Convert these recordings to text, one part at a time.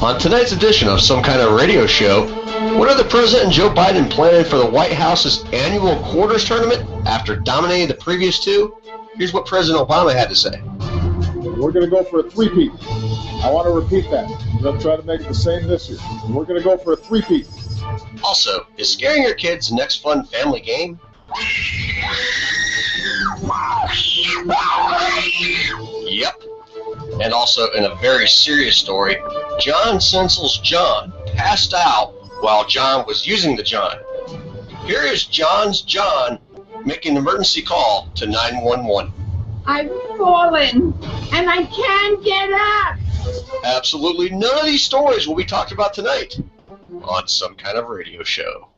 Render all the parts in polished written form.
On tonight's edition of Some Kind of Radio Show, what are the President and Joe Biden planning for the White House's annual quarters tournament after dominating the previous two? Here's what President Obama had to say. We're going to go for a three-peat. I want to repeat that. We're going to try to make it the same this year. We're going to go for a three-peat. Also, is scaring your kids the next fun family game? Yep. And also, in a very serious story, John Sinsel's John passed out while John was using the John. Here is John's John making an emergency call to 911. I've fallen, and I can't get up. Absolutely none of these stories will be talked about tonight on Some Kind of Radio Show.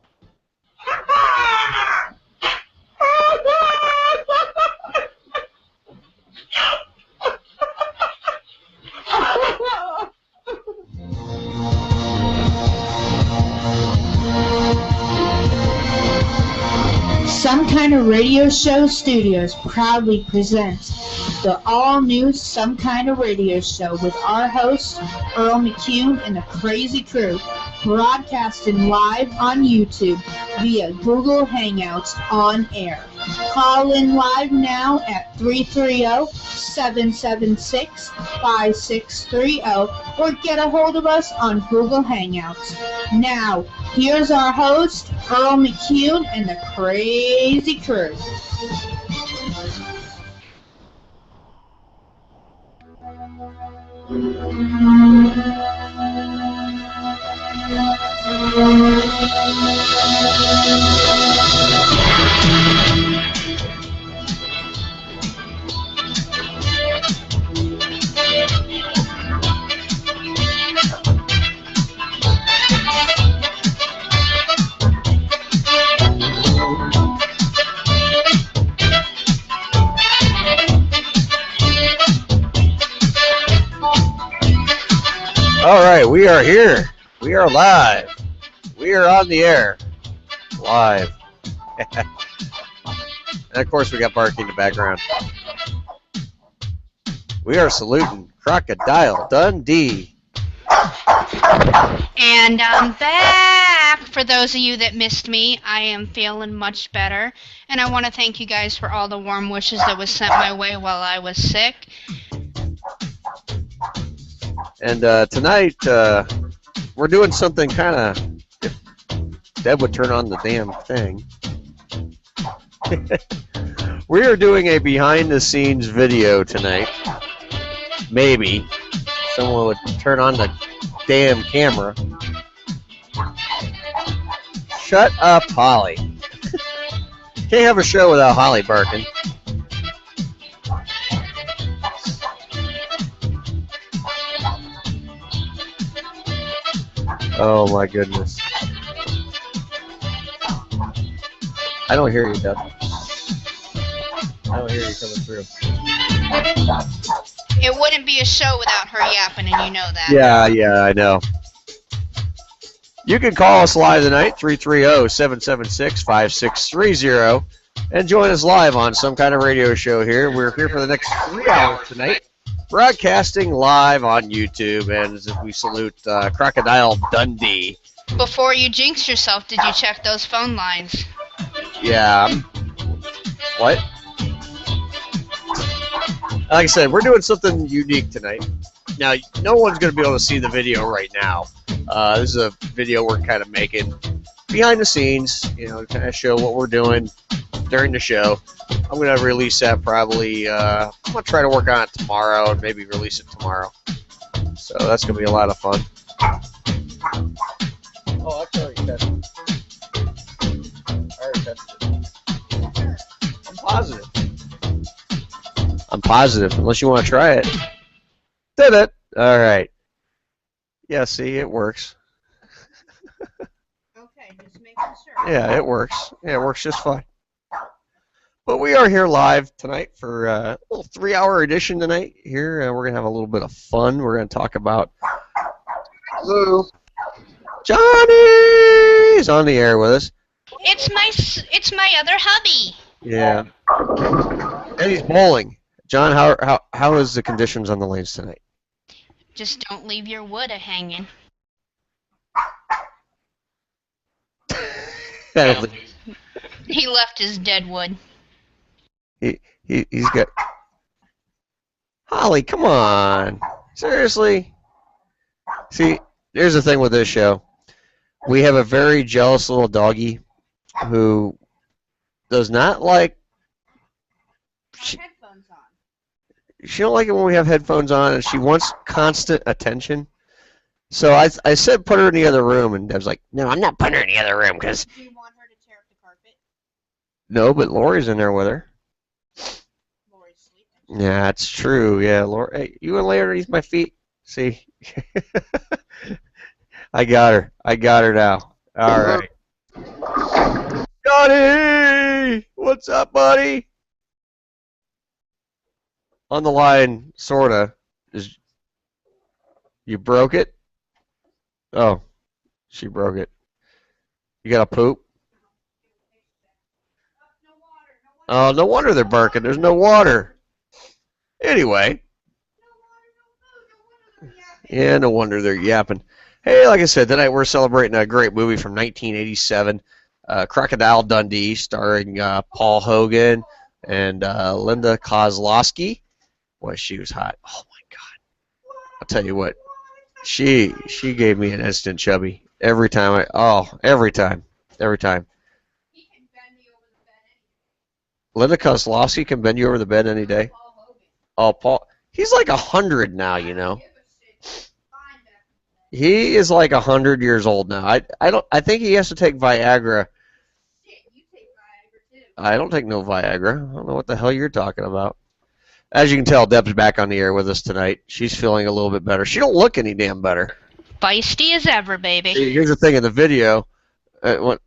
Some Kind of Radio Show Studios proudly presents the all-new Some Kind of Radio Show with our host, Earl McCune, and the crazy crew, broadcasting live on YouTube via Google Hangouts on air. Call in live now at 330-776-5630 or get a hold of us on Google Hangouts. Now, here's our host, Earl McCune, and the crazy crew. All right, we are here. We are live. We are on the air. Live. And of course, we got barking in the background. We are saluting Crocodile Dundee. And I'm back. For those of you that missed me, I am feeling much better. And I want to thank you guys for all the warm wishes that was sent my way while I was sick. And tonight, we're doing something kind of, if Deb would turn on the damn thing. We are doing a behind-the-scenes video tonight. Maybe. Someone would turn on the damn camera. Shut up, Holly. Can't have a show without Holly barking. Oh my goodness. I don't hear you, Deb. I don't hear you coming through. It wouldn't be a show without her yapping, and you know that. Yeah, I know. You can call us live tonight, 330-776-5630, and join us live on Some Kind of Radio Show here. We're here for the next 3 hours tonight, broadcasting live on YouTube, and we salute Crocodile Dundee. Before you jinx yourself, did you check those phone lines? Yeah. What? Like I said, we're doing something unique tonight. Now, no one's going to be able to see the video right now. This is a video we're kind of making behind the scenes, you know, to kind of show what we're doing during the show. I'm going to release that probably, I'm going to try to work on it tomorrow and maybe release it tomorrow. So that's going to be a lot of fun. Oh, I already tested it. I'm positive. I'm positive, unless you want to try it. Did it. All right. Yeah, see, it works. Okay, just making sure. Yeah, it works. Yeah, it works just fine. But we are here live tonight for a little 3-hour edition tonight. Here, we're going to have a little bit of fun. We're going to talk about... Hello. Johnny's on the air with us. It's my other hubby. Yeah. And he's bowling. John, how is the conditions on the lanes tonight? Just don't leave your wood a-hanging. He left his dead wood. He's got... Holly, come on. Seriously? See, here's the thing with this show. We have a very jealous little doggy who does not like... Headphones on. She don't like it when we have headphones on, and she wants constant attention. So I said put her in the other room, and Deb's like, no, I'm not putting her in the other room, because... Do you want her to tear up the carpet? No, but Lori's in there with her. Lori's sleeping. Yeah, that's true. Yeah, Lori, hey, you want to lay underneath my feet? See? I got her. I got her now. All right. Johnny! What's up, buddy? On the line, sorta. You broke it? Oh, she broke it. You got a poop? Oh, no wonder they're barking. There's no water. Anyway. Yeah, no wonder they're yapping. Hey, like I said, tonight we're celebrating a great movie from 1987, Crocodile Dundee, starring Paul Hogan and Linda Kozlowski. Boy, she was hot. Oh my God! I'll tell you what, she gave me an instant chubby every time. Every time. Linda Kozlowski can bend you over the bed any day. Oh, Paul, he's like 100 now, you know. He is like 100 years old now. I think he has to take Viagra. I don't take no Viagra. I don't know what the hell you're talking about. As you can tell, Deb's back on the air with us tonight. She's feeling a little bit better. She don't look any damn better. Feisty as ever, baby. See, here's the thing in the video. What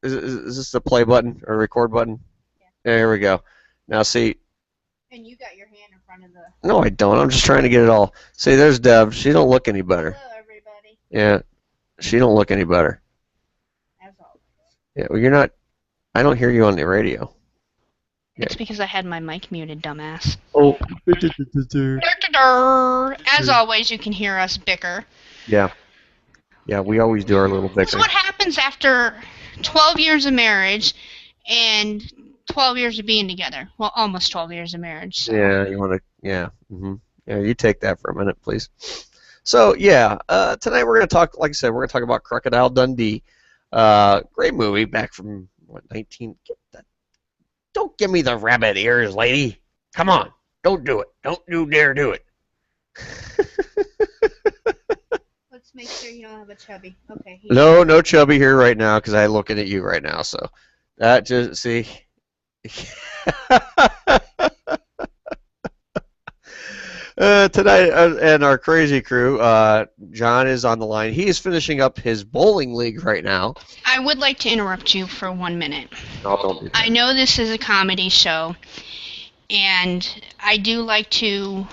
is this the play button or record button? Yeah. There we go. Now see. And you got your hand in front of the... No, I don't. I'm just trying to get it all. See, there's Deb. She don't look any better. Hello, everybody. Yeah, she don't look any better. As always. Yeah, well, you're not. I don't hear you on the radio. It's because I had my mic muted, dumbass. Oh. As always, you can hear us bicker. Yeah. Yeah, we always do our little This is bickering. what happens after 12 years of marriage and 12 years of being together. Well, almost 12 years of marriage. So. Yeah, you want to. Yeah. Yeah, you take that for a minute, please. So yeah, tonight we're going to talk. Like I said, we're going to talk about Crocodile Dundee. Great movie back from what 19. Don't give me the rabbit ears, lady. Come on, don't do it. Don't you dare do it. Let's make sure you don't have a chubby. Okay. No chubby here right now because I'm looking at you right now. So that just see. Tonight, and our crazy crew, John is on the line. He is finishing up his bowling league right now. I would like to interrupt you for 1 minute. No, don't do that. I know this is a comedy show, and I do like to...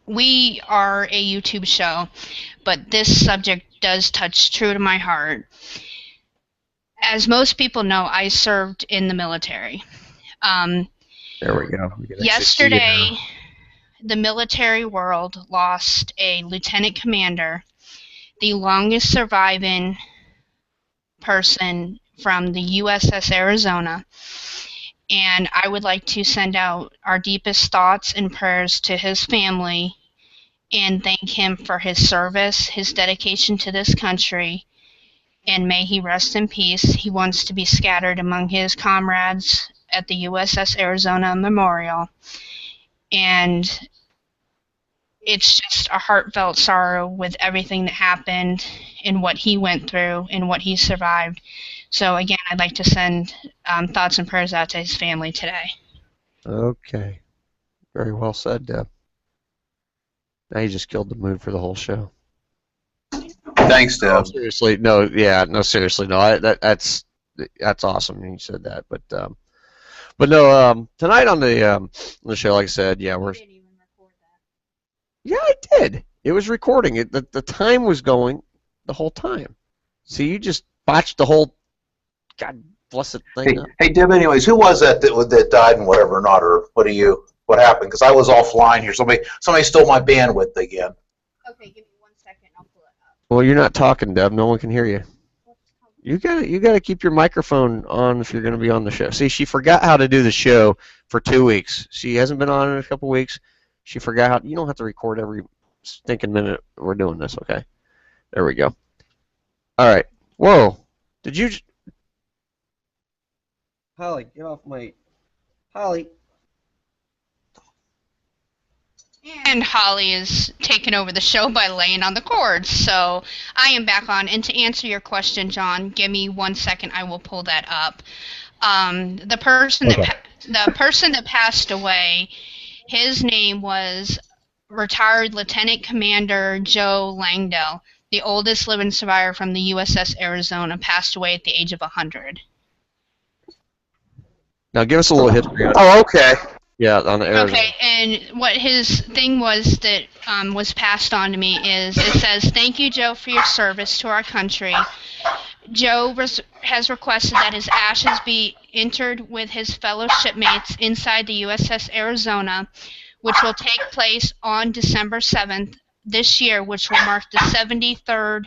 We are a YouTube show, but this subject does touch true to my heart. As most people know, I served in the military. There we go. Yesterday, the military world lost a lieutenant commander, the longest surviving person from the USS Arizona, and I would like to send out our deepest thoughts and prayers to his family and thank him for his service, his dedication to this country, and may he rest in peace. He wants to be scattered among his comrades at the USS Arizona Memorial, and it's just a heartfelt sorrow with everything that happened and what he went through and what he survived. So again, I'd like to send thoughts and prayers out to his family today. Okay. Very well said, Deb. Now you just killed the mood for the whole show. Thanks, Deb. Seriously, no, yeah, no, seriously, no. That's awesome. You said that, but no. Tonight on the show, like I said, yeah, we're. didn't even record that. Yeah, I did. It was recording. The time was going the whole time. See, you just botched the whole God blessed thing. Hey, Deb. Anyways, who was that died and whatever or not, or what happened? Because I was offline here. Somebody stole my bandwidth again. Okay, give me 1 second. I'll pull it up. Well, you're not talking, Deb. No one can hear you. You gotta keep your microphone on if you're gonna be on the show. See, she forgot how to do the show for 2 weeks. She hasn't been on in a couple weeks. She forgot how. You don't have to record every stinking minute we're doing this. Okay. There we go. All right. Whoa. Did you? Holly, get off my. Holly. And Holly is taking over the show by laying on the cords. So I am back on. And to answer your question, John, give me 1 second. I will pull that up. The person that passed away, his name was retired Lieutenant Commander Joe Langdell, the oldest living survivor from the USS Arizona, passed away at the age of 100. Now give us a little history on it. Oh, okay. Yeah, on the Arizona. Okay, and what his thing was that was passed on to me is, it says, "Thank you, Joe, for your service to our country. Joe has requested that his ashes be interred with his fellow shipmates inside the USS Arizona, which will take place on December 7th this year, which will mark the 74th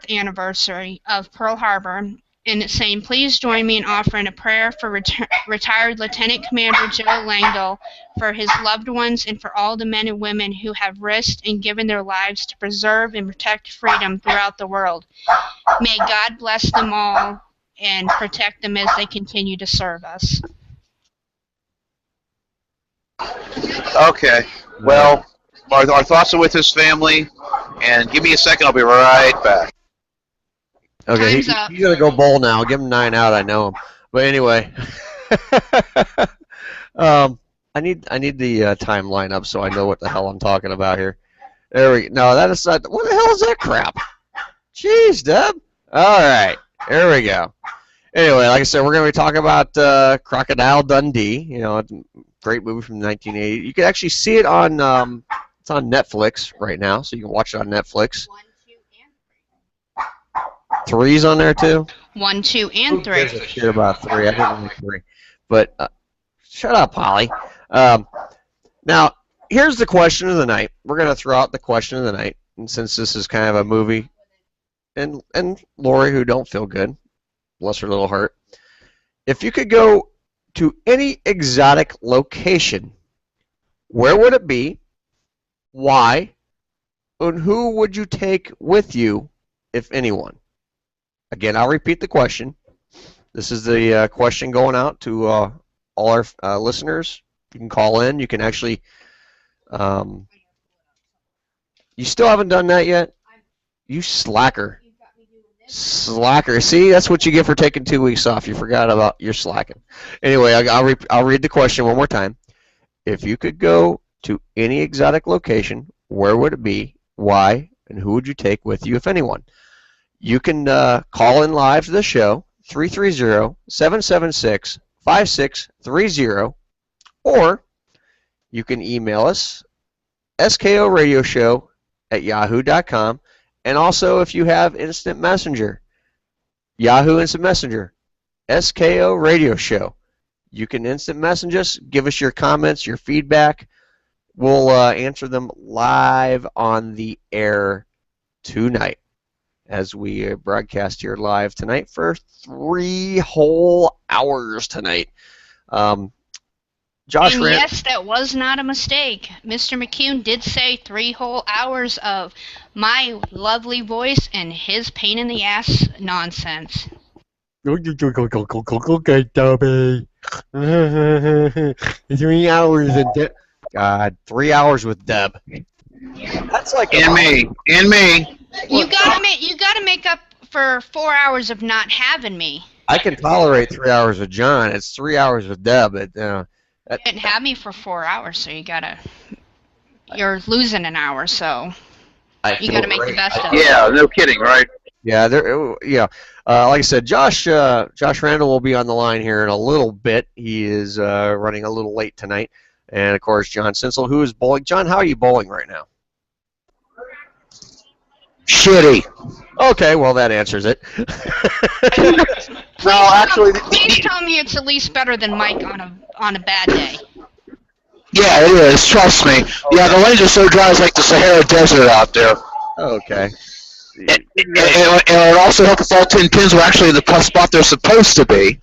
anniversary of Pearl Harbor." And it's saying, "Please join me in offering a prayer for retired Lieutenant Commander Joe Langdell, for his loved ones, and for all the men and women who have risked and given their lives to preserve and protect freedom throughout the world. May God bless them all and protect them as they continue to serve us." Okay. Well, our thoughts are with his family, and give me a second. I'll be right back. Okay, he's gonna go bowl now. Give him 9 out. I know him. But anyway, I need the timeline up so I know what the hell I'm talking about here. There we go. No, that is not. What the hell is that crap? Jeez, Deb. All right, there we go. Anyway, like I said, we're gonna be talking about Crocodile Dundee. You know, it's a great movie from 1980. You can actually see it on it's on Netflix right now, so you can watch it on Netflix. 3's on there too? 1, 2, and 3. Shit about 3. I didn't like 3. But shut up, Holly. Now, here's the question of the night. We're going to throw out the question of the night. And since this is kind of a movie, and Lori, who don't feel good, bless her little heart, if you could go to any exotic location, where would it be? Why? And who would you take with you, if anyone? Again, I'll repeat the question. This is the question going out to all our listeners. You can call in. You can actually... you still haven't done that yet? You slacker. Slacker. See, that's what you get for taking 2 weeks off. You forgot about your slacking. Anyway, I'll read the question one more time. If you could go to any exotic location, where would it be? Why? And who would you take with you, if anyone? You can call in live to the show, 330-776-5630, or you can email us, skoradioshow@yahoo.com, and also if you have Instant Messenger, Yahoo Instant Messenger, SKO Radio Show. You can instant message us, give us your comments, your feedback. We'll answer them live on the air tonight, as we broadcast here live tonight for 3 whole hours tonight. Josh, and yes, that was not a mistake. Mr. McCune did say 3 whole hours of my lovely voice and his pain in the ass nonsense. Okay, Toby. 3 hours of Deb. God, 3 hours with Deb. That's like And me. You gotta make up for 4 hours of not having me. I can tolerate 3 hours with John. It's 3 hours with Deb. You didn't have me for 4 hours, so you're losing an hour, so you gotta make the best of it. Yeah, no kidding, right? Yeah, like I said, Josh Randall will be on the line here in a little bit. He is running a little late tonight, and of course, John Sinsel, who is bowling. John, how are you bowling right now? Shitty. Okay, well that answers it. Please tell me it's at least better than Mike on a bad day. Yeah, Yeah, it is. Trust me. Yeah, the lanes are so dry, it's like the Sahara Desert out there. Okay. And it also helps if all 10 pins were actually in the spot they're supposed to be.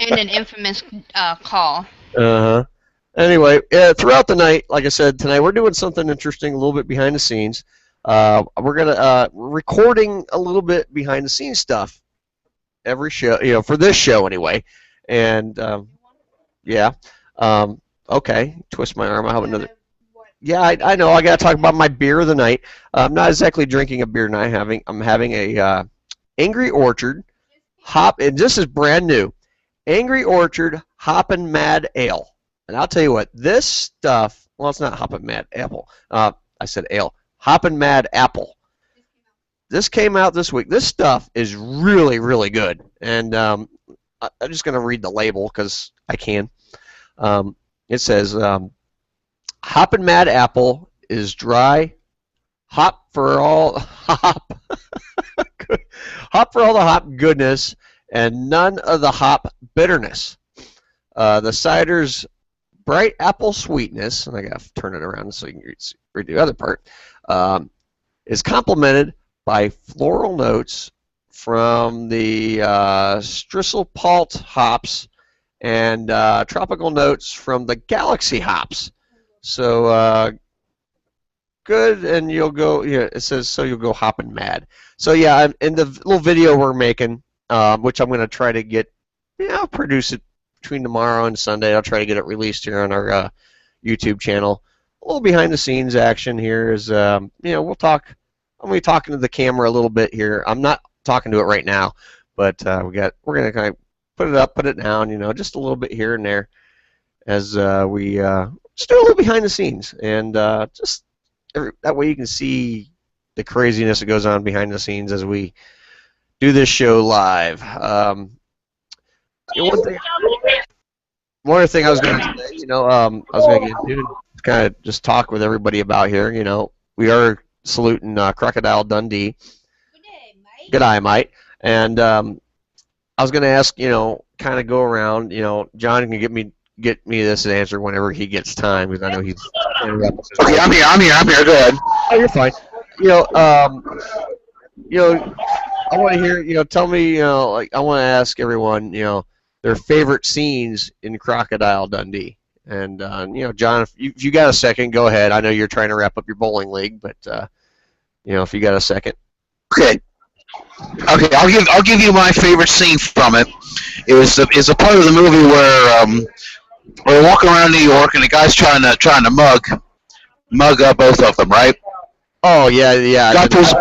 And an infamous call. Uh-huh. Anyway, throughout the night, like I said, tonight we're doing something interesting, a little bit behind the scenes. We're gonna recording a little bit behind the scenes stuff every show, for this show anyway. And yeah, okay. Twist my arm. I have another. Yeah, I know. I gotta talk about my beer of the night. I'm not exactly drinking a beer tonight. I'm having a Angry Orchard hop, and this is brand new. Angry Orchard Hoppin' Mad Ale. And I'll tell you what, this stuff, well, it's not Hoppin' Mad Apple. I said ale. Hoppin' Mad Apple. This came out this week. This stuff is really, really good. And I'm just going to read the label because I can. It says, Hoppin' Mad Apple is dry. Hop for all hop. Hop for all the hop goodness and none of the hop bitterness. The cider's bright apple sweetness, and I got to turn it around so you can read the other part, is complemented by floral notes from the Strisselpalt hops and tropical notes from the Galaxy hops. So good, and you'll go. Yeah, it says so you'll go hopping mad. So yeah, in the little video we're making, which I'm going to try to get, I'll produce it between tomorrow and Sunday. I'll try to get it released here on our YouTube channel. A little behind the scenes action here is, we'll talk. I'm going to be talking to the camera a little bit here. I'm not talking to it right now, but we're going to kind of put it up, put it down, just a little bit here and there as we just do a little behind the scenes, and just that way you can see the craziness that goes on behind the scenes as we do this show live. One other thing I was going to say, I was going to get into is kind of just talk with everybody about here. We are saluting Crocodile Dundee. Good day, mate. And I was going to ask, kind of go around. John can get me this answer whenever he gets time, because I know he's. Okay, I'm here. Go ahead. Oh, you're fine. I want to hear. Tell me. I want to ask everyone. Their favorite scenes in Crocodile Dundee. And John, if you got a second, go ahead. I know you're trying to wrap up your bowling league, but if you got a second. Okay, I'll give you my favorite scene from it. It's a part of the movie where we're walking around New York and the guy's trying to mug up both of them, right? Oh yeah. Guy pulls,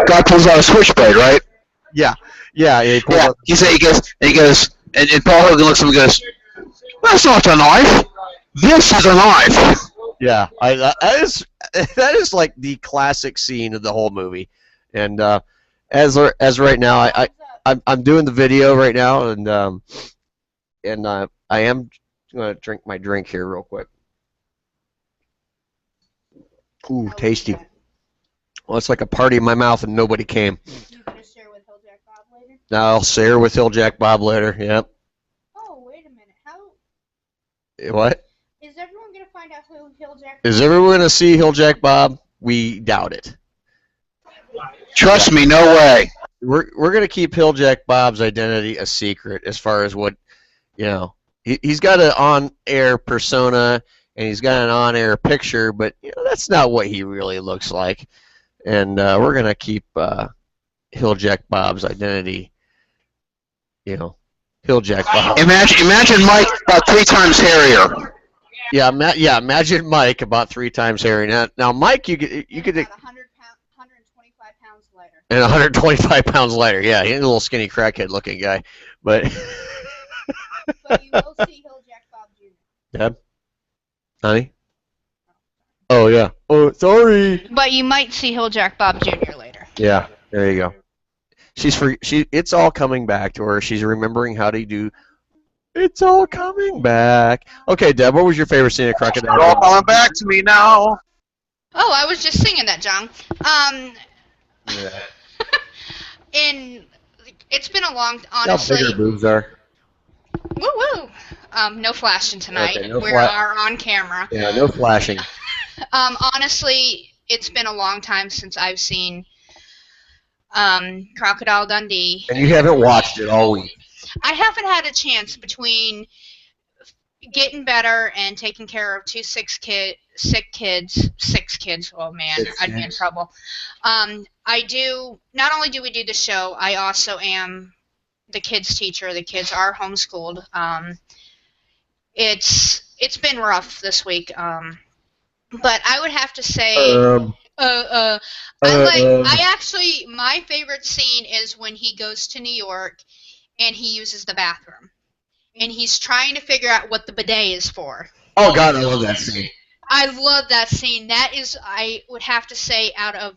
guy pulls out a switchblade, right? Yeah. He goes, and Paul Hogan looks at him and goes, "That's not a knife. This is a knife." Yeah, that is like the classic scene of the whole movie, and as right now, I'm doing the video right now, and I am going to drink my drink here real quick. Ooh, tasty. Well, it's like a party in my mouth and nobody came. You gonna share with Hill Jack Bob later? I'll share with Hill Jack Bob later. Yep. Oh, wait a minute. How What? is everyone gonna find out who Hill Jack? Is everyone gonna see Hill Jack Bob? We doubt it. Trust me, no way. We're gonna keep Hill Jack Bob's identity a secret as far as what he's got an on-air persona and he's got an on-air picture, but that's not what he really looks like. And we're gonna keep Hill Jack Bob's identity. Hill Jack Bob. Imagine Mike about 3 times hairier. Yeah, imagine Mike about 3 times hairier. Now Mike, you could. About 125 pounds lighter. And 125 pounds lighter. Yeah, he's a little skinny crackhead looking guy, but. But you will see Hill Jack Bob Jr. Dad? Honey? Oh, yeah. Oh, sorry. But you might see Hill Jack Bob Jr. later. Yeah, there you go. It's all coming back to her. She's remembering how to do. It's all coming back. Okay, Deb, what was your favorite scene of Crocodile? It's all coming back to me now. Oh, I was just singing that, John. Yeah. And it's been a long, How honestly. big her boobs are. Woo woo. No flashing tonight. Okay, no we are on camera. Yeah, no flashing. Honestly, it's been a long time since I've seen Crocodile Dundee. And you haven't watched it all week. I haven't had a chance between getting better and taking care of two six kids. Oh man, I'd be in trouble. I do. Not only do we do the show, I also am the kids teacher. The kids are homeschooled. It's been rough this week. But I would have to say, my favorite scene is when he goes to New York and he uses the bathroom. And he's trying to figure out what the bidet is for. Oh, God, I love that scene. I love that scene. That is, I would have to say, out of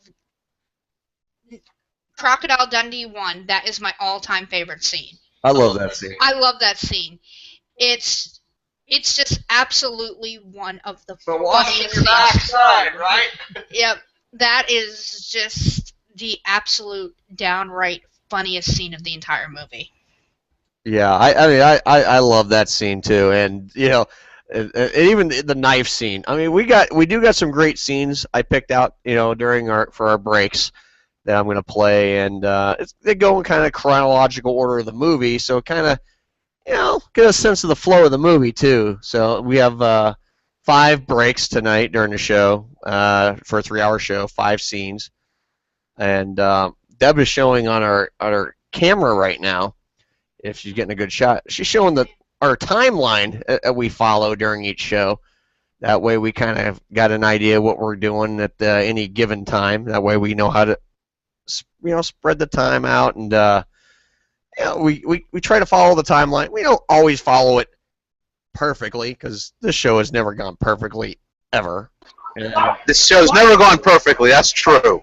Crocodile Dundee 1, that is my all-time favorite scene. I love that scene. I love that scene. It's just absolutely one of the funniest scenes. Backside, right? Yep. That is just the absolute downright funniest scene of the entire movie. Yeah, I love that scene too, and and even the knife scene. I mean, we do got some great scenes I picked out, during our breaks that I'm gonna play, and they go in kind of chronological order of the movie, so kind of get a sense of the flow of the movie too. So we have 5 breaks tonight during the show for a 3-hour show, 5 scenes, and Deb is showing on our camera right now. If she's getting a good shot, she's showing our timeline that we follow during each show. That way we kind of got an idea what we're doing at any given time. That way we know how to, spread the time out, and we try to follow the timeline. We don't always follow it perfectly because this show has never gone perfectly ever. This show's never gone perfectly. That's true.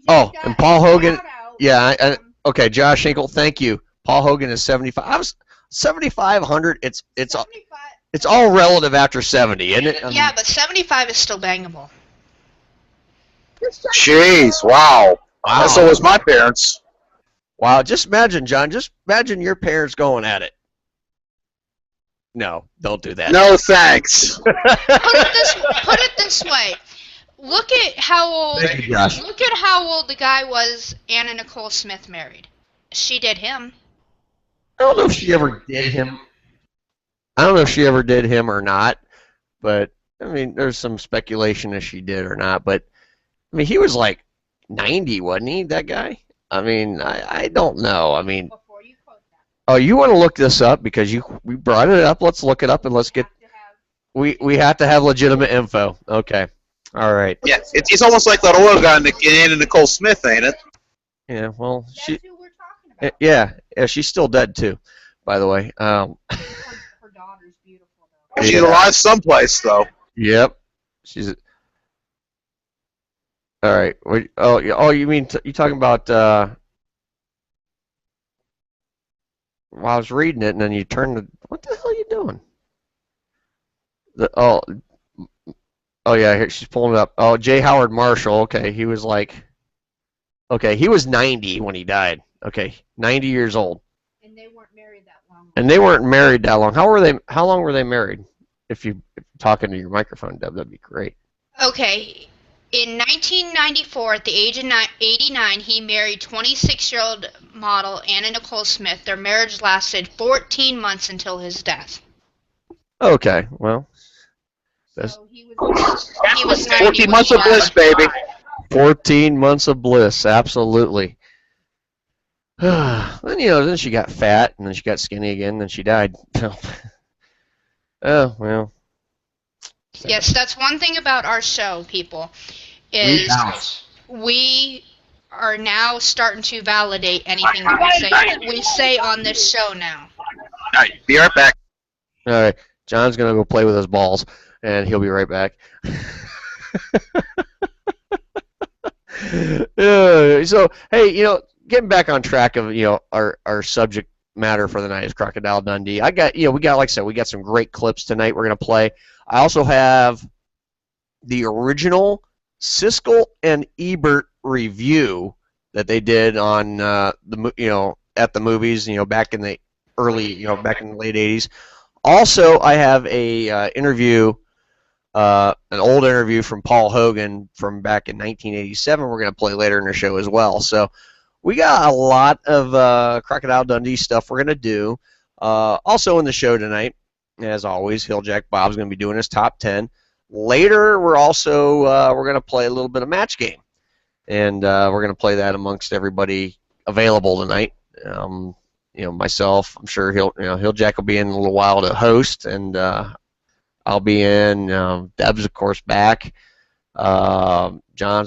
And Paul Hogan. Yeah. Okay, Josh Hinkle. Thank you. Paul Hogan is 75. I was 7,500. It's all relative after 70, isn't it? Yeah, but 75 is still bangable. Jeez, wow. So was my parents. Wow, just imagine, John. Just imagine your parents going at it. No, don't do that. No, thanks. Put it this way. Look at how old. Thank you, Josh. Look at how old the guy was Anna Nicole Smith married. She did him. I don't know if she ever did him. I don't know if she ever did him or not, but I mean, there's some speculation if she did or not. But I mean, he was like 90, wasn't he? That guy. I mean, I don't know. I mean, oh, you want to look this up because we brought it up. Let's look it up and let's get. We have to have legitimate info. Okay. All right. Yeah, it's almost like that oil guy in Anna Nicole Smith, ain't it? Yeah. Well, who we're talking about. Yeah, she's still dead too, by the way. Her daughter's beautiful though. She's alive someplace though. Yep. She's. All right. You mean you talking about? Well, I was reading it, and then you turned the. What the hell are you doing? Oh yeah, here she's pulling it up. Oh, J. Howard Marshall. Okay, he was like. Okay, he was 90 when he died. Okay, 90 years old. And they weren't married that long. How long were they married? If you're talking to your microphone, Deb, that'd be great. Okay. In 1994, at the age of 89, he married 26-year-old model Anna Nicole Smith. Their marriage lasted 14 months until his death. Okay, well. So he was 14 months of bliss, baby. 14 months of bliss, absolutely. Then she got fat, and then she got skinny again, and then she died. Oh, well. Yes, that's one thing about our show, people, is we are now starting to validate anything that we say on this show now. All right, be right back. All right, John's going to go play with his balls, and he'll be right back. So, hey, getting back on track of, our subject matter for the night is Crocodile Dundee. Like I said, we got some great clips tonight we're going to play. I also have the original Sinsel and Ebert review that they did on at the movies, back in the back in the late 80s. Also, I have a interview, an old interview from Paul Hogan from back in 1987. We're going to play later in the show as well. So we got a lot of Crocodile Dundee stuff we're going to do. Also in the show tonight, as always, Hilljack Bob's going to be doing his top 10. Later, we're going to play a little bit of match game, and we're going to play that amongst everybody available tonight. Myself, I'm sure Hilljack will be in a little while to host, and I'll be in. Deb's, of course, back. John's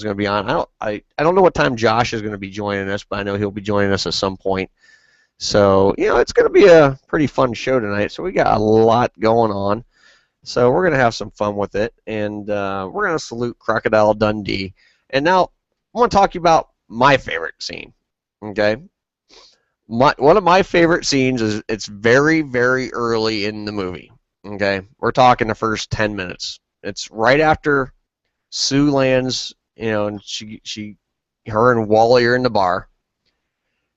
going to be on. I don't know what time Josh is going to be joining us, but I know he'll be joining us at some point. So, it's going to be a pretty fun show tonight. So we got a lot going on. So we're going to have some fun with it, and we're going to salute Crocodile Dundee. And now I want to talk to you about my favorite scene. Okay? One of my favorite scenes is it's very, very early in the movie. Okay? We're talking the first 10 minutes. It's right after Sue lands, and her and Wally are in the bar.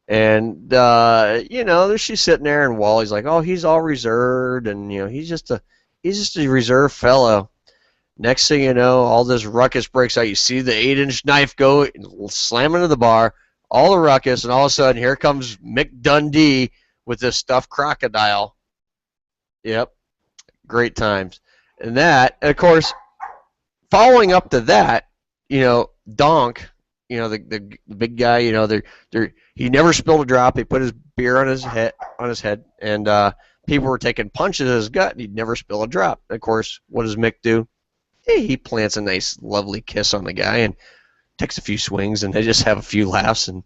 And, she's sitting there, and Wally's like, oh, he's all reserved, and, he's just a reserved fellow. Next thing you know, all this ruckus breaks out. You see the 8-inch knife go slam into the bar, all the ruckus, and all of a sudden, here comes Mick Dundee with this stuffed crocodile. Yep, great times. And of course, following up to that, Donk, the big guy, he never spilled a drop. He put his beer on his head, and people were taking punches at his gut, and he'd never spill a drop. And of course, what does Mick do? He plants a nice, lovely kiss on the guy and takes a few swings, and they just have a few laughs, and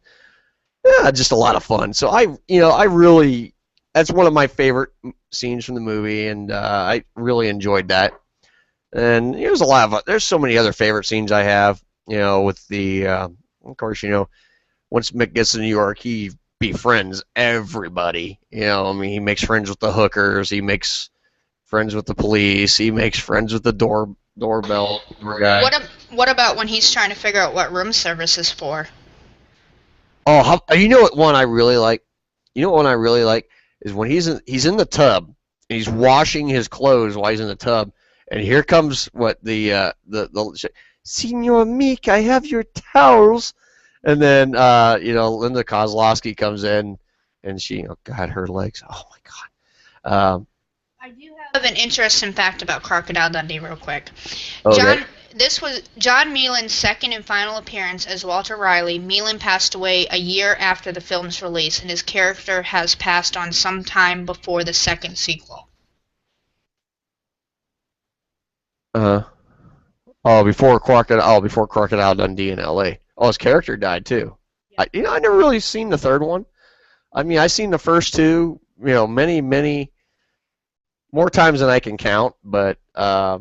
just a lot of fun. So that's one of my favorite scenes from the movie, and I really enjoyed that. And there's so many other favorite scenes I have, with the, of course, once Mick gets to New York, he befriends everybody. He makes friends with the hookers, he makes friends with the police, he makes friends with the doorbell guy. What about when he's trying to figure out what room service is for? Oh, you know what one I really like? Is when he's in the tub and he's washing his clothes while he's in the tub, and here comes the Senor Meek, I have your towels. And then, Linda Kozlowski comes in, and she, her legs. Oh, my God. I do have an interesting fact about Crocodile Dundee real quick. Okay. This was John Meelan's second and final appearance as Walter Riley. Meelan passed away a year after the film's release, and his character has passed on some time before the second sequel. Before Crocodile Dundee in L.A. Oh, his character died too. Yeah. I never really seen the third one. I mean, I seen the first two, many, many more times than I can count, but I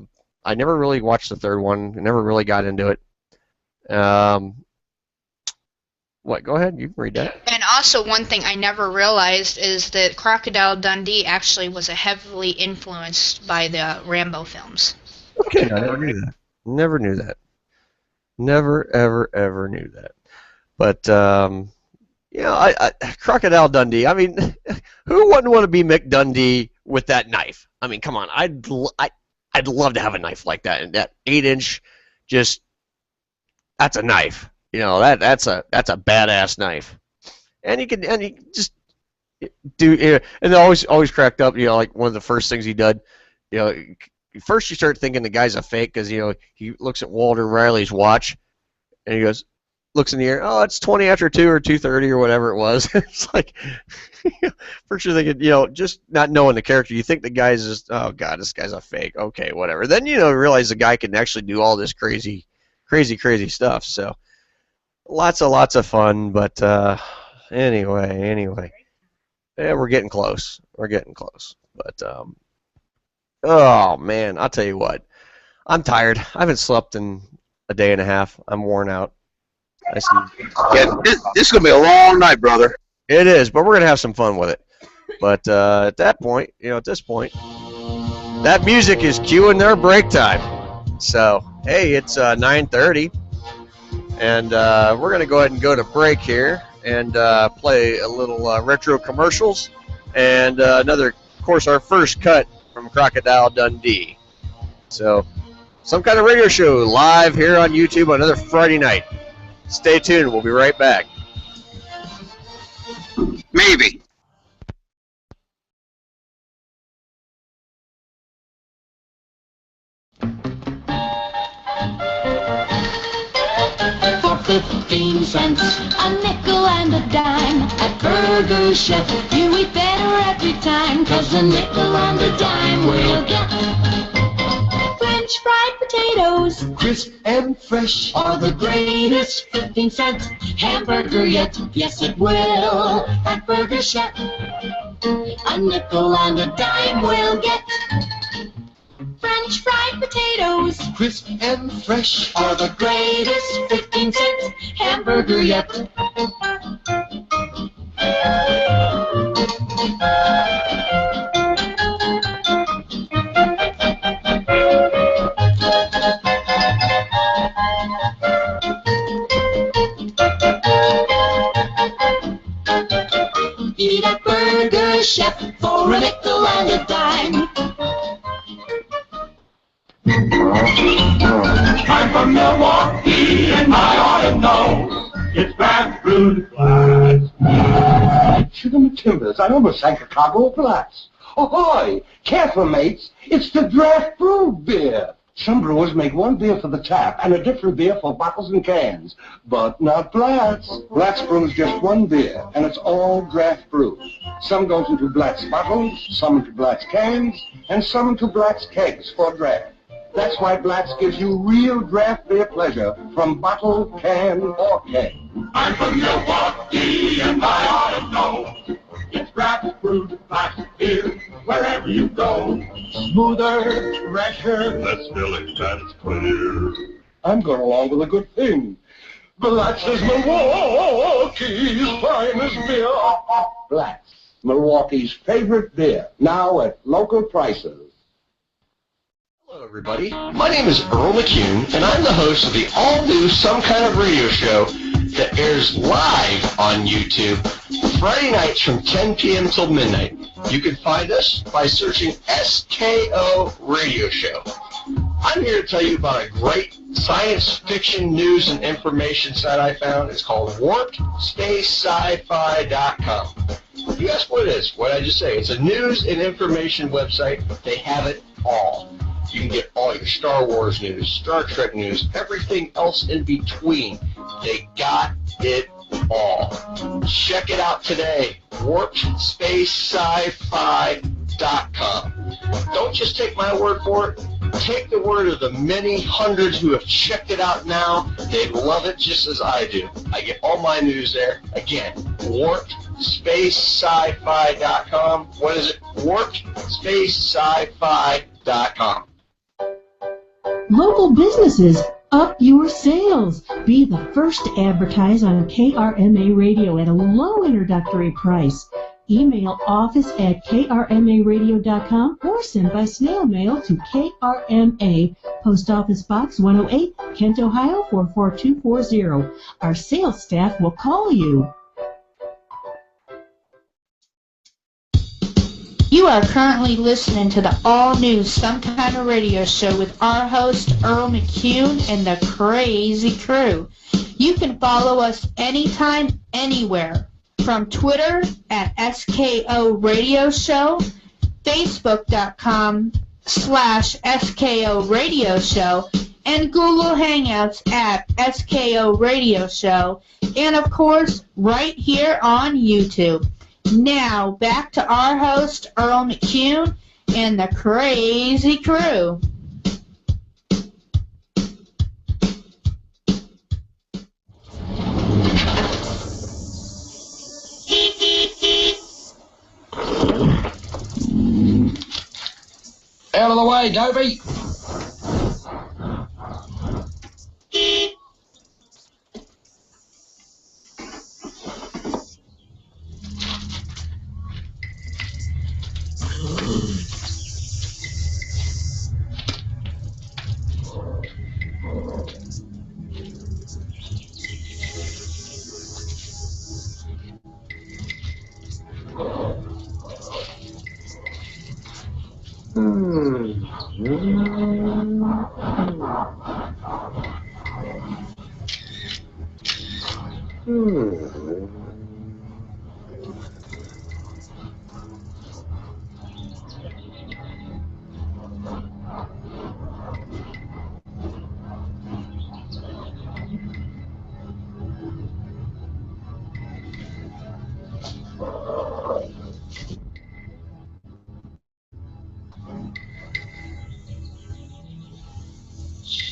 never really watched the third one. I never really got into it. What? Go ahead. You can read that. And also, one thing I never realized is that Crocodile Dundee actually was heavily influenced by the Rambo films. Okay, I never knew that. Never knew that. Never, ever knew that. But, Crocodile Dundee, I mean, who wouldn't want to be Mick Dundee with that knife? I mean, come on, I'd love to have a knife like that. And that 8-inch, that's a knife. That's a badass knife. And he just do, and always cracked up, like one of the first things he did, first you start thinking the guy's a fake because, he looks at Walter Riley's watch and he looks in the air, oh, it's 20 after 2 or 2:30 or whatever it was. It's like, first you're thinking, just not knowing the character, you think the guy's just, oh, God, this guy's a fake. Okay, whatever. Then, realize the guy can actually do all this crazy stuff. So, lots of fun, but anyway. Yeah, we're getting close. But, oh, man, I'll tell you what. I'm tired. I haven't slept in a day and a half. I'm worn out. Yeah, this is going to be a long night, brother. It is, but we're going to have some fun with it. But at this point, that music is cueing their break time. So, hey, it's 9:30, And we're going to go ahead and go to break here and play a little retro commercials and another, of course, our first cut from Crocodile Dundee. So, Some Kind of Radio Show live here on YouTube on another Friday night. Stay tuned. We'll be right back. Maybe. For 15 cents, a nickel and a dime at Burger Chef. You eat better every time, 'cause a nickel and a dime will get French fried potatoes, crisp and fresh, are the greatest 15-cent hamburger yet. Yes, it will at Burger Chef. A nickel and a dime will get French fried potatoes, crisp and fresh, are the greatest 15-cent hamburger yet. Eat at Burger Chef for a nickel and a dime. I'm from Milwaukee and I ought to know. It's fast brewed glass. Sugar me timbers, I almost sank a cargo of glass. Ahoy! Careful, mates, it's the draft brewed beer. Some brewers make one beer for the tap and a different beer for bottles and cans, but not Blatz. Blatz brews just one beer, and it's all draft brewed. Some goes into Blatz bottles, some into Blatz cans, and some into Blatz kegs for draft. That's why Blatz gives you real draft beer pleasure from bottle, can, or keg. I'm from Milwaukee and I ought to know. It's draft brewed plastic beer wherever you go. Smoother, fresher. Less filling, that's clear. I'm going along with a good thing. Blatz is Milwaukee's finest beer. Blatz, Milwaukee's favorite beer, now at local prices. Hello, everybody. My name is Earl McCune, and I'm the host of the all-new Some Kind of Radio Show that airs live on YouTube Friday nights from 10 p.m. till midnight. You can find us by searching SKO Radio Show. I'm here to tell you about a great science fiction news and information site I found. It's called warpedspacesci-fi.com. You ask what it is, what I just say. It's a news and information website. They have it all. You can get all your Star Wars news, Star Trek news, everything else in between. They got it all. Check it out today. warpedspacesci-fi.com. Don't just take my word for it. Take the word of the many hundreds who have checked it out now. They love it just as I do. I get all my news there. Again, warpedspacesci-fi.com. What is it? warpedspacesci-fi.com. Local businesses, up your sales. Be the first to advertise on KRMA Radio at a low introductory price. Email office@krmaradio.com or send by snail mail to KRMA, Post Office Box 108, Kent, Ohio 44240. Our sales staff will call you. You are currently listening to the all-new Some Kind of Radio Show with our host, Earl McCune, and the crazy crew. You can follow us anytime, anywhere, from Twitter at SKO Radio Show, Facebook.com/SKO Radio Show, and Google Hangouts at SKO Radio Show, and of course, right here on YouTube. Now, back to our host, Earl McCune, and the crazy crew. Out of the way, Dopey.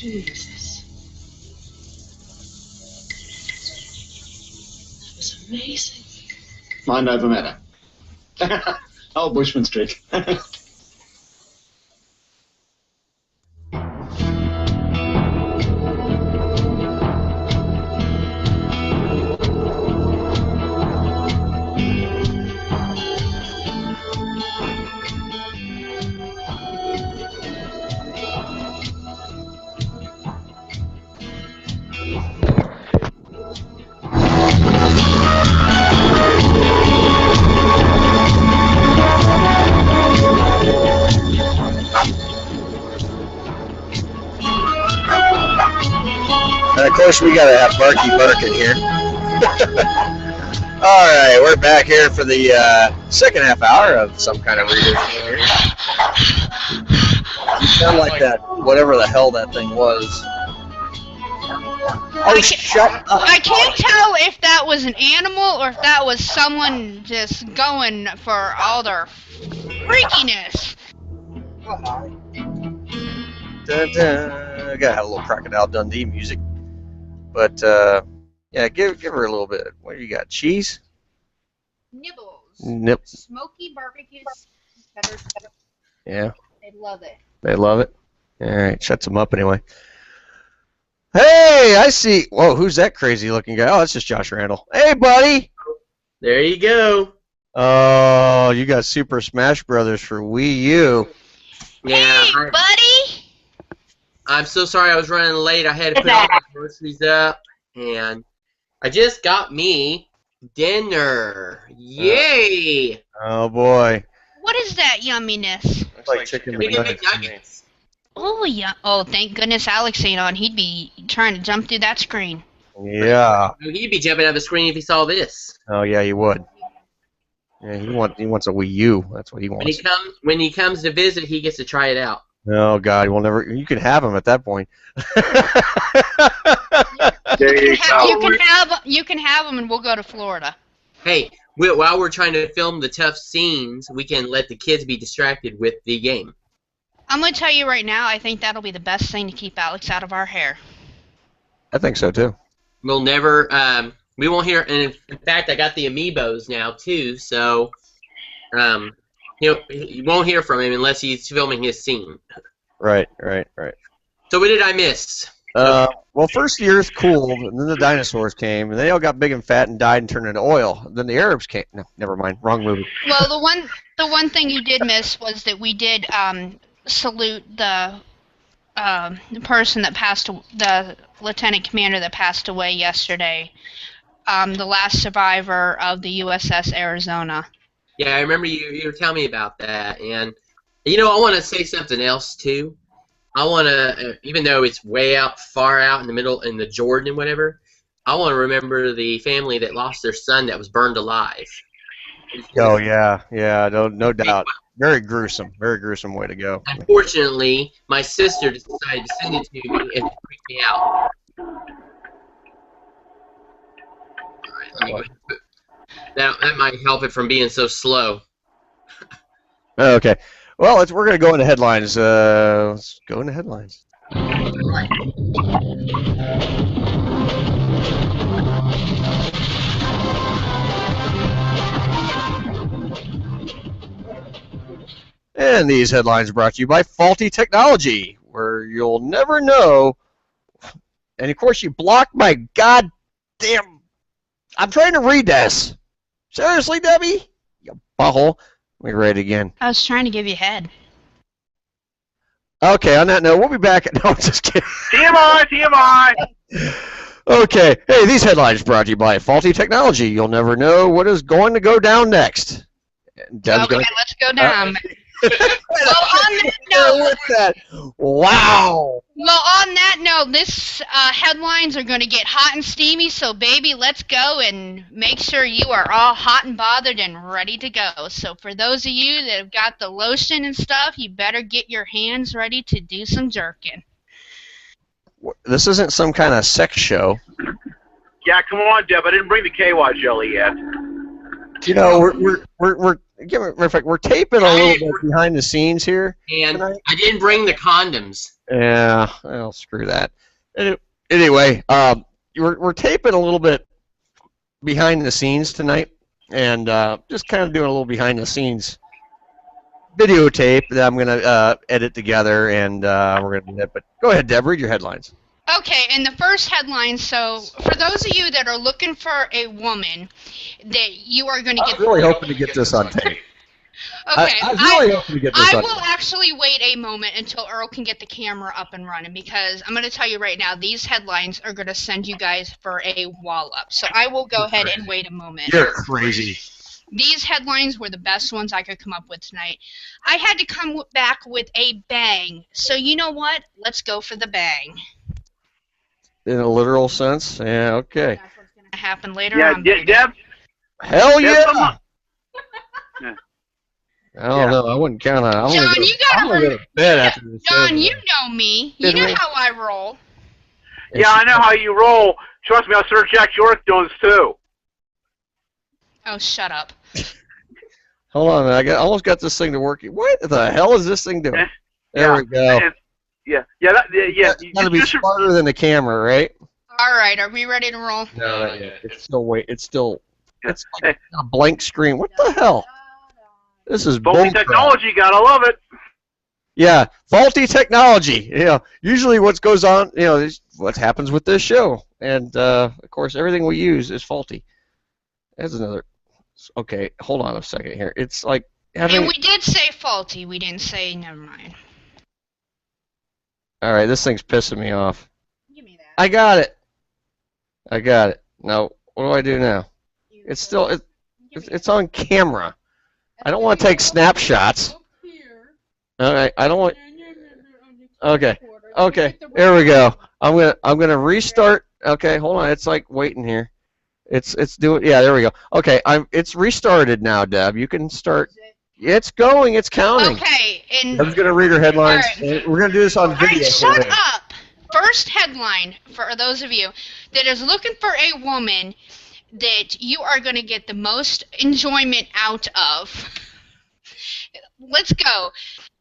Jesus. That was amazing. Mind over matter. Oh, Bushman Street. And of course, we gotta have Barky Bark in here. All right, we're back here for the second half hour of some kind of radio show here. You sound like that, whatever the hell that thing was. Oh, shut up! I can't tell if that was an animal or if that was someone just going for all their freakiness. Dun, dun. I gotta have a little Crocodile Dundee music. But, yeah, give her a little bit. What do you got? Cheese? Nibbles. Nip. Smoky barbecue cheddar. Yeah. They love it. They love it? Alright, shuts them up anyway. Hey, I see. Whoa, who's that crazy looking guy? Oh, that's just Josh Randall. Hey, buddy! There you go. Oh, you got Super Smash Brothers for Wii U. Yeah. Hey, buddy! I'm so sorry I was running late. I had to put all my groceries up, and I just got me dinner. Yay! Oh, boy. What is that yumminess? Looks like chicken McNuggets. Oh, yeah. Oh, thank goodness Alex ain't on. He'd be trying to jump through that screen. Yeah. He'd be jumping out of the screen if he saw this. Oh, yeah, he would. Yeah, he wants a Wii U. That's what he wants. When he comes to visit, he gets to try it out. Oh God, we'll never. You can have him at that point. You can have them, and we'll go to Florida. Hey, while we're trying to film the tough scenes, we can let the kids be distracted with the game. I'm gonna tell you right now. I think that'll be the best thing to keep Alex out of our hair. I think so too. We'll never. We won't hear. And in fact, I got the amiibos now too. So, you won't hear from him unless he's filming his scene. Right. So what did I miss? Well, first the Earth cooled, and then the dinosaurs came, and they all got big and fat and died and turned into oil. Then the Arabs came. No, never mind. Wrong movie. Well, the one thing you did miss was that we did salute the person that passed, the lieutenant commander that passed away yesterday, the last survivor of the USS Arizona. Yeah, I remember you were telling me about that, and I want to say something else too. I want to, even though it's way far out in the middle, in the Jordan and whatever, I want to remember the family that lost their son that was burned alive. Oh yeah, no doubt. Very gruesome way to go. Unfortunately, my sister decided to send it to me and it freaked me out. All right, let me go. That might help it from being so slow. Okay. Well, we're going to go into headlines. Let's go into headlines. And these headlines brought to you by Faulty Technology, where you'll never know. And, of course, you blocked my goddamn... I'm trying to read this. Seriously, Debbie? You butthole. Let me read it again. I was trying to give you head. Okay, on that note, we'll be back. No, I'm just kidding. TMI! Okay. Hey, these headlines brought to you by Faulty Technology. You'll never know what is going to go down next. Okay, let's go down. Wow. Well, on that note, this headlines are going to get hot and steamy, so baby, let's go and make sure you are all hot and bothered and ready to go. So for those of you that have got the lotion and stuff, you better get your hands ready to do some jerking. This isn't some kind of sex show. Yeah, come on, Deb. I didn't bring the KY jelly yet. You know, we're taping a little bit behind the scenes here. And I didn't bring the condoms. Yeah, well, screw that. Anyway, we're taping a little bit behind the scenes tonight, and just kind of doing a little behind the scenes videotape that I'm gonna edit together, and we're gonna do that. But go ahead, Deb, read your headlines. Okay, and the first headline, so for those of you that are looking for a woman that you are going to get... I'm really hoping to get this on tape. Okay, I'm really hoping to get this I on will tape. actually wait a moment until Earl can get the camera up and running, because I'm going to tell you right now, these headlines are going to send you guys for a wall-up. So I will go ahead and wait a moment. You're crazy. These headlines were the best ones I could come up with tonight. I had to come back with a bang. So you know what? Let's go for the bang. In a literal sense? Yeah, okay. That's what's going to happen later on. Yeah, Deb? Hell Deb, yeah! I don't know. I wouldn't count on it. John, you gotta go to bed after this. John, you know me. You know how I roll. Yeah, I know how you roll. Trust me, I'll Sir Jack York does too. Oh, shut up. Hold on, I almost got this thing to work. What the hell is this thing doing? There we go. Yeah. It's got to be smarter than the camera, right? All right, are we ready to roll? No, not yet. It's still it's like a blank screen. What the hell? This is faulty technology. Gotta love it. Yeah, faulty technology. Usually what goes on, is what happens with this show, and of course everything we use is faulty. That's another. Okay, hold on a second here. It's like having. And we did say faulty. We didn't say never mind. All right, this thing's pissing me off. Give me that. I got it. Now, what do I do now? It's still it's on camera. I don't want to take snapshots. All right, I don't want. Okay, there we go. I'm gonna restart. Okay, hold on. It's like waiting here. It's doing. Yeah, there we go. Okay, it's restarted now, Deb. You can start. It's going. It's counting. Okay, and I'm just gonna read her headlines. Right. We're gonna do this on video. All right, shut up. First headline for those of you that is looking for a woman that you are going to get the most enjoyment out of. Let's go.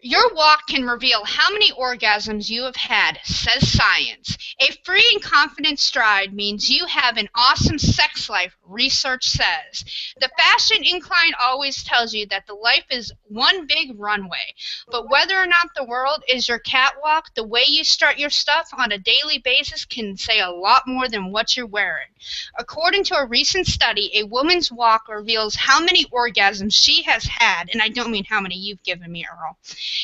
Your walk can reveal how many orgasms you have had, says science. A free and confident stride means you have an awesome sex life, research says. The fashion incline always tells you that the life is one big runway. But whether or not the world is your catwalk, the way you start your stuff on a daily basis can say a lot more than what you're wearing. According to a recent study, a woman's walk reveals how many orgasms she has had, and I don't mean how many you've given me, Earl.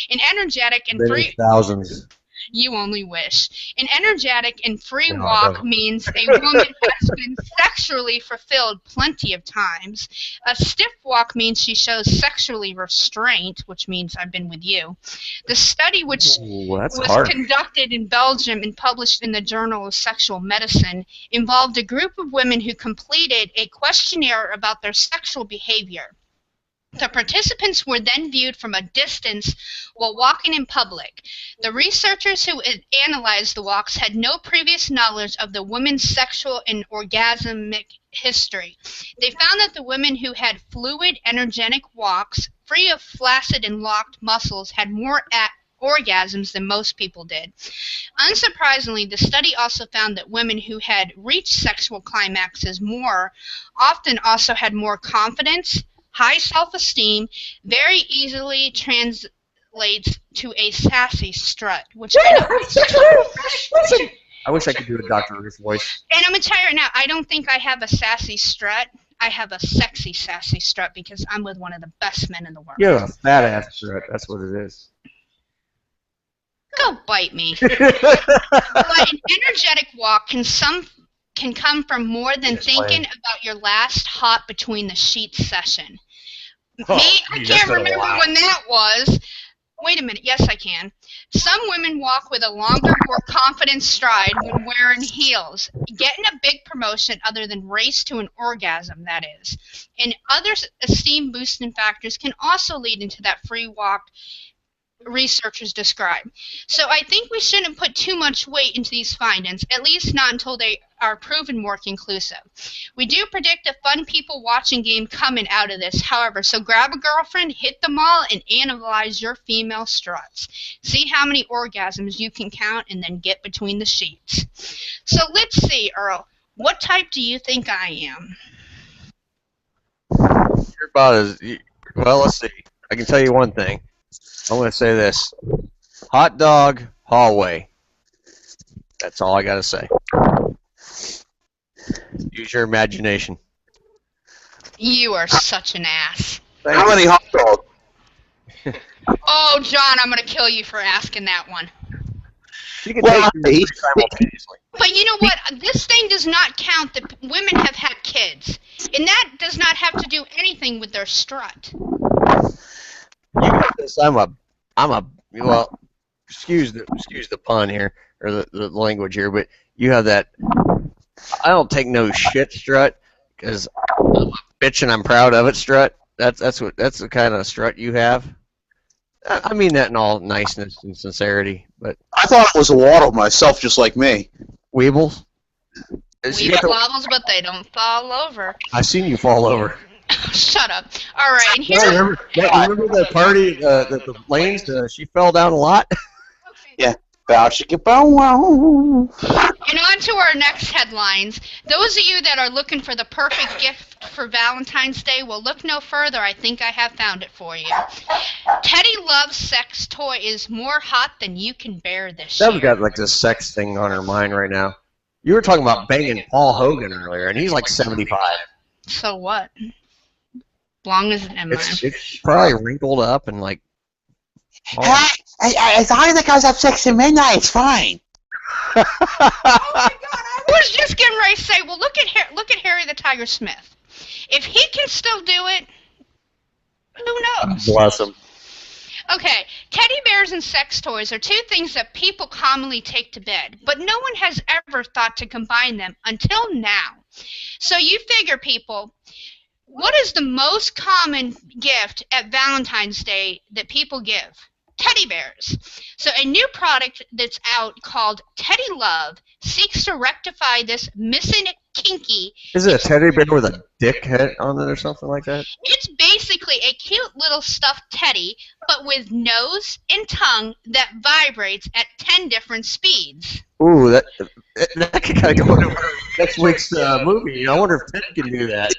An energetic and free... Thousands. You only wish. An energetic and free walk means a woman has been sexually fulfilled plenty of times. A stiff walk means she shows sexually restraint, which means I've been with you. The study, which was conducted in Belgium and published in the Journal of Sexual Medicine, involved a group of women who completed a questionnaire about their sexual behavior. The participants were then viewed from a distance while walking in public. The researchers who analyzed the walks had no previous knowledge of the women's sexual and orgasmic history. They found that the women who had fluid, energetic walks, free of flaccid and locked muscles, had more orgasms than most people did. Unsurprisingly, the study also found that women who had reached sexual climaxes more often also had more confidence, high self-esteem, very easily translates to a sassy strut, which I wish I could do a Dr. Ruth voice. And I'm going to tell you right now, I don't think I have a sassy strut. I have a sexy, sassy strut because I'm with one of the best men in the world. You have a fat ass strut. That's what it is. Go bite me. But an energetic walk can come from more than thinking about your last hot between the sheets session. Me? I can't remember when that was. Wait a minute. Yes, I can. Some women walk with a longer, more confident stride when wearing heels. Getting a big promotion other than race to an orgasm, that is. And other esteem-boosting factors can also lead into that free walk researchers describe. So I think we shouldn't put too much weight into these findings, at least not until they are proven more conclusive. We do predict a fun people watching game coming out of this, however, so grab a girlfriend, hit the mall, and analyze your female struts. See how many orgasms you can count, and then get between the sheets. So let's see, Earl, what type do you think I am? You're about as... Well, let's see. I can tell you one thing. I'm going to say this. Hot dog, hallway. That's all I got to say. Use your imagination. You are such an ass. How many hot dogs? Oh, John, I'm going to kill you for asking that one. You can take simultaneously. But you know what? This thing does not count that women have had kids. And that does not have to do anything with their strut. You got this. Well, excuse the pun here, or the language here, but you have that I don't take no shit strut, because I'm a bitch and I'm proud of it strut. That's the kind of strut you have. I mean that in all niceness and sincerity, but I thought it was a waddle myself, just like me. Weebles? Weeble wobbles, but they don't fall over. I've seen you fall over. Shut up. All right. And here, remember that party, the lanes? She fell down a lot. Yeah. And and on to our next headlines. Those of you that are looking for the perfect gift for Valentine's Day, well, look no further. I think I have found it for you. Teddy Love's sex toy is more hot than you can bear this year. Dev's got like this sex thing on her mind right now. You were talking about banging Paul Hogan earlier, and he's like 75. So what? Long as it's probably wrinkled up and like. As long as the guys have sex at midnight, it's fine. Oh my God! I was just getting ready to say, well, look at Harry the Tiger Smith. If he can still do it, who knows? Bless him. Okay, teddy bears and sex toys are two things that people commonly take to bed, but no one has ever thought to combine them until now. So you figure, people. What is the most common gift at Valentine's Day that people give? Teddy bears. So a new product that's out called Teddy Love seeks to rectify this missing kinky. Is it a teddy bear with a dick head on it or something like that? It's basically a cute little stuffed teddy, but with nose and tongue that vibrates at 10 different speeds. Ooh, that could kind of go into next week's movie. I wonder if Ted can do that.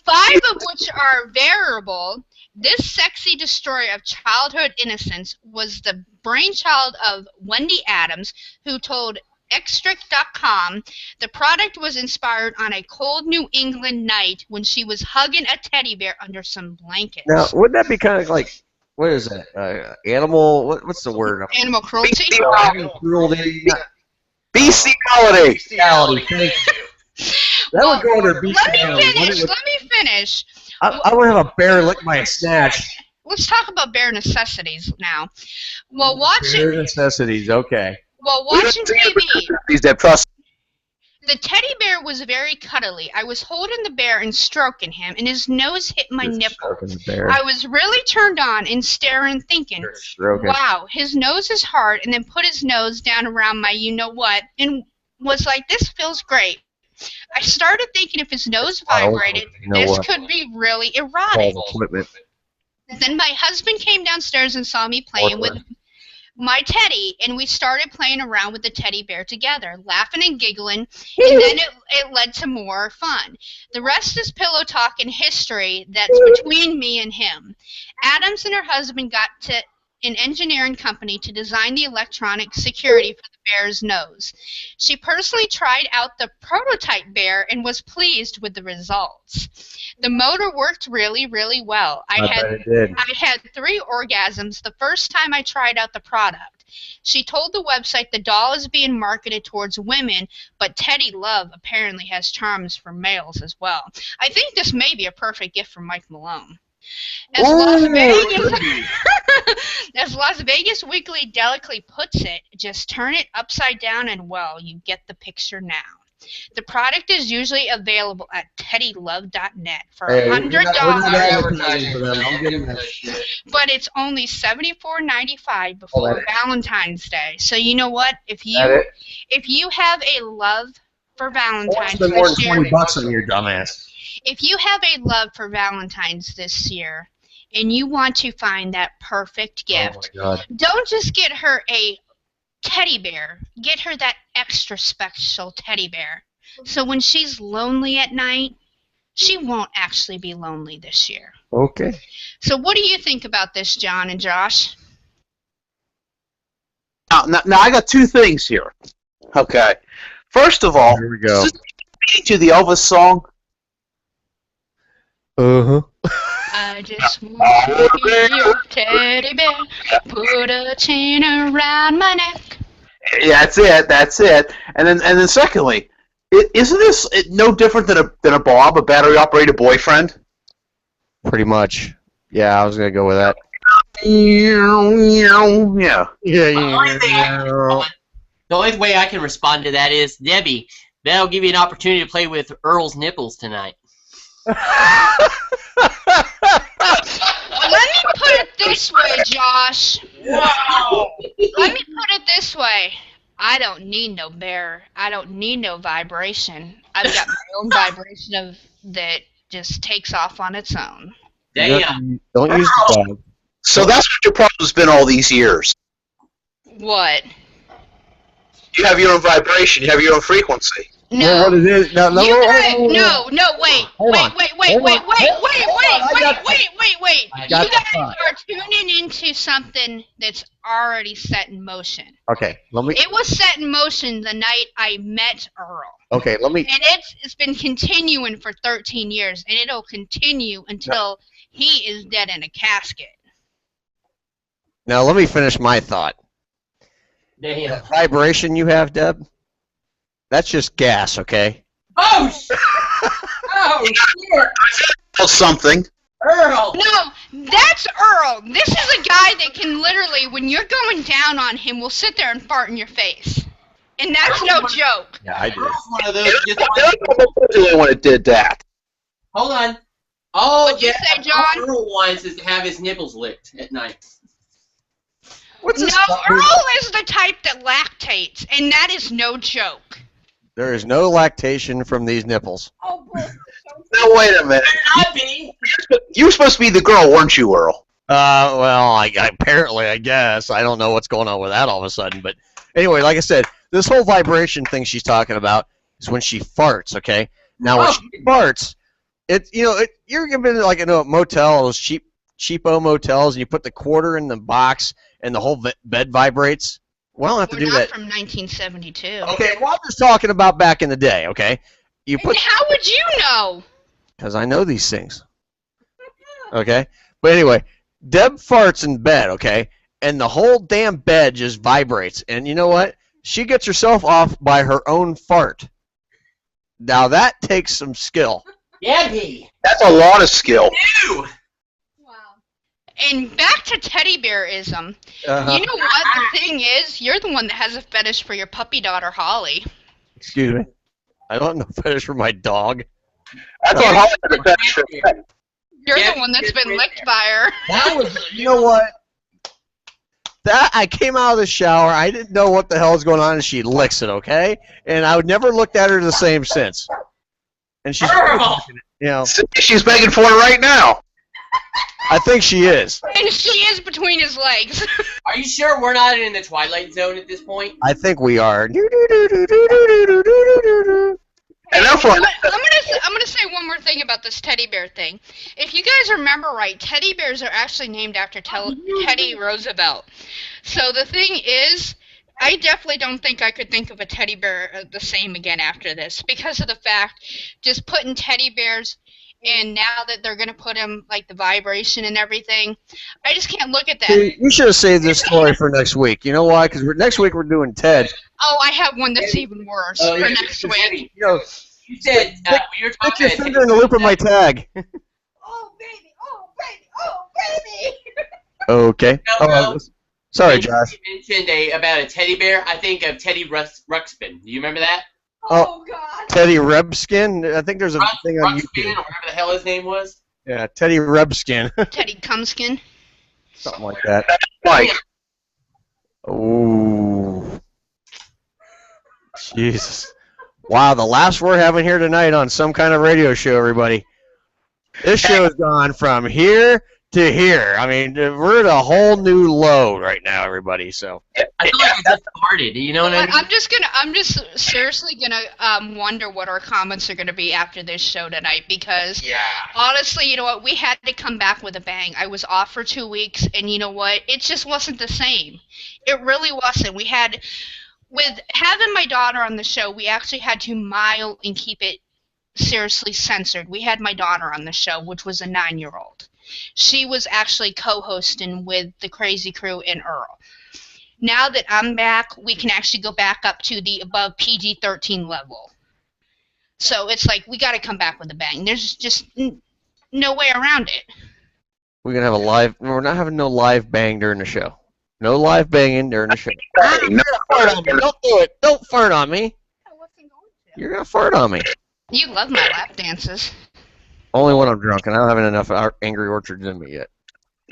5 of which are variable. This sexy destroyer of childhood innocence was the brainchild of Wendy Adams, who told Extrict.com the product was inspired on a cold New England night when she was hugging a teddy bear under some blankets. Now, wouldn't that be kind of like, what is that? Animal, what's the word? Animal cruelty? Animal cruelty. Bestiality. Bestiality, thank you. That would go under bestiality. Let me finish. I would have a bear lick my snatch. Let's talk about bare necessities now. Well, watching Bare necessities, okay. While watching TV, the teddy bear was very cuddly. I was holding the bear and stroking him, and his nose hit my nipple. I was really turned on and staring, thinking, wow, his nose is hard, and then put his nose down around my you-know-what, and was like, this feels great. I started thinking if his nose vibrated, this could be really erotic. Then my husband came downstairs and saw me playing with my teddy, and we started playing around with the teddy bear together, laughing and giggling, and then it led to more fun. The rest is pillow talk and history that's between me and him. Adams and her husband got to an engineering company to design the electronic security for the bear's nose. She personally tried out the prototype bear and was pleased with the results. The motor worked really, really well. I had 3 orgasms the first time I tried out the product. She told the website the doll is being marketed towards women, but Teddy Love apparently has charms for males as well. I think this may be a perfect gift for Mike Malone. As Las Vegas, as Las Vegas Weekly delicately puts it, just turn it upside down and well, you get the picture now. The product is usually available at teddylove.net for $100. But it's only $74.95 before Valentine's Day. So you know what? If you have a love for Valentine's Spend more this than year, $20 on your dumbass. if you have a love for Valentine's this year and you want to find that perfect gift, don't just get her a teddy bear. Get her that extra special teddy bear. So when she's lonely at night, she won't actually be lonely this year. Okay. So what do you think about this, John and Josh? Now I got two things here. Okay. First of all, here we go. Is this relating to the Elvis song? Uh-huh. I just want to be your teddy bear, put a chain around my neck. Yeah, that's it. And then secondly, isn't this no different than a Bob, a battery-operated boyfriend? Pretty much. Yeah, I was going to go with that. Yeah. The only way I can respond to that is, Debbie, that'll give you an opportunity to play with Earl's nipples tonight. Let me put it this way, Josh. Wow. Let me put it this way. I don't need no bear. I don't need no vibration. I've got my own vibration that just takes off on its own. Damn. Don't use the dog. So that's what your problem's been all these years. What? You have your own vibration. You have your own frequency. No. Well, what it is? No, Wait. You guys are tuning into something that's already set in motion. Okay, It was set in motion the night I met Earl. Okay, let me. And it's been continuing for 13 years, and it'll continue until he is dead in a casket. Now let me finish my thought. Damn. The vibration you have, Deb, that's just gas, okay? Oh, shit! Well, something. Earl! No, that's Earl. This is a guy that can literally, when you're going down on him, will sit there and fart in your face. And that's no joke. Yeah, I do. Earl's one of those. The one that did that. Hold on. Oh, What'd you say, John? All Earl wants is to have his nipples licked at night. What's this? No, Earl is the type that lactates, and that is no joke. There is no lactation from these nipples. Oh, boy. Now wait a minute. I'd be. You were supposed to be the girl, weren't you, Earl? Well, apparently, I guess. I don't know what's going on with that all of a sudden. But anyway, like I said, this whole vibration thing she's talking about is when she farts, okay? Now, when she farts, you're been like in a motel, those cheapo motels, and you put the quarter in the box and the whole bed vibrates. Well, I don't have to do that. From 1972. Okay, well, I'm just talking about back in the day, okay? And how would you know? Because I know these things. Okay? But anyway, Deb farts in bed, okay? And the whole damn bed just vibrates. And you know what? She gets herself off by her own fart. Now that takes some skill. Debbie! That's a lot of skill. Ew! And back to teddy bearism. Uh-huh. You know what? The thing is, you're the one that has a fetish for your puppy daughter, Holly. Excuse me? I don't have no fetish for my dog. I thought Holly had a fetish for men. You're the one that's been licked by her. That was, you know what? I came out of the shower, I didn't know what the hell was going on, and she licks it, okay? And I would never looked at her the same since. And she's, she's begging for it right now. I think she is. And she is between his legs. Are you sure we're not in the Twilight Zone at this point? I think we are. I'm gonna say one more thing about this teddy bear thing. If you guys remember right, teddy bears are actually named after Teddy Roosevelt. So the thing is, I definitely don't think I could think of a teddy bear the same again after this, because of the fact, just putting teddy bears, and now that they're gonna put them like the vibration and everything, I just can't look at that. You should have saved this story for next week. You know why? Because next week we're doing Ted. Oh, I have one that's even worse for next week. You said when you were talking Put your finger in the loop of my tag. Oh baby, Okay. No. Sorry, Josh. You mentioned about a teddy bear. I think of Teddy Ruxpin. Do you remember that? Oh, God. Teddy Rebskin? I think there's a thing on YouTube. Ruxpin, or whatever the hell his name was. Yeah, Teddy Rebskin. Teddy Cumskin. Something like that. Mike. Ooh. Jesus. Wow, the laughs we're having here tonight on Some Kind of Radio Show, everybody. This show has gone from here to here. I mean, we're at a whole new low right now, everybody. So I feel like I just started. You know what I mean? I'm just seriously gonna wonder what our comments are gonna be after this show tonight, because honestly, you know what, we had to come back with a bang. I was off for 2 weeks, and you know what, it just wasn't the same. It really wasn't. With having my daughter on the show, we actually had to mile and keep it seriously censored. We had my daughter on the show, which was a 9-year-old. She was actually co-hosting with the Crazy Crew and Earl. Now that I'm back, we can actually go back up to the above PG-13 level. So it's like, we got to come back with a bang. There's just no way around it. we're gonna have a live. We're not having no live bang during the show. No live banging during the show. You're gonna fart on me. Don't do it. Don't fart on me. You're gonna fart on me. You love my lap dances. Only when I'm drunk, and I don't have enough Angry Orchards in me yet.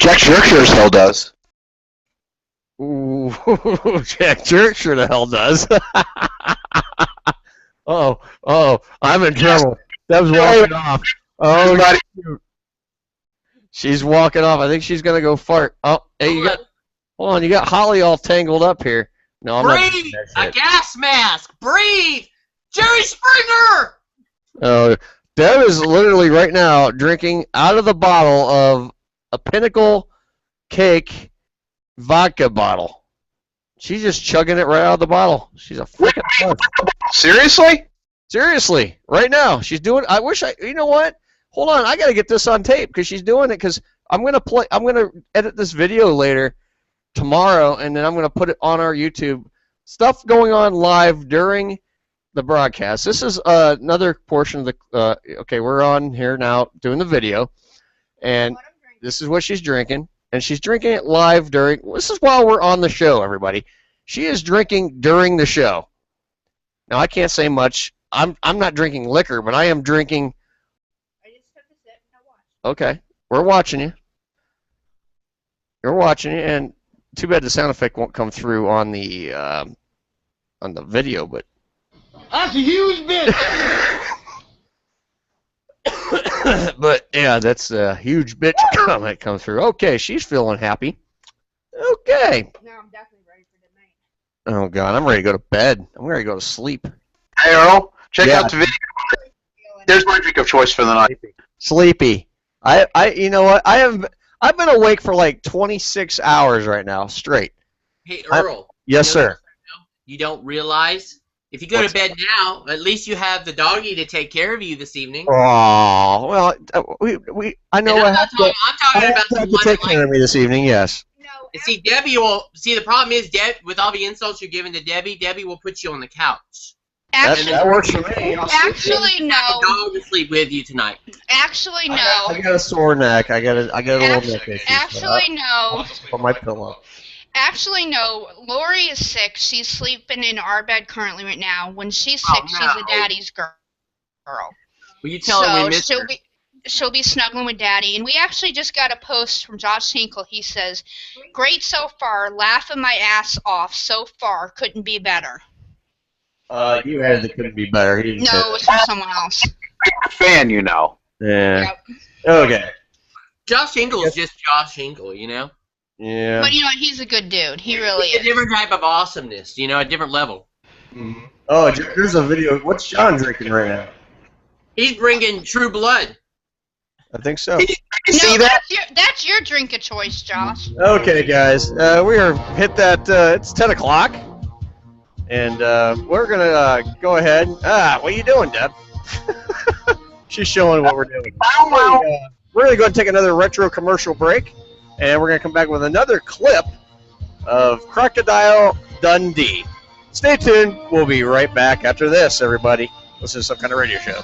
Jack Sure still does. Ooh, Jack Jerk sure the hell does. oh, I'm in trouble. Deb's walking off. Oh, she's walking off. I think she's gonna go fart. Oh, hey, hold on, you got Holly all tangled up here. No, I'm not doing that shit. A gas mask! Breathe! Jerry Springer! Oh, Deb is literally right now drinking out of the bottle of a Pinnacle Cake vodka bottle. She's just chugging it right out of the bottle. She's a freaking mug. Seriously? Seriously, right now she's doing. I wish I. You know what? Hold on, I gotta get this on tape because she's doing it. Because I'm gonna edit this video later tomorrow, and then I'm gonna put it on our YouTube. Stuff going on live during the broadcast. This is another portion of the. Okay, we're on here now doing the video, and this is what she's drinking. And she's drinking it live during. This is while we're on the show, everybody. She is drinking during the show. Now I can't say much. I'm not drinking liquor, but I am drinking. I just took a sip and I watched. Okay, we're watching you. You're watching you, and too bad the sound effect won't come through on the video, but. That's a huge bitch. But yeah, that's a huge bitch comment come through. Okay, she's feeling happy. Okay. Now I'm definitely ready for tonight. Oh God, I'm ready to go to bed. I'm ready to go to sleep. Hey Earl, check out the video. There's my drink of choice for the night. Sleepy. You know what? I've been awake for like 26 hours right now straight. Hey Earl. Yes, sir. You don't realize if you go to bed now, at least you have the doggy to take care of you this evening. Oh well, I know I have to. I'm talking about the take care of me this evening. Yes. And see, Debbie will see. The problem is, with all the insults you're giving to Debbie, Debbie will put you on the couch. That works for me. Actually, no. The dog will sleep with you tonight. Actually, no. I got a sore neck. I got a little neck issue. Actually, no. For my pillow. Actually, no. Lori is sick. She's sleeping in our bed currently right now. When she's sick, she's a daddy's girl. Will you tell her we missed her? She'll be snuggling with Daddy. And we actually just got a post from Josh Hinkle. He says, "Great so far. Laughing my ass off so far. Couldn't be better." You added it couldn't be better. He didn't say No, it was from someone else. Fan, you know. Yeah. Yep. Okay. Josh Hinkle is just Josh Hinkle, you know? Yeah. But you know what? He's a good dude. He really is. A different type of awesomeness, you know, a different level. Mm-hmm. Oh, there's a video. What's John drinking right now? He's bringing True Blood. I think so. See that? That's your drink of choice, Josh. Okay, guys. We are hit that. It's 10 o'clock. And we're going to go ahead. What are you doing, Deb? She's showing what we're doing. We're going to go and take another retro commercial break. And we're going to come back with another clip of Crocodile Dundee. Stay tuned. We'll be right back after this, everybody. This is Some Kind of Radio Show.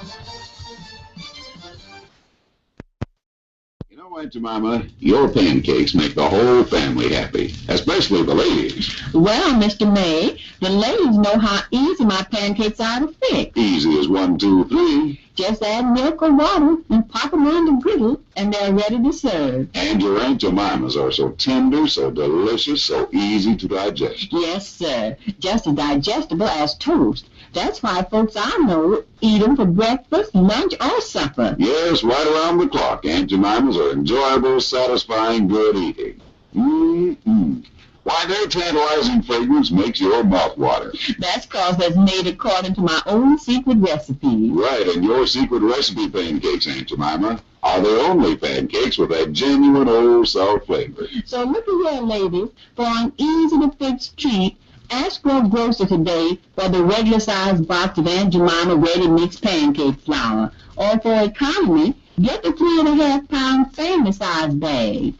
know, Aunt Jemima, your pancakes make the whole family happy, especially the ladies. Well, Mr. May, the ladies know how easy my pancakes are to fix. Easy as 1, 2, 3. Just add milk or water and pop them on the griddle, and they're ready to serve. And your Aunt Jemimas are so tender, so delicious, so easy to digest. Yes, sir. Just as digestible as toast. That's why folks I know eat them for breakfast, lunch, or supper. Yes, right around the clock. Aunt Jemimas are enjoyable, satisfying, good eating. Mm-mm. Why, their tantalizing fragrance makes your mouth water. That's 'cause it's made according to my own secret recipe. Right, and your secret recipe pancakes, Aunt Jemima, are the only pancakes with that genuine Old South flavor. So look at here, ladies, for an easy-to-fix treat. Ask your grocer today for the regular-sized box of Aunt Jemima ready-mix pancake flour. Or for economy, get the 3.5-pound family-sized bag.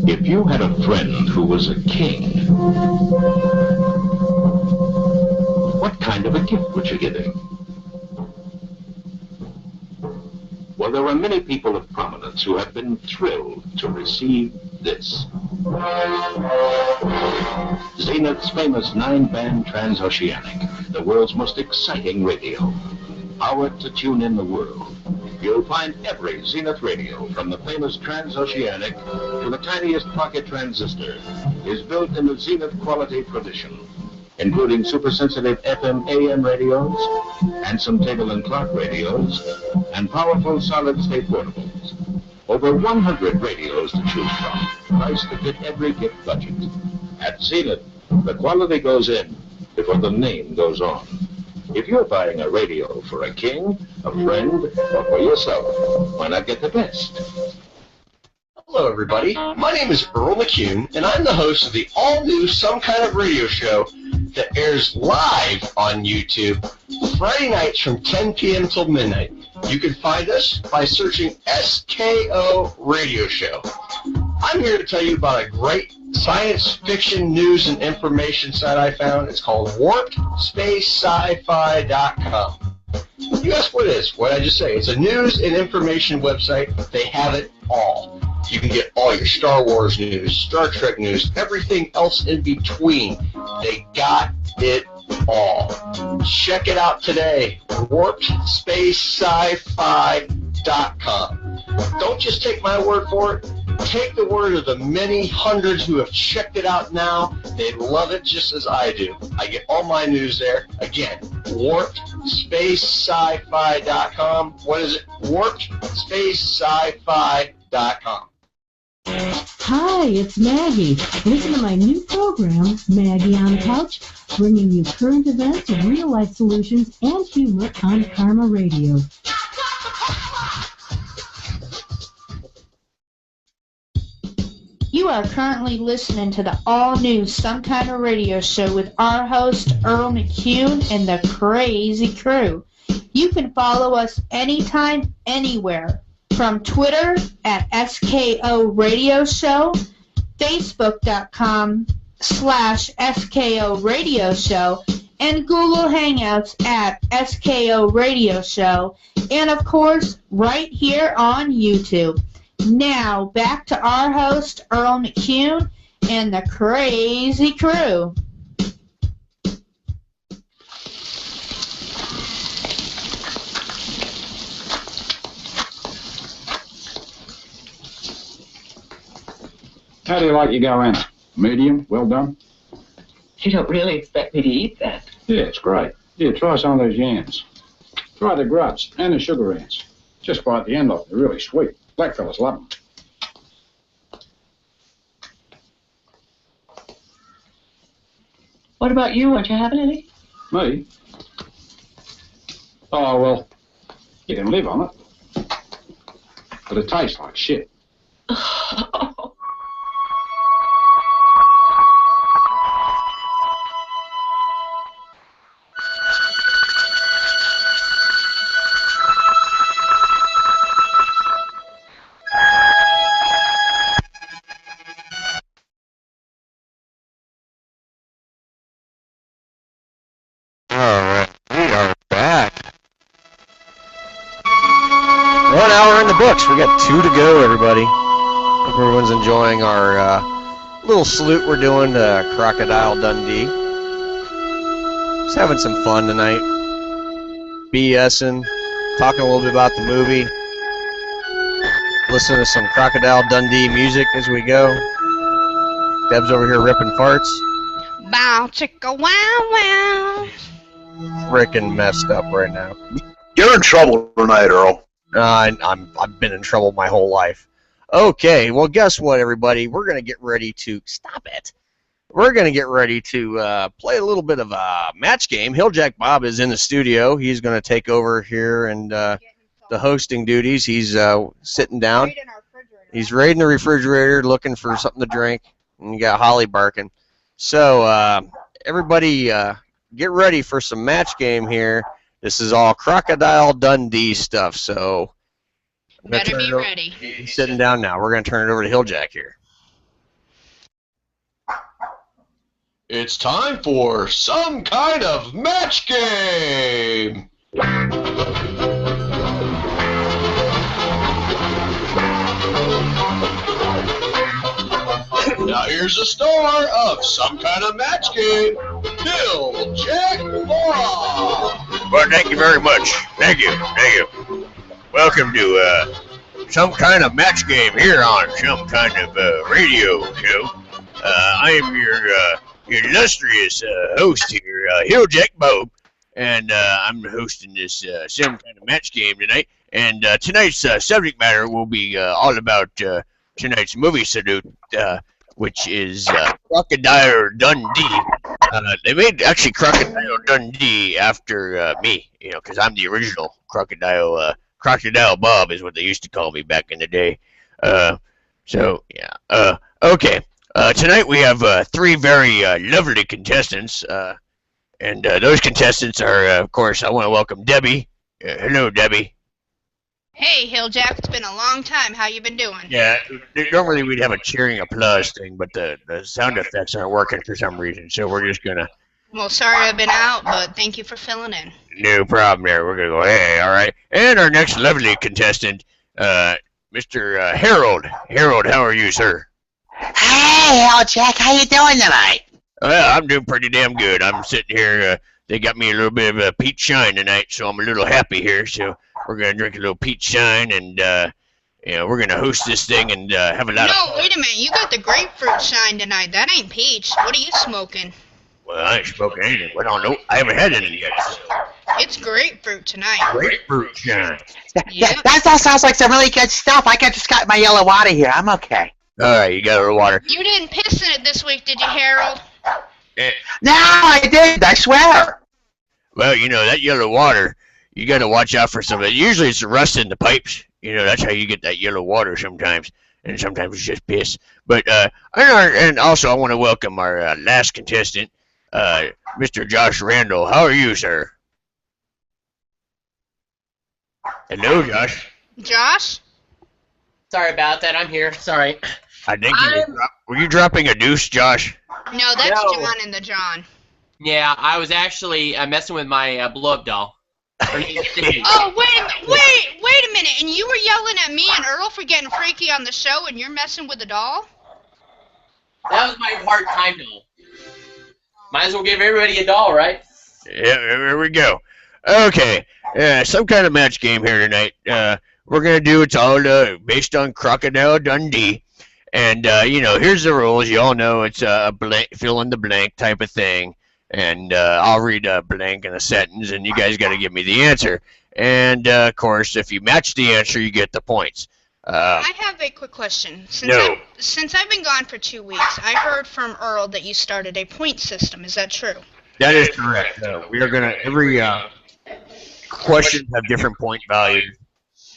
If you had a friend who was a king, what kind of a gift would you give him? Well, there are many people of prominence who have been thrilled to receive this. Zenith's famous 9-band transoceanic, the world's most exciting radio. Powered to tune in the world. You'll find every Zenith radio, from the famous transoceanic to the tiniest pocket transistor, is built in the Zenith quality tradition, including super-sensitive FM/AM radios, handsome table and clock radios, and powerful solid-state portables. Over 100 radios to choose from, priced to fit every gift budget. At Zenith, the quality goes in before the name goes on. If you're buying a radio for a king, a friend, or for yourself, why not get the best? Hello, everybody. My name is Earl McCune, and I'm the host of the all-new Some Kind of Radio show that airs live on YouTube Friday nights from 10 p.m. till midnight. You can find us by searching SKO Radio Show. I'm here to tell you about a great science fiction news and information site I found. It's called WarpedSpaceSci-Fi.com. You ask what it is. What did I just say? It's a news and information website. They have it all. You can get all your Star Wars news, Star Trek news, everything else in between. They got it all. Check it out today. WarpedSpaceSci-Fi.com. Don't just take my word for it. Take the word of the many hundreds who have checked it out now. They love it just as I do. I get all my news there. Again, WarpedSpaceSci-Fi.com. What is it? WarpedSpaceSci-Fi.com. Hi, it's Maggie. Listen to my new program, Maggie on the Couch, bringing you current events, real-life solutions, and humor on Karma Radio. You are currently listening to the all-new Some Kind of Radio show with our host, Earl McCune, and the Crazy Crew. You can follow us anytime, anywhere. From Twitter at SKO Radio Show, Facebook.com/SKO Radio Show, and Google Hangouts at SKO Radio Show, and of course, right here on YouTube. Now, back to our host, Earl McCune, and the Crazy Crew. How do you like your go in? Medium? Well done? You don't really expect me to eat that. Yeah, it's great. Yeah, try some of those yams. Try the gruts and the sugar ants. Just bite the end off. They're really sweet. Blackfellas love them. What about you? Aren't you having any? Me? Oh, well, you can live on it. But it tastes like shit. 1 hour in the books. We got 2 to go, everybody. Hope everyone's enjoying our little salute we're doing to Crocodile Dundee. Just having some fun tonight. BSing, talking a little bit about the movie. Listening to some Crocodile Dundee music as we go. Deb's over here ripping farts. Bow chicka wow wow. Frickin' messed up right now. You're in trouble tonight, Earl. I've been in trouble my whole life. Okay, well, guess what, everybody? We're gonna get ready to stop it. We're gonna get ready to play a little bit of a match game. Hilljack Bob is in the studio. He's gonna take over here and the hosting duties. He's sitting down. He's raiding the refrigerator, looking for something to drink, and you got Holly barking. So everybody, get ready for some match game here. This is all Crocodile Dundee stuff, so better be ready. He's sitting down now. We're going to turn it over to Hilljack here. It's time for some kind of match game. Now here's a star of some kind of match game, Hilljack Bob. Well, thank you very much. Thank you. Welcome to some kind of match game here on some kind of radio show. I am your illustrious host here, Hilljack Bob, and I'm hosting this some kind of match game tonight. And tonight's subject matter will be all about tonight's movie salute, which is Crocodile Dundee. They made actually Crocodile Dundee after me, you know, because I'm the original Crocodile. Crocodile Bob is what they used to call me back in the day. So yeah. Okay. Tonight we have 3 very lovely contestants, and those contestants are, of course, I want to welcome Debbie. Hello, Debbie. Hey, Hilljack, it's been a long time. How you been doing? Yeah, normally we'd have a cheering applause thing, but the sound effects aren't working for some reason, so we're just gonna... Well, sorry I've been out, but thank you for filling in. No problem there. We're gonna go, hey, all right. And our next lovely contestant, Mr. Harold. Harold, how are you, sir? Hey, Hilljack, how you doing tonight? Well, I'm doing pretty damn good. I'm sitting here, they got me a little bit of a peach shine tonight, so I'm a little happy here, so... We're going to drink a little peach shine, and you know, we're going to host this thing and have a lot of fun. No, wait a minute. You got the grapefruit shine tonight. That ain't peach. What are you smoking? Well, I ain't smoking anything. I don't know. I haven't had any yet. So. It's grapefruit tonight. Grapefruit shine. Yeah, that all sounds like some really good stuff. I just got my yellow water here. I'm okay. All right, you got a little water. You didn't piss in it this week, did you, Harold? No, I didn't. I swear. Well, you know, that yellow water... You got to watch out for some of it. Usually it's rust in the pipes. You know, that's how you get that yellow water sometimes. And sometimes it's just piss. But, and also I want to welcome our last contestant, Mr. Josh Randall. How are you, sir? Hello, Josh. Josh? Sorry about that. I'm here. Sorry. I think were you dropping a deuce, Josh? No, that's No. John and the John. Yeah, I was actually messing with my blow-up doll. Oh, wait a minute. And you were yelling at me and Earl for getting freaky on the show, and you're messing with the doll? That was my part-time doll. Might as well give everybody a doll, right? Yeah, there we go. Okay, some kind of match game here tonight. We're going to do, it's all based on Crocodile Dundee. And, you know, here's the rules. You all know it's a blank, fill in the blank type of thing. And I'll read a blank in a sentence, and you guys got to give me the answer. And, of course, if you match the answer, you get the points. I have a quick question. Since I've been gone for 2 weeks, I heard from Earl that you started a point system. Is that true? That is correct. We are going to, every question have different point values.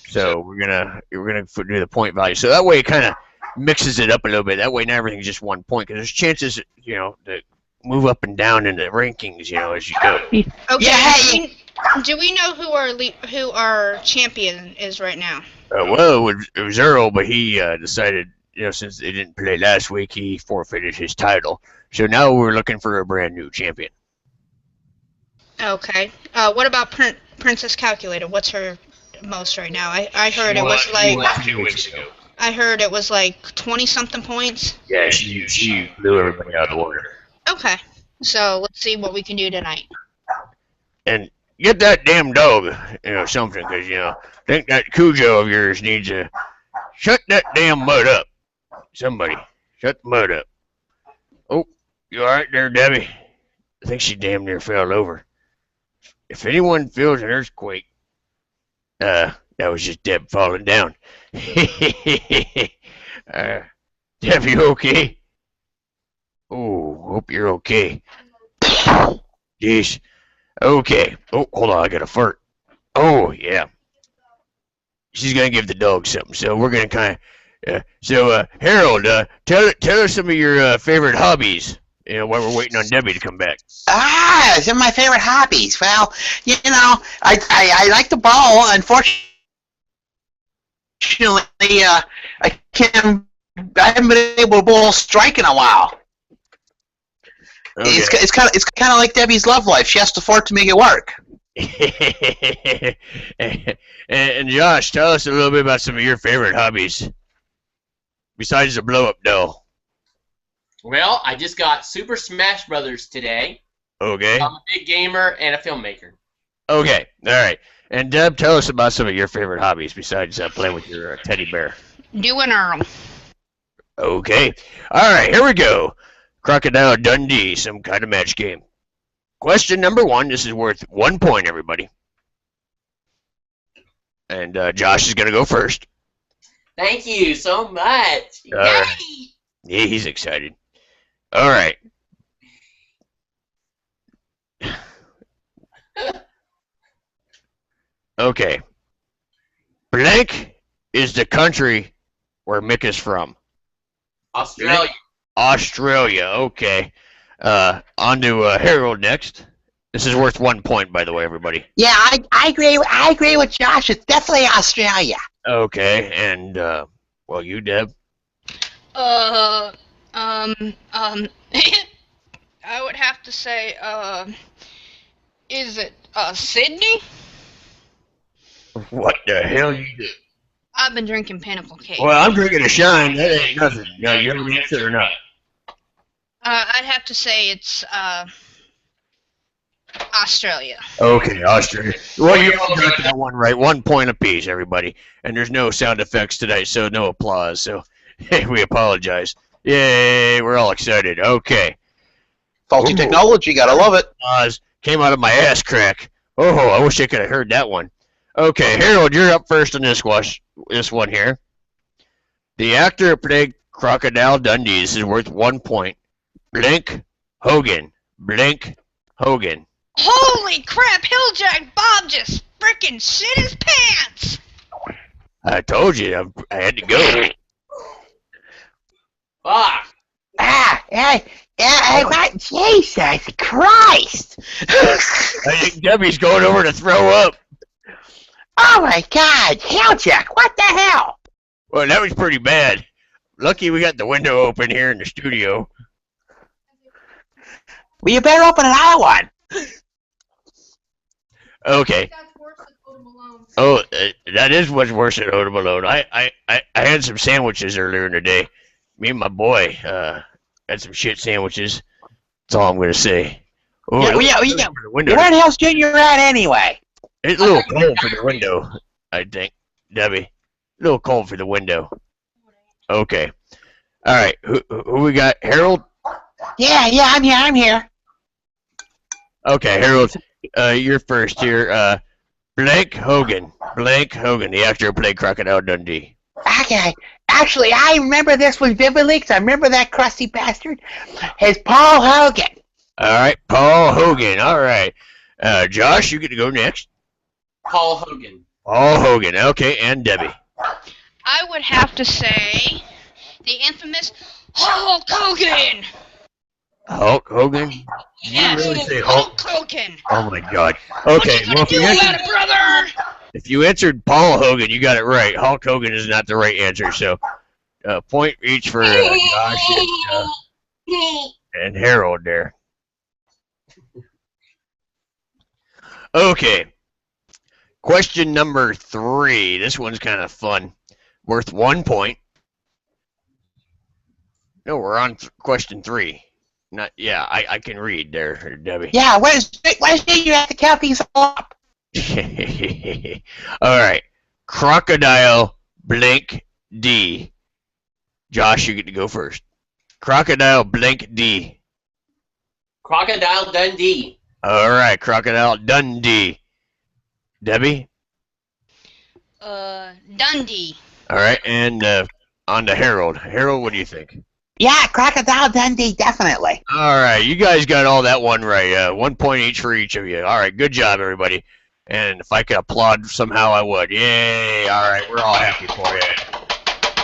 So we're gonna do the point value. So that way it kind of mixes it up a little bit. That way not everything's just 1 point, because there's chances, you know, that move up and down in the rankings, you know, as you go. Okay. Yeah, Do we know who our champion is right now? Well, it was Earl, but he decided, you know, since they didn't play last week, he forfeited his title. So now we're looking for a brand new champion. Okay. What about Princess Calculator? What's her most right now. I heard it was like 2 weeks ago. I heard it was like 20-something points. Yeah, she blew everybody out of the water. Okay, so let's see what we can do tonight. And get that damn dog, something, because, I think that Cujo of yours needs to shut that damn mud up. Somebody, shut the mud up. Oh, you alright there, Debbie? I think she damn near fell over. If anyone feels an earthquake, that was just Deb falling down. Deb, you okay? Oh, hope you're okay. Jeez. Okay. Oh, hold on, I got a fart. Oh, yeah. She's gonna give the dog something, so we're gonna kind of. Harold, tell us some of your favorite hobbies. While we're waiting on Debbie to come back. Some of my favorite hobbies. Well, I like the ball. Unfortunately, I haven't been able to bowl strike in a while. Okay. It's kind of like Debbie's love life. She has to afford to make it work. and Josh, tell us a little bit about some of your favorite hobbies besides the blow-up doll. Well, I just got Super Smash Brothers today. Okay. I'm a big gamer and a filmmaker. Okay, all right. And Deb, tell us about some of your favorite hobbies besides playing with your teddy bear. Doing Earl. Okay. All right, here we go. Crocodile Dundee, some kind of match game. Question number 1. This is worth 1 point, everybody. And Josh is going to go first. Thank you so much. All right. Yeah, he's excited. All right. Okay. Blank is the country where Mick is from. Australia. Australia, okay. On to Harold next. This is worth 1 point, by the way, everybody. Yeah, I agree with Josh. It's definitely Australia. Okay, and well, you, Deb. I would have to say, is it Sydney? What the hell you do? I've been drinking Pinnacle Cake. Well, I'm drinking a Shine. That ain't nothing. No, you have an answer or not? I'd have to say it's Australia. Okay, Australia. Well, you all got that one right. 1 point apiece, everybody. And there's no sound effects tonight, so no applause. So we apologize. Yay, we're all excited. Okay. Faulty technology, gotta love it. Came out of my ass crack. Oh, I wish I could have heard that one. Okay, Harold, you're up first on this one here. The actor who played Crocodile Dundee, this is worth 1 point. Blink Hogan. Blink Hogan. Holy crap, Hilljack Bob just frickin' shit his pants! I told you, I had to go. Fuck! Jesus Christ! I think Debbie's going over to throw up. Oh my God, Hilljack, what the hell? Well, that was pretty bad. Lucky we got the window open here in the studio. Well, you better open another one. Okay. Oh, that is what's worse than Oda Malone. I had some sandwiches earlier in the day. Me and my boy had some shit sandwiches. That's all I'm going to say. Oh, Where the hell's Junior at anyway? It's a little cold for the window, I think, Debbie. A little cold for the window. Okay. All right. Who we got? Harold? Yeah, I'm here. Okay, Harold, you're first here. Blake Hogan, the actor who played Crocodile Dundee. Okay. Actually, I remember this one vividly because I remember that crusty bastard. It's Paul Hogan. All right, Paul Hogan. All right. Josh, you get to go next. Paul Hogan. Paul Hogan. Okay, and Debbie. I would have to say the infamous Hulk Hogan. Hulk Hogan? Yes, you really say Hulk? Hogan. Oh my God. Okay, well, if you answered Paul Hogan, you got it right. Hulk Hogan is not the right answer, so point each for Josh and Harold there. Question number 3. This one's kind of fun. Worth 1 point. No, we're on question 3. Not, yeah, I can read there, Debbie. Yeah, why did you have to count these all up? All right. Crocodile Blink D. Josh, you get to go first. Crocodile Blink D. Crocodile Dundee. All right, Crocodile Dundee. Debbie? Dundee. All right, and on to Harold. Harold, what do you think? Yeah, Crocodile Dundee, definitely. All right, you guys got all that one right. 1 point each for each of you. All right, good job, everybody. And if I could applaud somehow, I would. Yay! All right, we're all happy for you.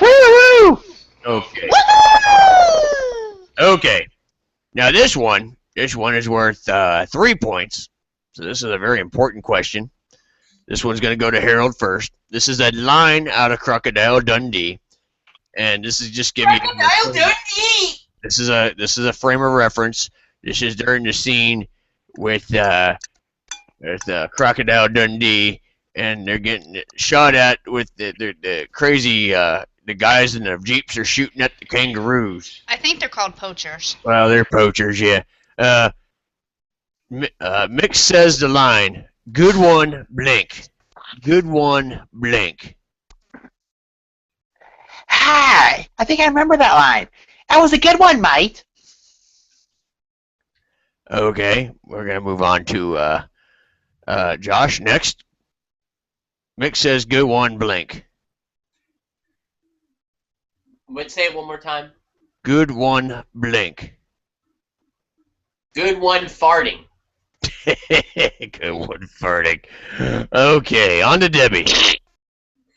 Woo-hoo! Okay. Okay. Now this one is worth 3 points. So this is a very important question. This one's going to go to Harold first. This is a line out of Crocodile Dundee, and this is just giving you. Crocodile Dundee. This is a frame of reference. This is during the scene with Crocodile Dundee, and they're getting shot at with the crazy the guys in the jeeps are shooting at the kangaroos. I think they're called poachers. Well, they're poachers, yeah. Mick says the line, "Good one, blink. Good one, blink." Hi, I think I remember that line. That was a good one, mate. Okay, we're gonna move on to Josh next. Mick says, "Good one, blink." Wait, say it one more time. Good one, blink. Good one, farting. Good one, farting. Okay, on to Debbie.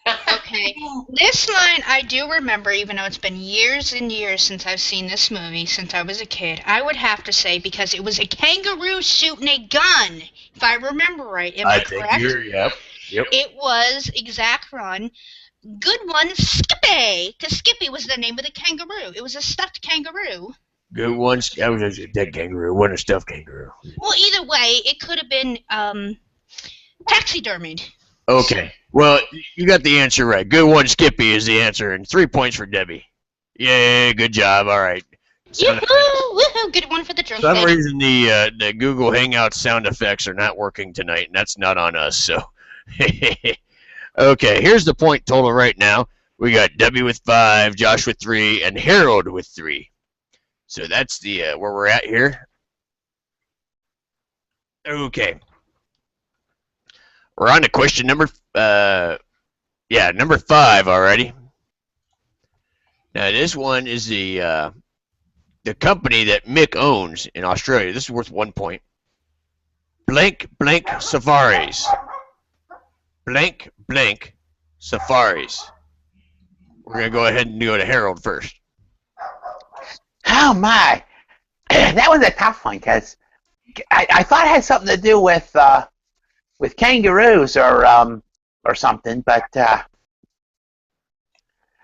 Okay, this line I do remember, even though it's been years and years since I've seen this movie, since I was a kid. I would have to say because it was a kangaroo shooting a gun, if I remember right. Am I correct? Think you're, yep. It was exact run. Good one, Skippy, because Skippy was the name of the kangaroo. It was a stuffed kangaroo. Good one. That was a dead kangaroo. It wasn't a stuffed kangaroo. Well, either way, it could have been taxidermied. Okay. Well, you got the answer right. Good one, Skippy is the answer, and 3 points for Debbie. Yay, good job. All right. Yoo-hoo! Woohoo! Good one for the drunk For some lady. reason, the Google Hangout sound effects are not working tonight, and that's not on us. So, okay. Here's the point total right now. We got Debbie with 5, Josh with 3, and Harold with 3. So that's the where we're at here. Okay. We're on to question number 5 already. Now this one is the company that Mick owns in Australia. This is worth 1 point. Blank Safaris. Blank Safaris. We're gonna go ahead and go to Harold first. Oh my, that was a tough one because I thought it had something to do with kangaroos or something, but I'm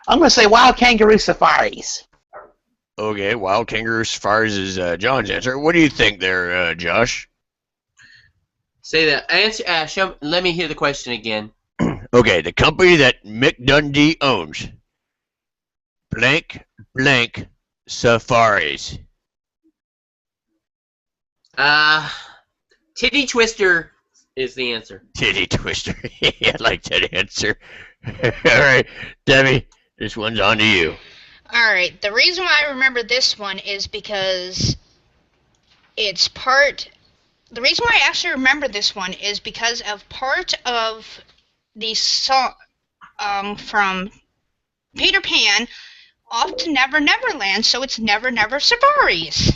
gonna say wild kangaroo safaris. Okay, wild kangaroo safaris is John's answer. What do you think there, Josh? Say that answer. Let me hear the question again. Okay, the company that Mick Dundee owns. Blank Safaris. Titty Twister is the answer. Titty Twister. I like that answer. All right, Debbie, this one's on to you. All right. The reason why I remember this one is because it's part. The reason why I actually remember this one is because of part of the song from Peter Pan off to Never Never Land, so it's Never Never Safaris.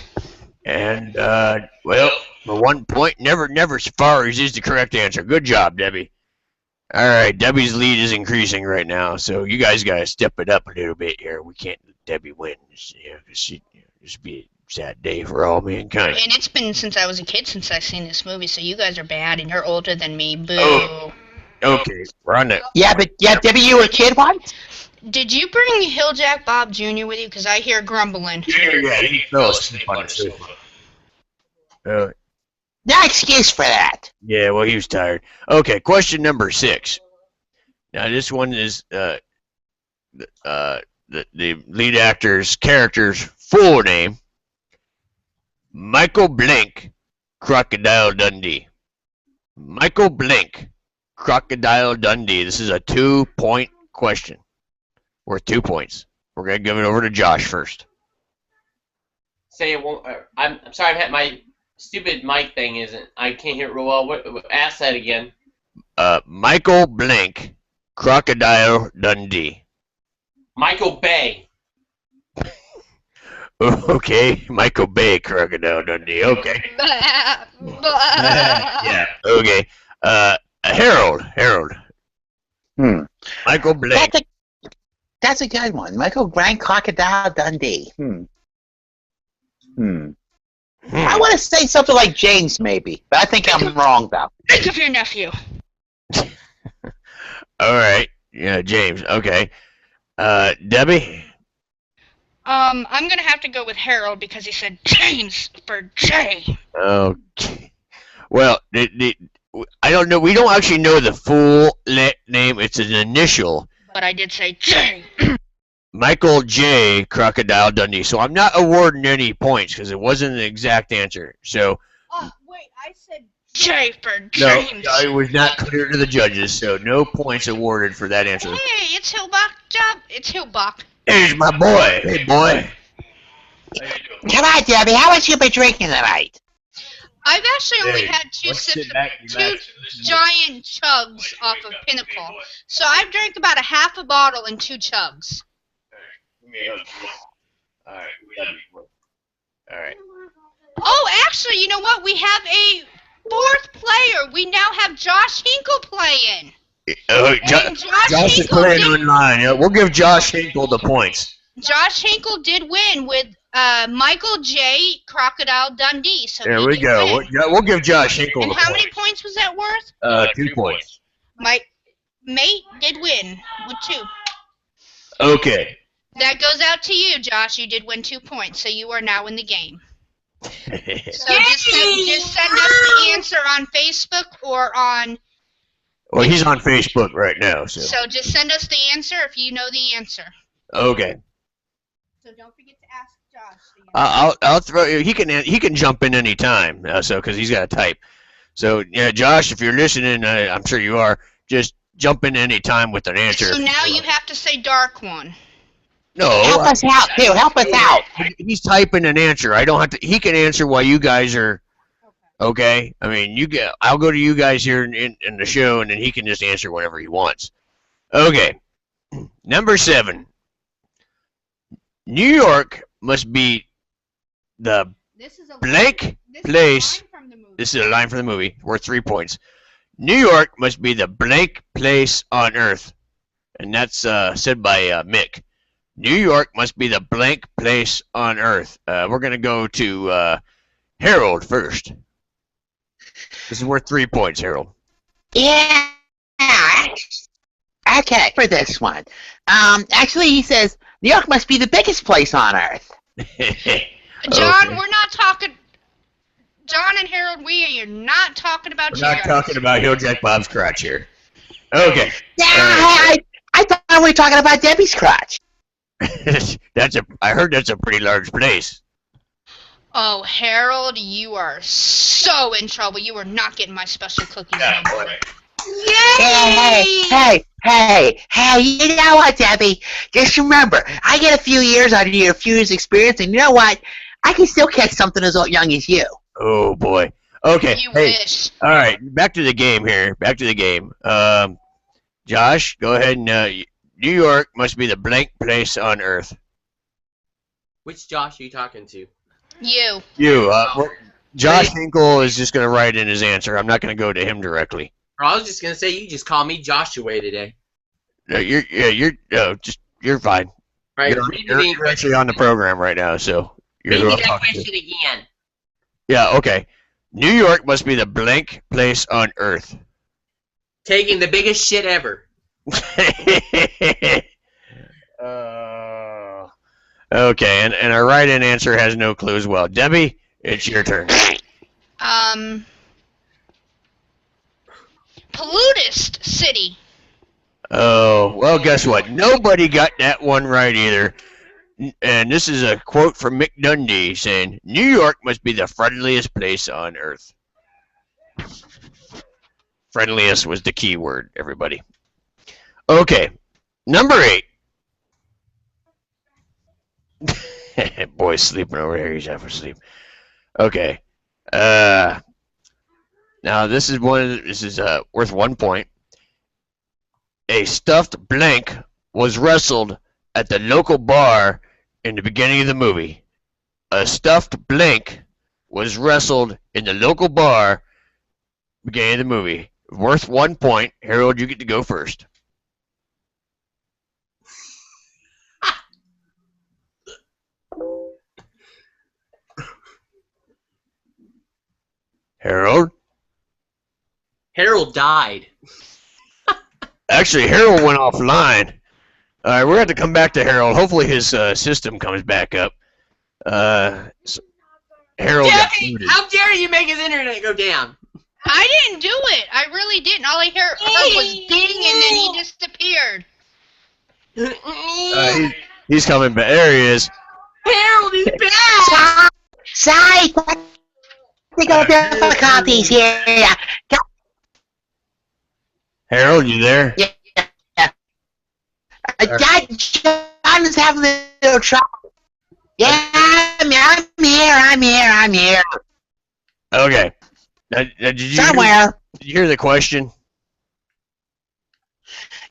And, well, for 1 point, Never Safaris is the correct answer. Good job, Debbie. All right, Debbie's lead is increasing right now, so you guys got to step it up a little bit here. We can't let Debbie win. Just be a sad day for all mankind. And it's been since I was a kid since I've seen this movie, so you guys are bad, and you're older than me. Boo. Oh, okay, we're on that. Yeah, but Debbie, you were a kid once? Did you bring Hilljack Bob Jr. with you? Because I hear grumbling. Yeah, he fell asleep on the sofa. No excuse for that. Yeah, well, he was tired. Okay, question number 6. Now, this one is the lead actor's character's full name. Michael Blank, Crocodile Dundee. Michael Blank, Crocodile Dundee. This is a 2-point question. Worth 2 points. We're going to give it over to Josh first. Say it won't. I'm sorry, my stupid mic thing isn't. I can't hear it real well. Ask that again. Michael Blank, Crocodile Dundee. Michael Bay. Okay, Michael Bay, Crocodile Dundee. Okay. Yeah. Okay. Harold. Michael Blank. That's a good one. Michael Blank, Crocodile Dundee. I want to say something like James, maybe, but I think I'm wrong, though. Think of your nephew. All right. Yeah, James. Okay. Debbie? I'm going to have to go with Harold because he said James for J. Okay. Well, I don't know. We don't actually know the full name. It's an initial. But I did say J. Michael J. Crocodile Dundee. So I'm not awarding any points because it wasn't an exact answer. So. Wait, I said J for No, James. it was not clear to the judges, so no points awarded for that answer. Hey, it's Hillbach job. It's Hillbach. Here's my boy. Hey, boy. Come on, Debbie. How much you been drinking tonight? I've actually only Hey, had two let's sips sit back, of relax, two giant chugs off of Pinnacle. So I've drank about a half a bottle in 2 chugs. All right. Oh, actually, you know what? We have a 4th player. We now have Josh Hinkle playing. And Josh is playing online. Yeah, we'll give Josh Hinkle the points. Josh Hinkle did win with Michael J. Crocodile Dundee. So There we go. We'll give Josh Hinkle And the how points. many points was that worth? 2 points. My mate did win with 2. Okay. That goes out to you, Josh. You did win 2 points, so you are now in the game. So just send us the answer on Facebook or on... Well, he's on Facebook right now, so. So just send us the answer if you know the answer. Okay. So don't forget to ask Josh. I'll throw you. He can jump in any time. So because he's got to type. So yeah, Josh, if you're listening, I'm sure you are. Just jump in any time with an answer. So now you have to say dark one. No. Help us out, too. Help us out. He's typing an answer. I don't have to. He can answer while you guys are. Okay. I mean, I'll go to you guys here in the show, and then he can just answer whatever he wants. Okay. Number 7. New York must be the blank place. This is a line from the movie worth 3 points. New York must be the blank place on Earth, and that's said by Mick. New York must be the blank place on Earth. We're gonna go to Harold first. This is worth 3 points, Harold. Yeah. Okay, for this one. Actually, he says New York must be the biggest place on Earth. John, we're not talking. John and Harold, we are not talking about you We're not guys. talking about Hill Jack Bob's crotch here. Okay. Yeah, I thought we were talking about Debbie's crotch. I heard that's a pretty large place. Oh, Harold, you are so in trouble. You are not getting my special cookies. Yeah, no more. Hey, you know what, Debbie? Just remember, I get a few years out of your few years experience, and you know what? I can still catch something as young as you. Oh, boy. Okay. You hey, wish. All right, back to the game here. Back to the game. Josh, go ahead and New York must be the blank place on Earth. Which Josh are you talking to? You. Josh Hinkle is just going to write in his answer. I'm not going to go to him directly. I was just gonna say you just call me Joshua today. No, you're fine. Right. You're actually on the program right now, so you're Read who me I'm that talking to. question again. Yeah, okay. New York must be the blank place on Earth. Taking the biggest shit ever. Okay, and our right-in answer has no clue as well. Debbie, it's your turn. absolutist city? Oh, well, guess what? Nobody got that one right either. And this is a quote from Mick Dundee saying, New York must be the friendliest place on earth. Friendliest was the key word, everybody. Okay, number 8. Boy's sleeping over here. He's half asleep. Okay. Now this is worth 1 point. A stuffed blank was wrestled at the local bar in the beginning of the movie. A stuffed blank was wrestled in the local bar beginning of the movie. Worth 1 point. Harold, you get to go first. Harold? Harold died. Actually, Harold went offline. All right, we're going to come back to Harold. Hopefully his system comes back up. Harold got Debbie, muted. how dare you make his internet go down? I didn't do it. I really didn't. All I heard was ding, and then he disappeared. He's coming back. There he is. Harold is back! Sorry, technical difficulties here. Harold, you there? Yeah. John's having a little trouble. Yeah, I'm here. Okay. Now, did you Somewhere. Did you hear the question?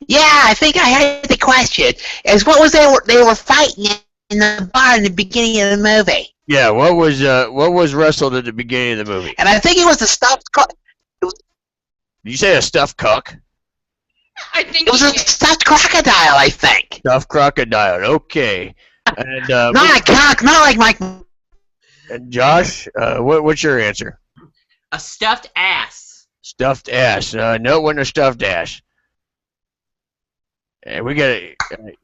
Yeah, I think I heard the question. Is what was they were fighting in the bar in the beginning of the movie? Yeah. What was wrestled at the beginning of the movie? And I think it was the stuffed. Did you say a stuffed cock? I think It was a stuffed crocodile, I think. Stuffed crocodile. Okay. And Not a cock, not like Mike. and Josh, what's your answer? A stuffed ass. Stuffed ass. No, it wasn't a stuffed ass. And we got to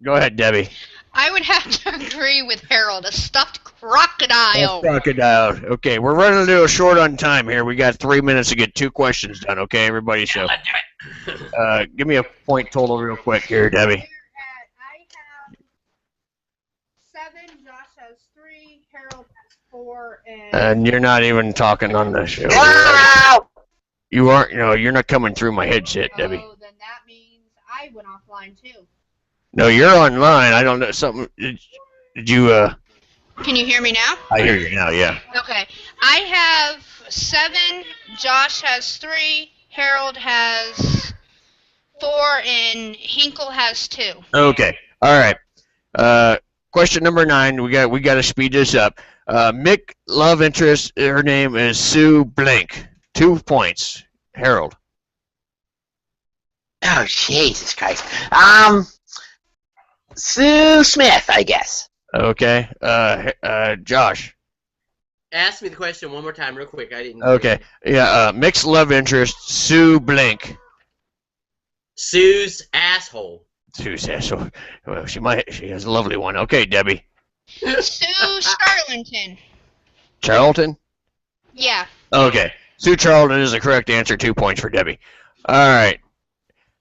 go ahead, Debbie. I would have to agree with Harold. A stuffed crocodile. Crocodile. Okay, we're running a little short on time here. We got 3 minutes to get 2 questions done. Okay, everybody. So, give me a point total real quick here, Debbie. I have 7, Josh has 3, Harold has 4, And you're not even talking on the show. You aren't. You're not coming through my headset, Debbie. So then that means I went offline too. No, you're online. I don't know something. Did you? Can you hear me now? I hear you now. Yeah. Okay. I have 7, Josh has 3, Harold has 4, and Hinkle has 2. Okay. All right. Question number 9. We got to speed this up. Mick love interest. Her name is Sue Blank. 2 points. Harold. Oh, Jesus Christ. Sue Smith, I guess. Okay. Josh. Ask me the question one more time, real quick. I didn't. Okay. Yeah. Mick's love interest. Sue Blank. Sue's asshole. Sue's asshole. Well, she has a lovely one. Okay, Debbie. Sue Charlton. Charlton. Yeah. Okay. Sue Charlton is the correct answer. 2 points for Debbie. All right.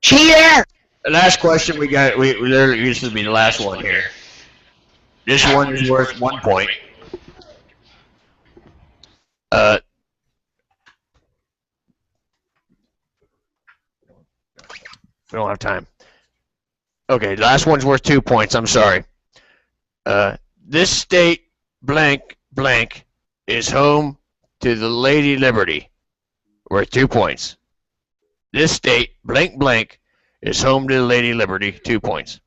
Cheater! Last question we got. There used to be the last one here. This one is worth 1 point. We don't have time. Okay, last one's worth 2 points. I'm sorry. This state blank blank is home to the Lady Liberty. Worth 2 points. This state blank blank is home to the Lady Liberty. 2 points.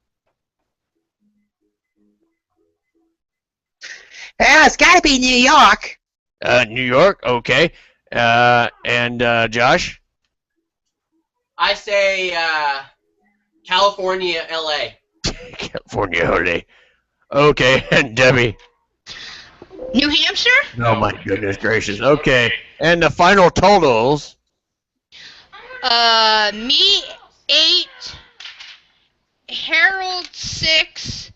Yeah, it's got to be New York. New York. Okay. And Josh. I say California, LA. California, LA. Okay, and Debbie. New Hampshire? Oh my goodness gracious. Okay, and the final totals. Me 8, Harold 6,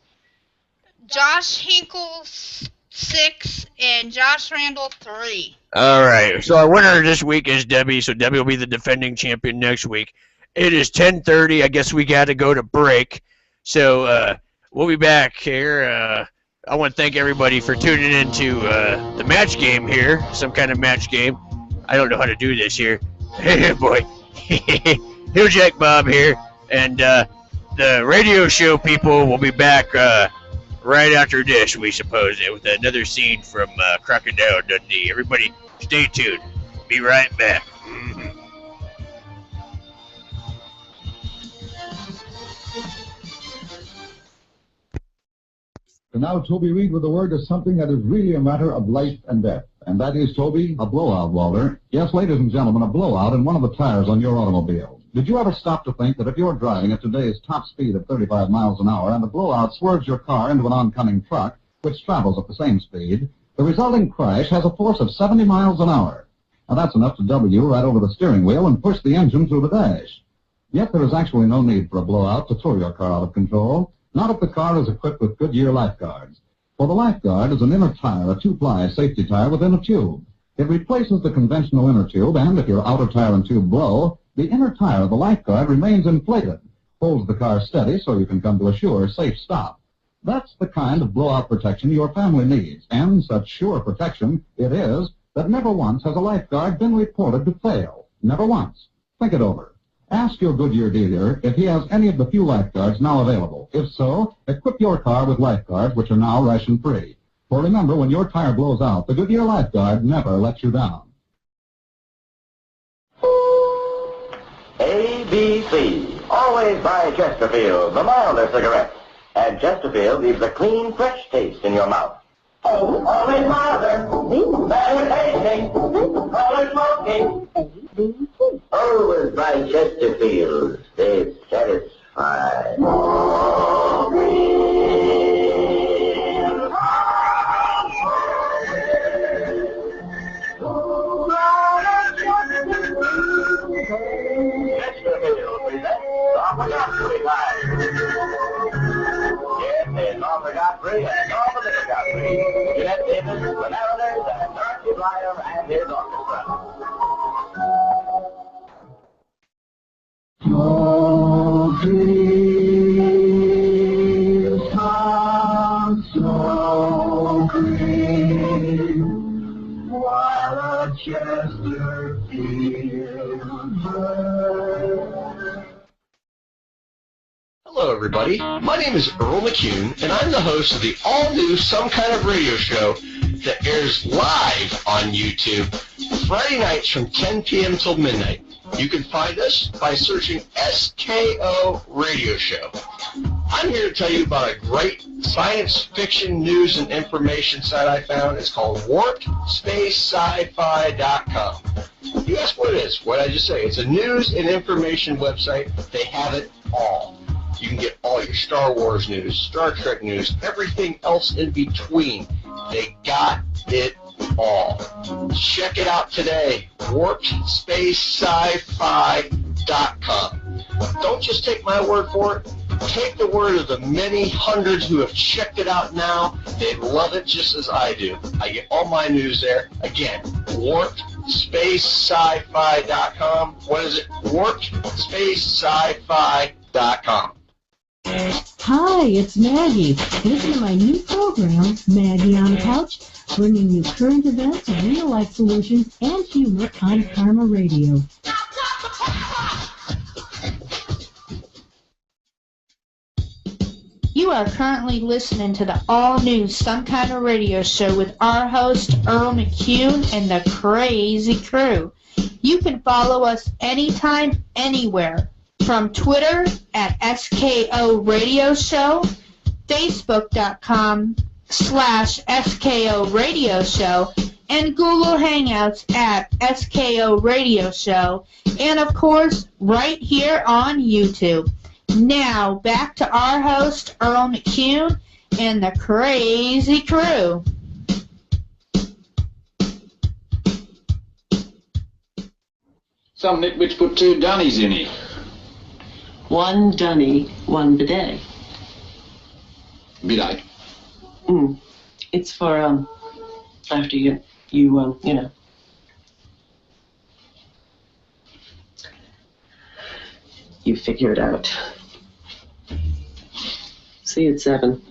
Josh Hinkle 6, and Josh Randall 3. All right. So our winner this week is Debbie. So Debbie will be the defending champion next week. It is 10:30. I guess we got to go to break. So we'll be back here. I want to thank everybody for tuning into the match game here. Some kind of match game. I don't know how to do this here. Hey, boy. Hill Jack Bob here. And the radio show people will be back right after this, we suppose, with another scene from Crocodile Dundee. Everybody stay tuned. Be right back. And now Toby Reed with a word of something that is really a matter of life and death. And that is, Toby, a blowout, Walter. Yes, ladies and gentlemen, a blowout in one of the tires on your automobile. Did you ever stop to think that if you're driving at today's top speed of 35 miles an hour and the blowout swerves your car into an oncoming truck, which travels at the same speed, the resulting crash has a force of 70 miles an hour? Now that's enough to double you right over the steering wheel and push the engine through the dash. Yet there is actually no need for a blowout to throw your car out of control. Not if the car is equipped with Goodyear lifeguards. For the lifeguard is an inner tire, a two-ply safety tire within a tube. It replaces the conventional inner tube, and if your outer tire and tube blow, the inner tire of the lifeguard remains inflated, holds the car steady so you can come to a sure, safe stop. That's the kind of blowout protection your family needs, and such sure protection it is that never once has a lifeguard been reported to fail. Never once. Think it over. Ask your Goodyear dealer if he has any of the few lifeguards now available. If so, equip your car with lifeguards, which are now ration-free. For remember, when your tire blows out, the Goodyear lifeguard never lets you down. ABC. Always buy Chesterfield, the milder cigarette. And Chesterfield leaves a clean, fresh taste in your mouth. Oh, always milder. Better tasting. Always smoking. Always buy Chesterfield. Stay satisfied. Oh, Chesterfield presents Omega-3 line. Yes, there's Omega-3 and Omega-3. Jeanette Davis, the Mariners, and Darcy Blyer and his orchestra. Oh, green, sun so green, while a Chesterfield burns. Hello, everybody. My name is Earl McCune, and I'm the host of the all-new Some Kind of Radio show that airs live on YouTube Friday nights from 10 p.m. till midnight. You can find us by searching SKO Radio Show. I'm here to tell you about a great science fiction news and information site I found. It's called warpedspacesci-fi.com. You ask what it is. What did I just say? It's a news and information website. They have it all. You can get all your Star Wars news, Star Trek news, everything else in between. They got it all. Check it out today. warpedspacesci-fi.com. Don't just take my word for it. Take the word of the many hundreds who have checked it out now. They love it just as I do. I get all my news there. Again, warpedspacesci-fi.com. What is it? warpedspacesci-fi.com. Hi, it's Maggie. Listen to my new program, Maggie on the Couch, bringing you current events, real-life solutions, and humor on Karma Radio. You are currently listening to the all-new Some Kind of Radio show with our host, Earl McCune, and the Crazy Crew. You can follow us anytime, anywhere. From Twitter at SKO Radio Show, Facebook.com/SKO Radio Show, and Google Hangouts at SKO Radio Show, and of course, right here on YouTube. Now, back to our host, Earl McCune, and the Crazy Crew. Some nitwits put 2 Dunnies in it. 1 dunny, 1 bidet. Bidet? It's for, after you know. You figure it out. See you at 7.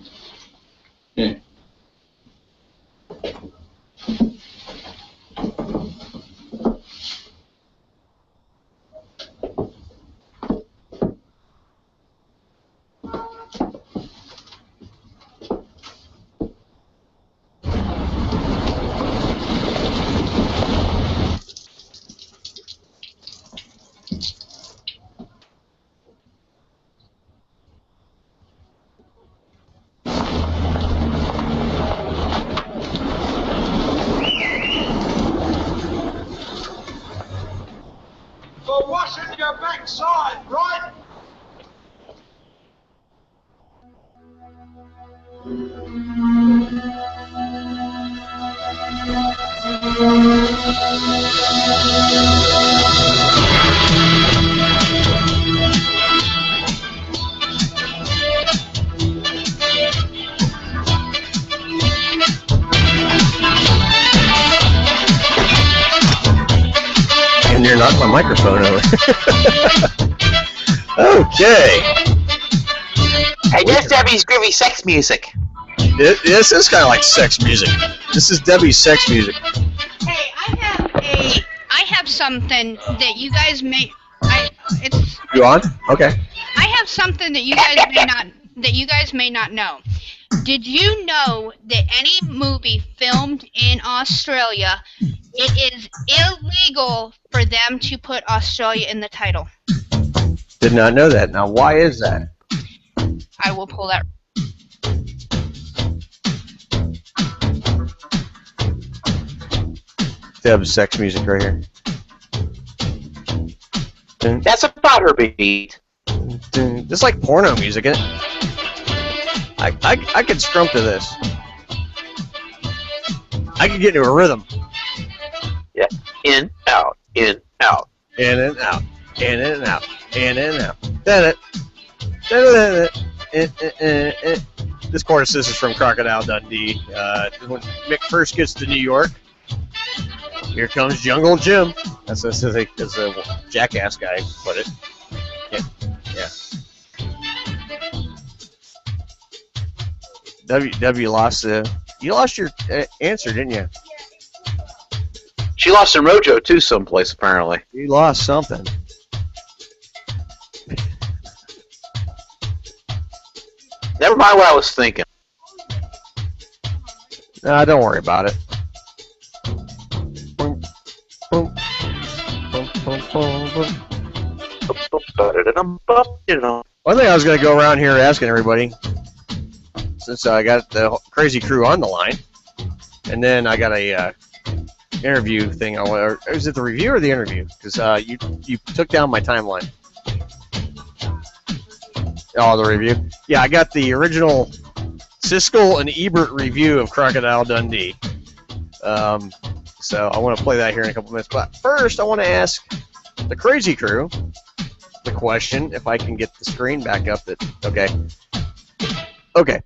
Yeah. For washing your backside, right? And you're knocking my microphone over. Okay. Hey, there's Debbie's groovy sex music. This is kind of like sex music. This is Debbie's sex music. Hey, I have something that you guys may. You on? Okay. I have something that you guys may not know. Did you know that any movie filmed in Australia, it is illegal for them to put Australia in the title? Did not know that. Now, why is that? I will pull that. Deb's sex music right here. That's about her beat. It's like porno music, isn't it? I could strum to this. I could get into a rhythm. Yeah. In, out, in, out. In and out. In and out. In and out. This chorus, this is from Crocodile Dundee. When Mick first gets to New York, here comes Jungle Jim. That's a jackass guy put it. Yeah. W lost you lost your answer, didn't you? She lost her mojo too someplace apparently. You lost something. Never mind what I was thinking. Nah, don't worry about it. One thing I was going to go around here asking everybody, since I got the crazy crew on the line, and then I got a interview thing. Is it the review or the interview? Because you took down my timeline. Oh, the review? Yeah, I got the original Sinsel and Ebert review of Crocodile Dundee. So I want to play that here in a couple minutes. But first, I want to ask the crazy crew the question, if I can get the screen back up. Okay.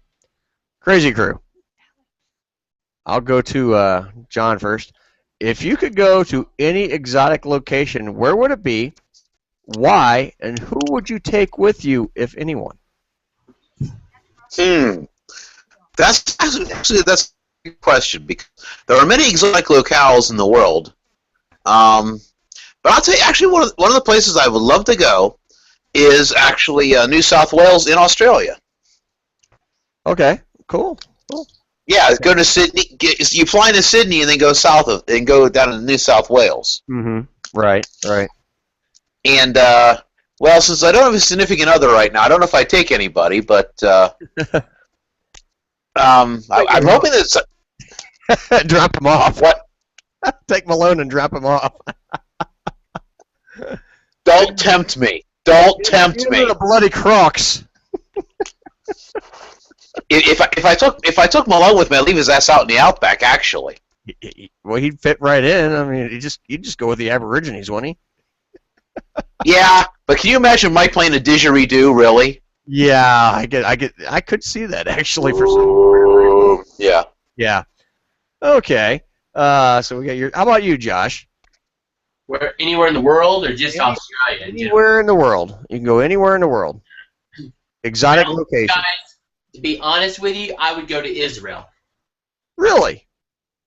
Crazy crew. I'll go to John first. If you could go to any exotic location, where would it be? Why? And who would you take with you, if anyone? That's a good question, because there are many exotic locales in the world. But I'll tell you, actually, one of the places I would love to go is actually New South Wales in Australia. Okay, cool. Yeah, go to Sydney. You fly into Sydney and then go and go down to New South Wales. Mm-hmm. Right. And well, since I don't have a significant other right now, I don't know if I take anybody, but I'm hoping that drop him off. What? Take Malone and drop him off. Don't tempt me. Don't tempt me. The bloody Crocs. If I took Malone with me, I'd leave his ass out in the outback. Actually. Well, he'd fit right in. I mean, he'd just go with the Aborigines, wouldn't he? Yeah, but can you imagine Mike playing a didgeridoo? Really? Yeah, I could see that actually for some. Yeah. Yeah. Okay. So we got your. How about you, Josh? Where anywhere in the world or just Australia? Anywhere in the world. You can go anywhere in the world. Exotic location. Guys, to be honest with you, I would go to Israel. Really?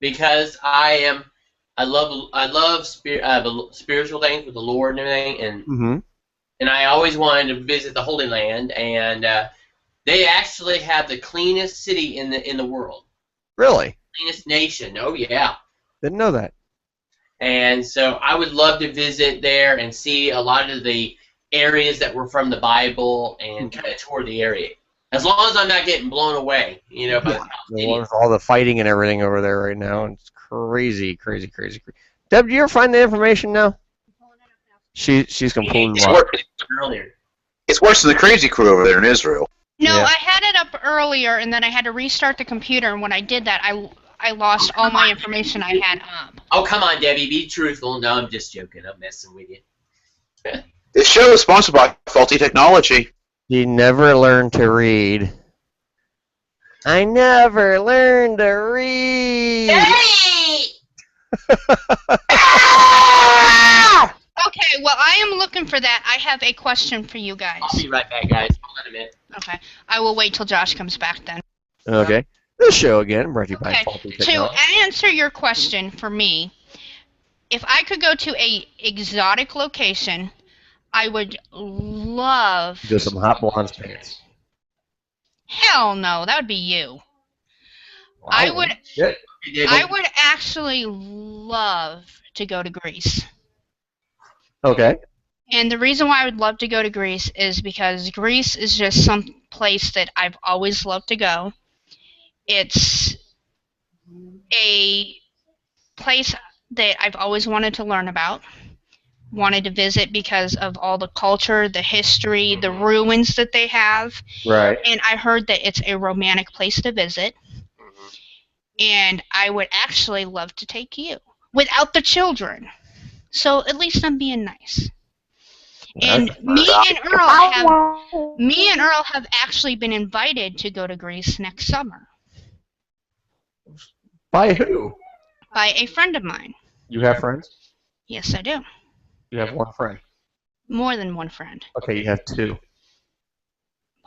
Because I love spiritual things with the Lord and everything, and I always wanted to visit the Holy Land, and they actually have the cleanest city in the world. Really? Cleanest nation. Oh yeah. Didn't know that. And so I would love to visit there and see a lot of the areas that were from the Bible and kind of tour the area. As long as I'm not getting blown away, you know. With all the fighting and everything over there right now, it's crazy, crazy, crazy. Deb, do you ever find the information now? She's completely earlier. It's worse than the crazy crew over there in Israel. No, I had it up earlier, and then I had to restart the computer, and when I did that, I lost all my information I had up. Oh, come on, Debbie, be truthful. No, I'm just joking. I'm messing with you. This show is sponsored by Faulty Technology. You never learned to read. I never learned to read. Hey! Okay, well, I am looking for that. I have a question for you guys. I'll be right back, guys. Hold on a minute. Okay, I will wait till Josh comes back then. Okay. This show again brought to you by Faulty To Technology. answer your question for me, if I could go to a exotic location, I would love... Do some hot blondes pants. Hell no, that would be you. Wow. I would actually love to go to Greece. Okay. And the reason why I would love to go to Greece is because Greece is just some place that I've always loved to go. It's a place that I've always wanted to learn about, wanted to visit because of all the culture, the history, the ruins that they have. Right. And I heard that it's a romantic place to visit. And I would actually love to take you without the children. So at least I'm being nice. And me and Earl have actually been invited to go to Greece next summer. By who? By a friend of mine. You have friends? Yes, I do. You have one friend. More than one friend. Okay, you have two.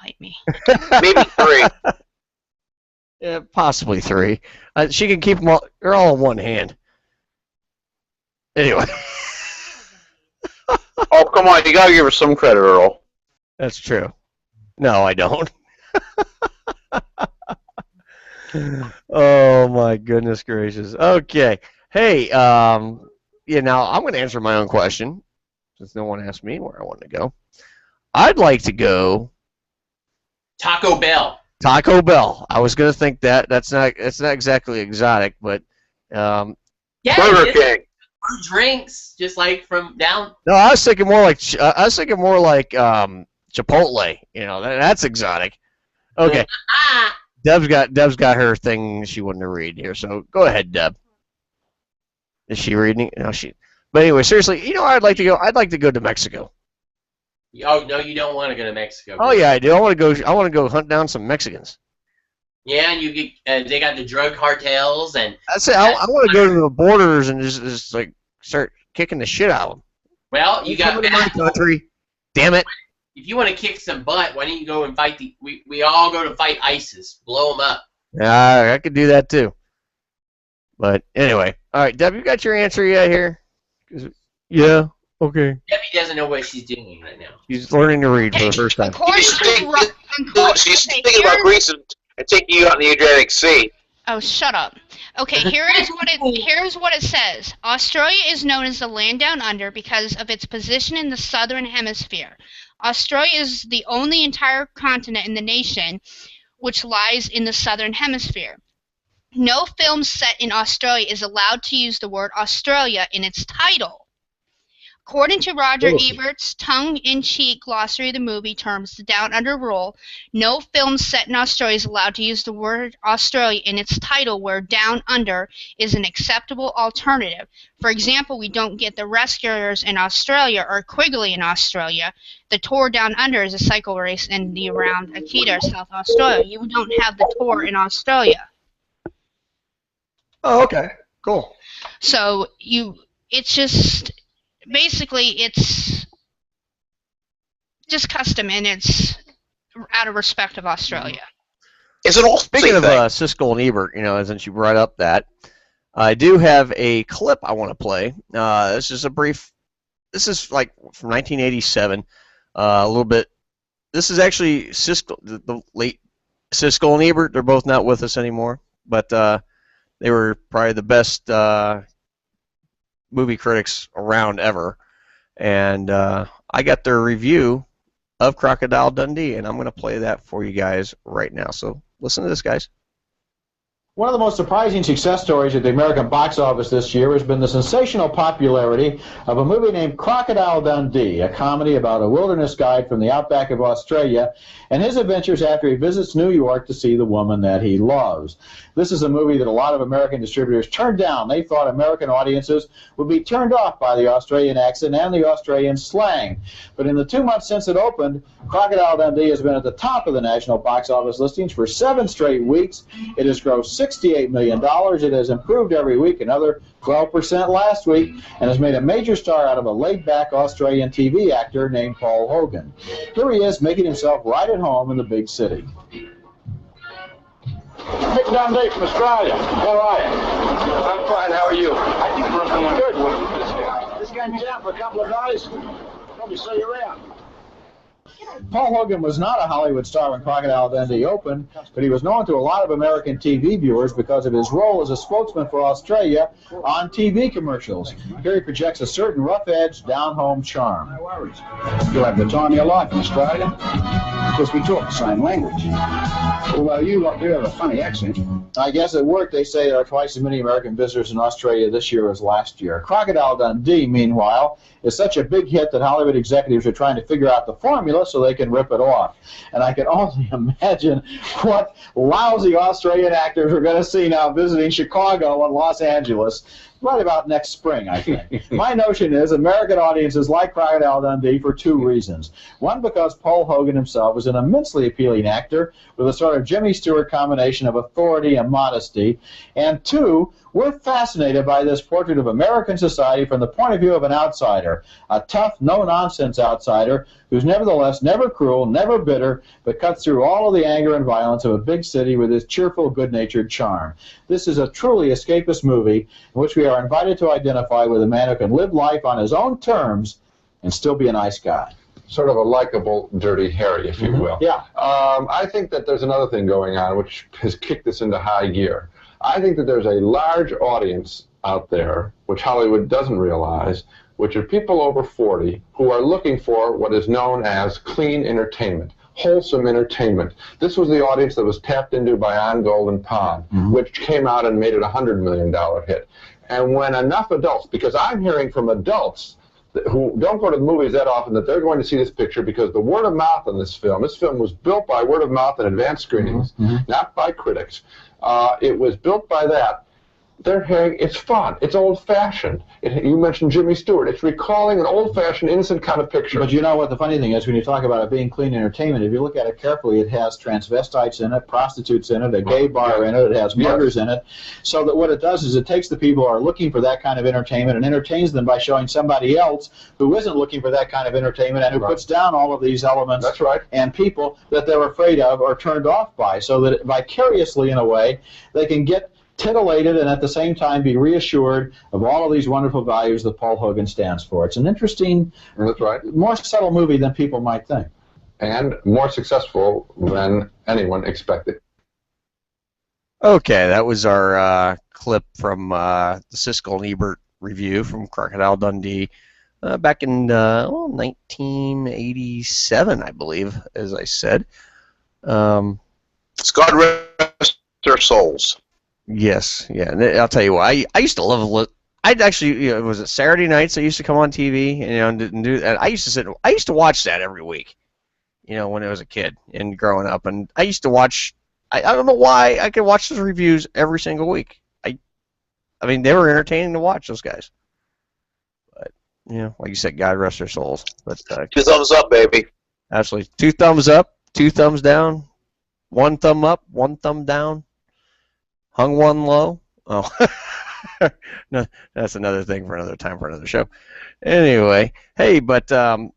Bite me. Maybe three. Yeah, possibly three. She can keep them all. They're all in one hand. Anyway. Oh, come on. You got to give her some credit, Earl. That's true. No, I don't. Oh, my goodness gracious. Okay. Hey, now I'm going to answer my own question since no one asked me where I want to go. I'd like to go Taco Bell. Taco Bell. I was going to think that. It's not exactly exotic, but Yeah, Burger King. Drinks, just like from down. No, I was thinking more like Chipotle. You know, that's exotic. Okay. Deb's got her thing she wanted to read here, so go ahead, Deb. Is she reading? No, she. But anyway, seriously, you know where I'd like to go? I'd like to go to Mexico. Oh no, you don't want to go to Mexico. Oh yeah, I do. I want to go hunt down some Mexicans. Yeah, and you get they got the drug cartels and. That's it. I want to go to the borders and just like start kicking the shit out of them. Well, you got my country. Damn it. If you want to kick some butt, why don't you go and fight we all go to fight ISIS, blow them up. Yeah, I could do that too. But anyway, all right, Deb, you got your answer yet here? Yeah. Okay. Debbie doesn't know what she's doing right now. She's learning to read for the first time. She's thinking about Greece and taking you out in the Adriatic Sea. Oh, shut up. Okay, here's what it says. Australia is known as the land down under because of its position in the southern hemisphere. Australia is the only entire continent in the nation which lies in the southern hemisphere. No film set in Australia is allowed to use the word Australia in its title. According to Roger Ebert's tongue-in-cheek glossary of the movie terms, the Down Under rule, no film set in Australia is allowed to use the word Australia in its title where Down Under is an acceptable alternative. For example, we don't get The Rescuers in Australia or Quigley in Australia. The Tour Down Under is a cycle race in the around Akita, South Australia. You don't have the Tour in Australia. Oh, okay. Cool. So it's just basically it's just custom, and it's out of respect of Australia. It's an old Speaking of thing. Siskel and Ebert, since you brought up that, I do have a clip I want to play. This is a brief. This is like from 1987. A little bit. This is actually Siskel, the late Siskel and Ebert. They're both not with us anymore, but they were probably the best movie critics around ever. And I got their review of Crocodile Dundee, and I'm going to play that for you guys right now. So listen to this, guys. One of the most surprising success stories at the American box office this year has been the sensational popularity of a movie named Crocodile Dundee, a comedy about a wilderness guide from the outback of Australia and his adventures after he visits New York to see the woman that he loves. This is a movie that a lot of American distributors turned down. They thought American audiences would be turned off by the Australian accent and the Australian slang. But in the 2 months since it opened, Crocodile Dundee has been at the top of the national box office listings for 7 straight weeks. It has grossed $68 million. It has improved every week, another 12% last week, and has made a major star out of a laid-back Australian TV actor named Paul Hogan. Here he is, making himself right at home in the big city. Mick Dundee from Australia. How are you? I'm fine. How are you? I think we're doing good. This game down for a couple of days. Probably see you around. Paul Hogan was not a Hollywood star when Crocodile Dundee opened, but he was known to a lot of American TV viewers because of his role as a spokesman for Australia on TV commercials. Here he projects a certain rough-edged, down-home charm. No worries. You'll have the time of your life in Australia, because we talk the same language. Although you lot do have a funny accent. I guess at work they say there are twice as many American visitors in Australia this year as last year. Crocodile Dundee, meanwhile, is such a big hit that Hollywood executives are trying to figure out the formula so they can rip it off. And I can only imagine what lousy Australian actors we're going to see now visiting Chicago and Los Angeles right about next spring, I think. My notion is American audiences like Crocodile Dundee for 2 reasons. One, because Paul Hogan himself is an immensely appealing actor with a sort of Jimmy Stewart combination of authority and modesty. And 2, we're fascinated by this portrait of American society from the point of view of an outsider, a tough, no-nonsense outsider who's nevertheless never cruel, never bitter, but cuts through all of the anger and violence of a big city with his cheerful, good-natured charm. This is a truly escapist movie in which we are invited to identify with a man who can live life on his own terms and still be a nice guy. Sort of a likable Dirty Harry, if you will. Yeah. I think that there's another thing going on which has kicked this into high gear. I think that there's a large audience out there, which Hollywood doesn't realize, which are people over 40 who are looking for what is known as clean entertainment, wholesome entertainment. This was the audience that was tapped into by On Golden Pond, which came out and made it a $100 million hit. And when enough adults, because I'm hearing from adults who don't go to the movies that often, that they're going to see this picture because the word of mouth on this film was built by word of mouth and advanced screenings, not by critics. It was built by that. They're hearing it's fun. It's old-fashioned. You mentioned Jimmy Stewart. It's recalling an old-fashioned, innocent kind of picture. But you know what the funny thing is, when you talk about it being clean entertainment, if you look at it carefully, it has transvestites in it, prostitutes in it, a gay bar in it, it has muggers in it. So that what it does is it takes the people who are looking for that kind of entertainment and entertains them by showing somebody else who isn't looking for that kind of entertainment and who puts down all of these elements and people that they're afraid of or turned off by, so that vicariously, in a way, they can get titillated and at the same time be reassured of all of these wonderful values that Paul Hogan stands for. It's an interesting, more subtle movie than people might think. And more successful than anyone expected. Okay, that was our clip from the Siskel and Ebert review from Crocodile Dundee back in 1987, I believe, as I said. God rest their souls. Yes, yeah, and I'll tell you what, I used to love. I'd actually, it was it Saturday nights I used to come on TV, and I used to watch that every week, when I was a kid and growing up, and I used to watch. I don't know why I could watch those reviews every single week. I mean, they were entertaining to watch, those guys. But like you said, God rest their souls. But 2 thumbs up, baby. Absolutely, 2 thumbs up, 2 thumbs down, 1 thumb up, 1 thumb down. Hung one low. Oh, no, that's another thing for another time for another show. Anyway, hey, but back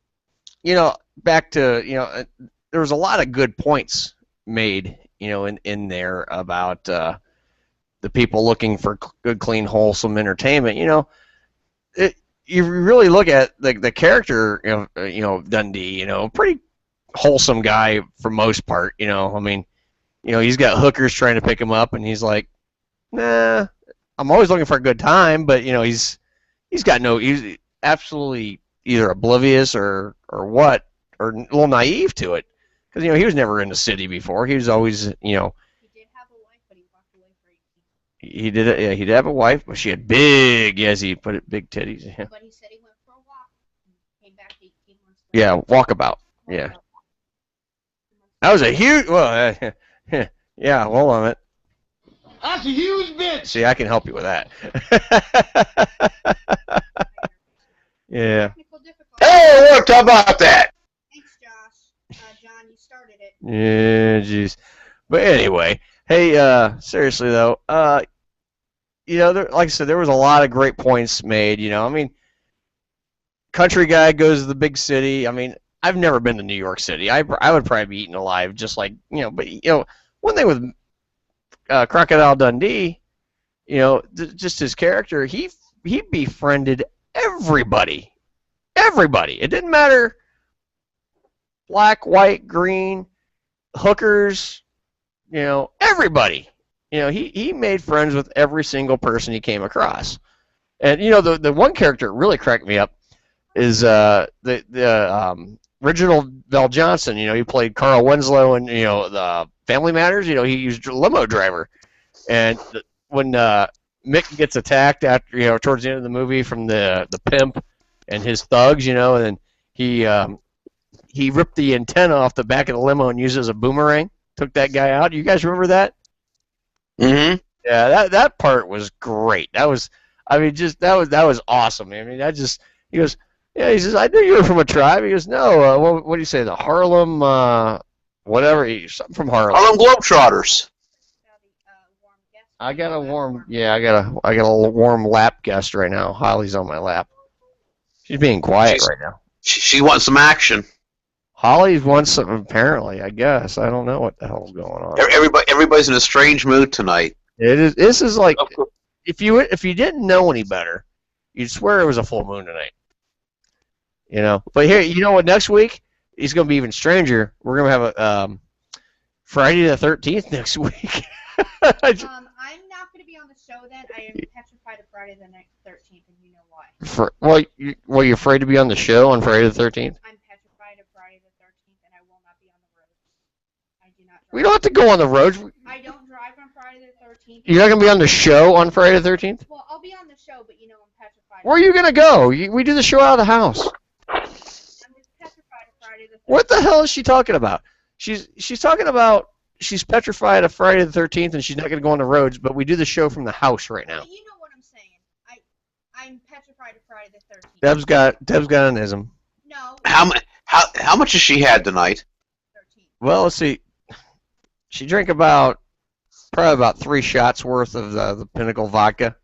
to there was a lot of good points made, in there about the people looking for good, clean, wholesome entertainment. You really look at the character, Dundee, pretty wholesome guy for most part. I mean, he's got hookers trying to pick him up, and he's like, nah, I'm always looking for a good time, but he's absolutely either oblivious or what, or a little naive to it, because he was never in the city before. He was always he did have a wife, but she had big, as he put it, big titties. Yeah. But he said he went for a walk. Came back 18 months later. Yeah, walkabout. Yeah. That was a huge. Well, yeah. Hold on a minute. That's a huge bitch. See, I can help you with that. Yeah. Hey, look, how about that? Thanks, Josh. John, you started it. Yeah, jeez. But anyway, hey, seriously though, like I said, there was a lot of great points made. I mean, country guy goes to the big city. I mean, I've never been to New York City. I would probably be eaten alive, just like But one thing with Crocodile Dundee, just his character, he befriended everybody. It didn't matter, black, white, green, hookers, everybody. He made friends with every single person he came across. And the one character that really cracked me up is the Reginald Val Johnson. He played Carl Winslow in the Family Matters. He used a limo driver, and when Mick gets attacked after towards the end of the movie from the pimp and his thugs, and then he ripped the antenna off the back of the limo and used it as a boomerang. Took that guy out. You guys remember that? Mm-hmm. Yeah, that part was great. That was awesome. I mean, he goes, yeah. He says, I knew you were from a tribe. He goes, no. What do you say? The Harlem, whatever. Something from Harlem. Harlem Globetrotters. I got a warm lap guest right now. Holly's on my lap. She's being quiet right now. She wants some action. Holly wants something, apparently, I guess. I don't know what the hell's going on. Everybody's in a strange mood tonight. It is. This is like, if you didn't know any better, you'd swear it was a full moon tonight. But here, you know what? Next week, it's going to be even stranger. We're going to have a Friday the 13th next week. I'm not going to be on the show then. I am petrified of Friday the 13th, and you know why. You're afraid to be on the show on Friday the 13th? I'm petrified of Friday the 13th, and I will not be on the road. I do not drive. We don't have to go on the road. I don't drive on Friday the 13th. You're not going to be on the show on Friday the 13th? Well, I'll be on the show, but I'm petrified. Where are you going to go? We do the show out of the house. I'm just petrified of Friday the 13th. What the hell is she talking about? She's talking about she's petrified of Friday the 13th, and she's not going to go on the roads, but we do the show from the house right now. You know what I'm saying. I'm petrified of Friday the 13th. Deb's got an ism. No. How much has she had tonight? 13. Well, let's see. She drank probably about 3 shots worth of the Pinnacle vodka.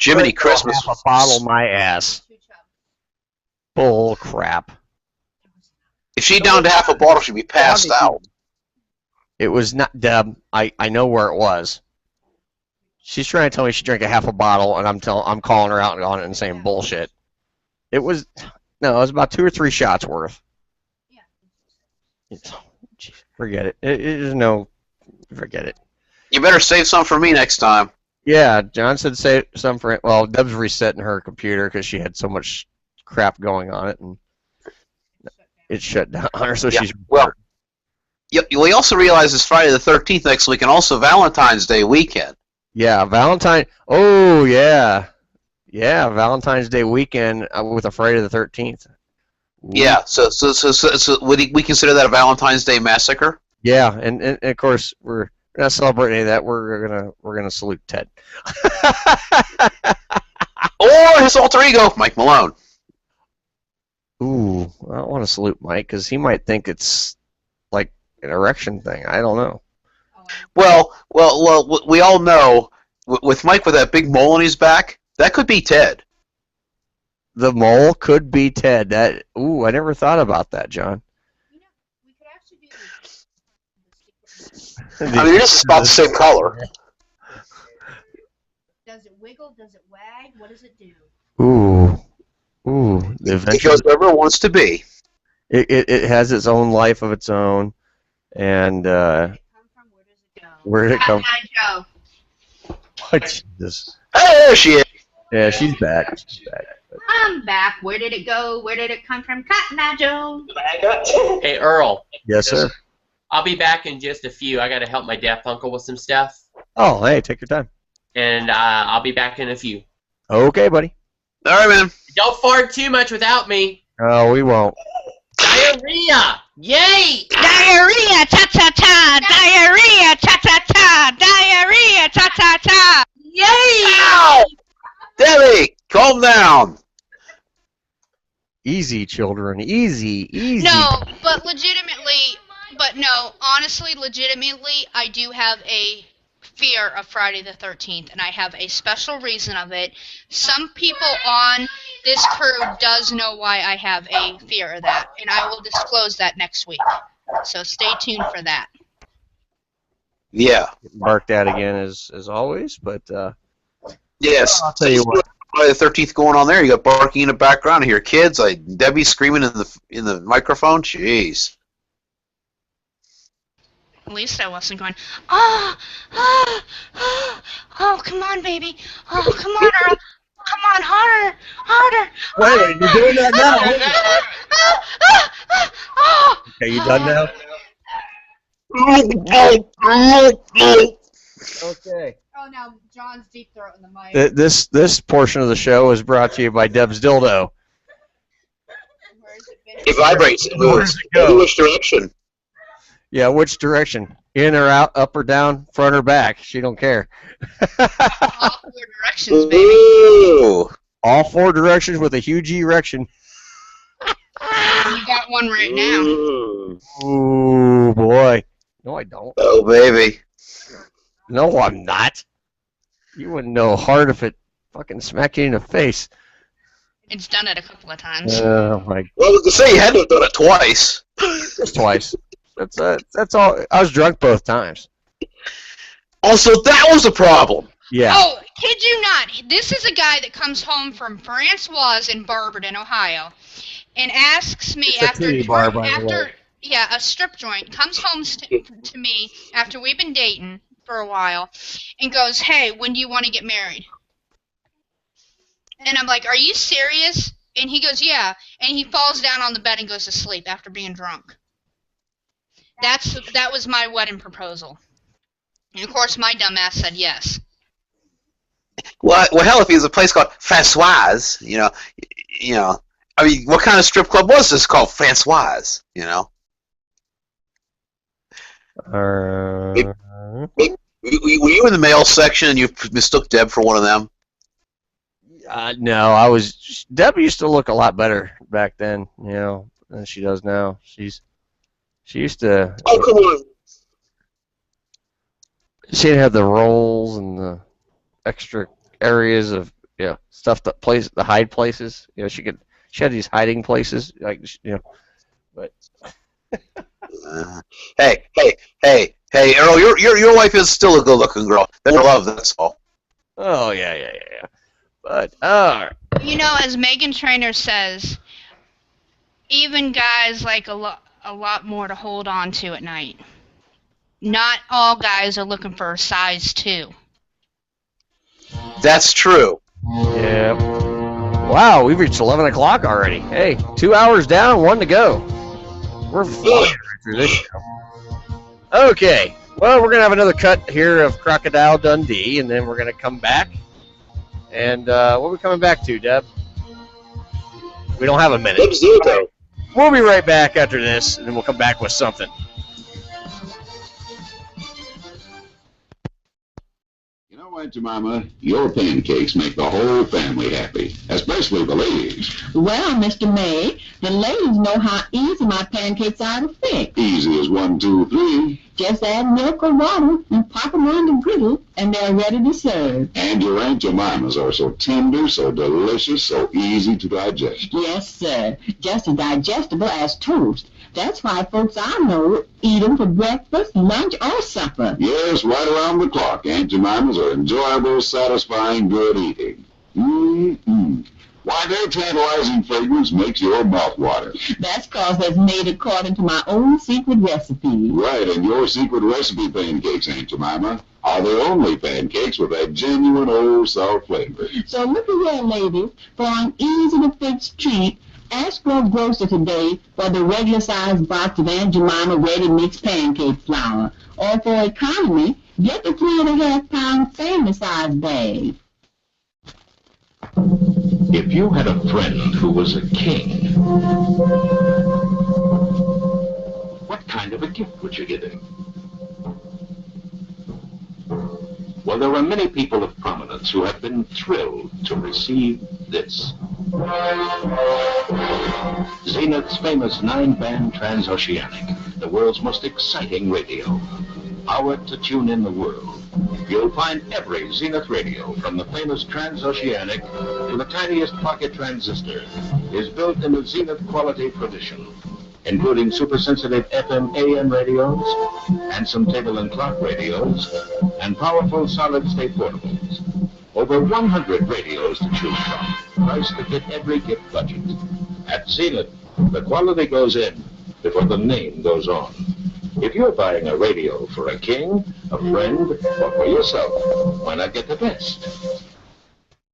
Jiminy Christmas. Half a bottle, my ass. Bull crap. If she down to half a bottle, she'd be passed out. It was not Deb. I know where it was. She's trying to tell me she drank a half a bottle, and I'm calling her out on it and saying bullshit. It was about 2 or 3 shots worth. Forget it. Forget it. You better save some for me next time. Yeah, John said save some for it. Well, Deb's resetting her computer because she had so much crap going on it, and it shut down on her, so she's... Well, we also realize it's Friday the 13th next week and also Valentine's Day weekend. Yeah, Oh, yeah. Yeah, Valentine's Day weekend with a Friday the 13th. Ooh. Yeah, so would we consider that a Valentine's Day massacre? Yeah, and of course we're not celebrating any of that. We're gonna salute Ted. Or his alter ego, Mike Malone. Ooh, I don't want to salute Mike because he might think it's like an erection thing. I don't know. Well, Well, we all know with Mike with that big mole on his back, that could be Ted. The mole could be Ted. I never thought about that, John. I mean, it is about the same color. Does it wiggle? Does it wag? What does it do? Ooh. It goes wherever it wants to be. It has its own life of its own, and where did it come from? Oh, Jesus. Hey, there she is. Yeah, she's back. I'm back. Where did it go? Where did it come from? Cotton Eye Joe. Hey, Earl. Yes, sir. I'll be back in just a few. I got to help my deaf uncle with some stuff. Oh, hey, take your time. And I'll be back in a few. Okay, buddy. All right, man. Don't fart too much without me. Oh, we won't. Diarrhea! Yay! Diarrhea, ta-ta-ta! Diarrhea, ta-ta-ta! Diarrhea, ta-ta-ta! Yay! Ow! Debbie, calm down. Easy, children. Easy. No, but honestly, legitimately, I do have a fear of Friday the 13th, and I have a special reason of it. Some people on this crew does know why I have a fear of that, and I will disclose that next week. So stay tuned for that. Yeah. Barked at again as always, but yes. I'll tell you what. Friday the 13th going on there. You got barking in the background. I hear kids. Debbie screaming in the microphone. Jeez. At least I wasn't going, oh, come on, baby. Oh, come on, Earl. Come on, harder. Wait, you're doing that now. Okay, you done now? Okay. Oh, now John's deep throat in the mic. This portion of the show is brought to you by Deb's Dildo. It vibrates. It Where moves. does it go? In which direction? Yeah, which direction? In or out, up or down, front or back? She don't care. All 4 directions, baby. Ooh. All 4 directions with a huge erection. You got one right now. Ooh, boy. No, I don't. Oh, baby. No, I'm not. You wouldn't know hard if it fucking smacked you in the face. It's done it a couple of times. Oh, my. Well, to say you had to have done it twice. Just twice. That's all. I was drunk both times. Also, that was a problem. Yeah. Oh, kid you not. This is a guy that comes home from Francois in Barberton, Ohio, and asks me It's a titty bar, by the way. a strip joint, comes home to me after we've been dating for a while, and goes, hey, when do you want to get married? And I'm like, are you serious? And he goes, yeah. And he falls down on the bed and goes to sleep after being drunk. That was my wedding proposal. And of course, my dumbass said yes. Well, hell, if he was a place called Francoise, you know, I mean, what kind of strip club was this called Francoise? You know. Were you in the male section and you mistook Deb for one of them? No, I was. Deb used to look a lot better back then, than she does now. She used to. Oh, come on. She didn't have the rolls and the extra areas of stuff that the hide places. She had these hiding places but. Hey, Earl, your wife is still a good-looking girl. They're love, that's all. Oh yeah. But as Megan Trainor says, even guys like a lot more to hold on to at night. Not all guys are looking for a size 2. That's true. Yeah. Wow, we've reached 11 o'clock already. Hey, 2 hours down, 1 to go. We're flying right through this show. Okay. Well, we're going to have another cut here of Crocodile Dundee, and then we're going to come back. And what are we coming back to, Deb? We don't have a minute. We'll be right back after this, and then we'll come back with something. know, Aunt Jemima, your pancakes make the whole family happy, especially the ladies. Well, Mr. May, the ladies know how easy my pancakes are to fix. Easy as 1, 2, 3. Just add milk or water and pop them on the griddle, and they're ready to serve. And your Aunt Jemimas are so tender, so delicious, so easy to digest. Yes, sir. Just as digestible as toast. That's why folks I know eat them for breakfast, lunch, or supper. Yes, right around the clock. Aunt Jemimas are enjoyable, satisfying, good eating. Mm-mm. Why, their tantalizing fragrance makes your mouth water. That's 'cause it's made according to my own secret recipe. Right, and your secret recipe pancakes, Aunt Jemima, are the only pancakes with that genuine old South flavor. So look at here, ladies. For an easy-to-fix treat, ask your grocer today for the regular-sized box of Aunt Jemima ready-mixed pancake flour. Or for economy, get the 3.5-pound family-sized bag. If you had a friend who was a king, what kind of a gift would you give him? Well, there are many people of prominence who have been thrilled to receive this. Zenith's famous 9-band transoceanic, the world's most exciting radio. Powered to tune in the world. You'll find every Zenith radio, from the famous transoceanic to the tiniest pocket transistor, is built in the Zenith quality tradition, including super-sensitive FM/AM radios, handsome table and clock radios, and powerful solid-state portables. Over 100 radios to choose from, priced to fit every gift budget. At Zenith, the quality goes in before the name goes on. If you're buying a radio for a king, a friend, or for yourself, why not get the best?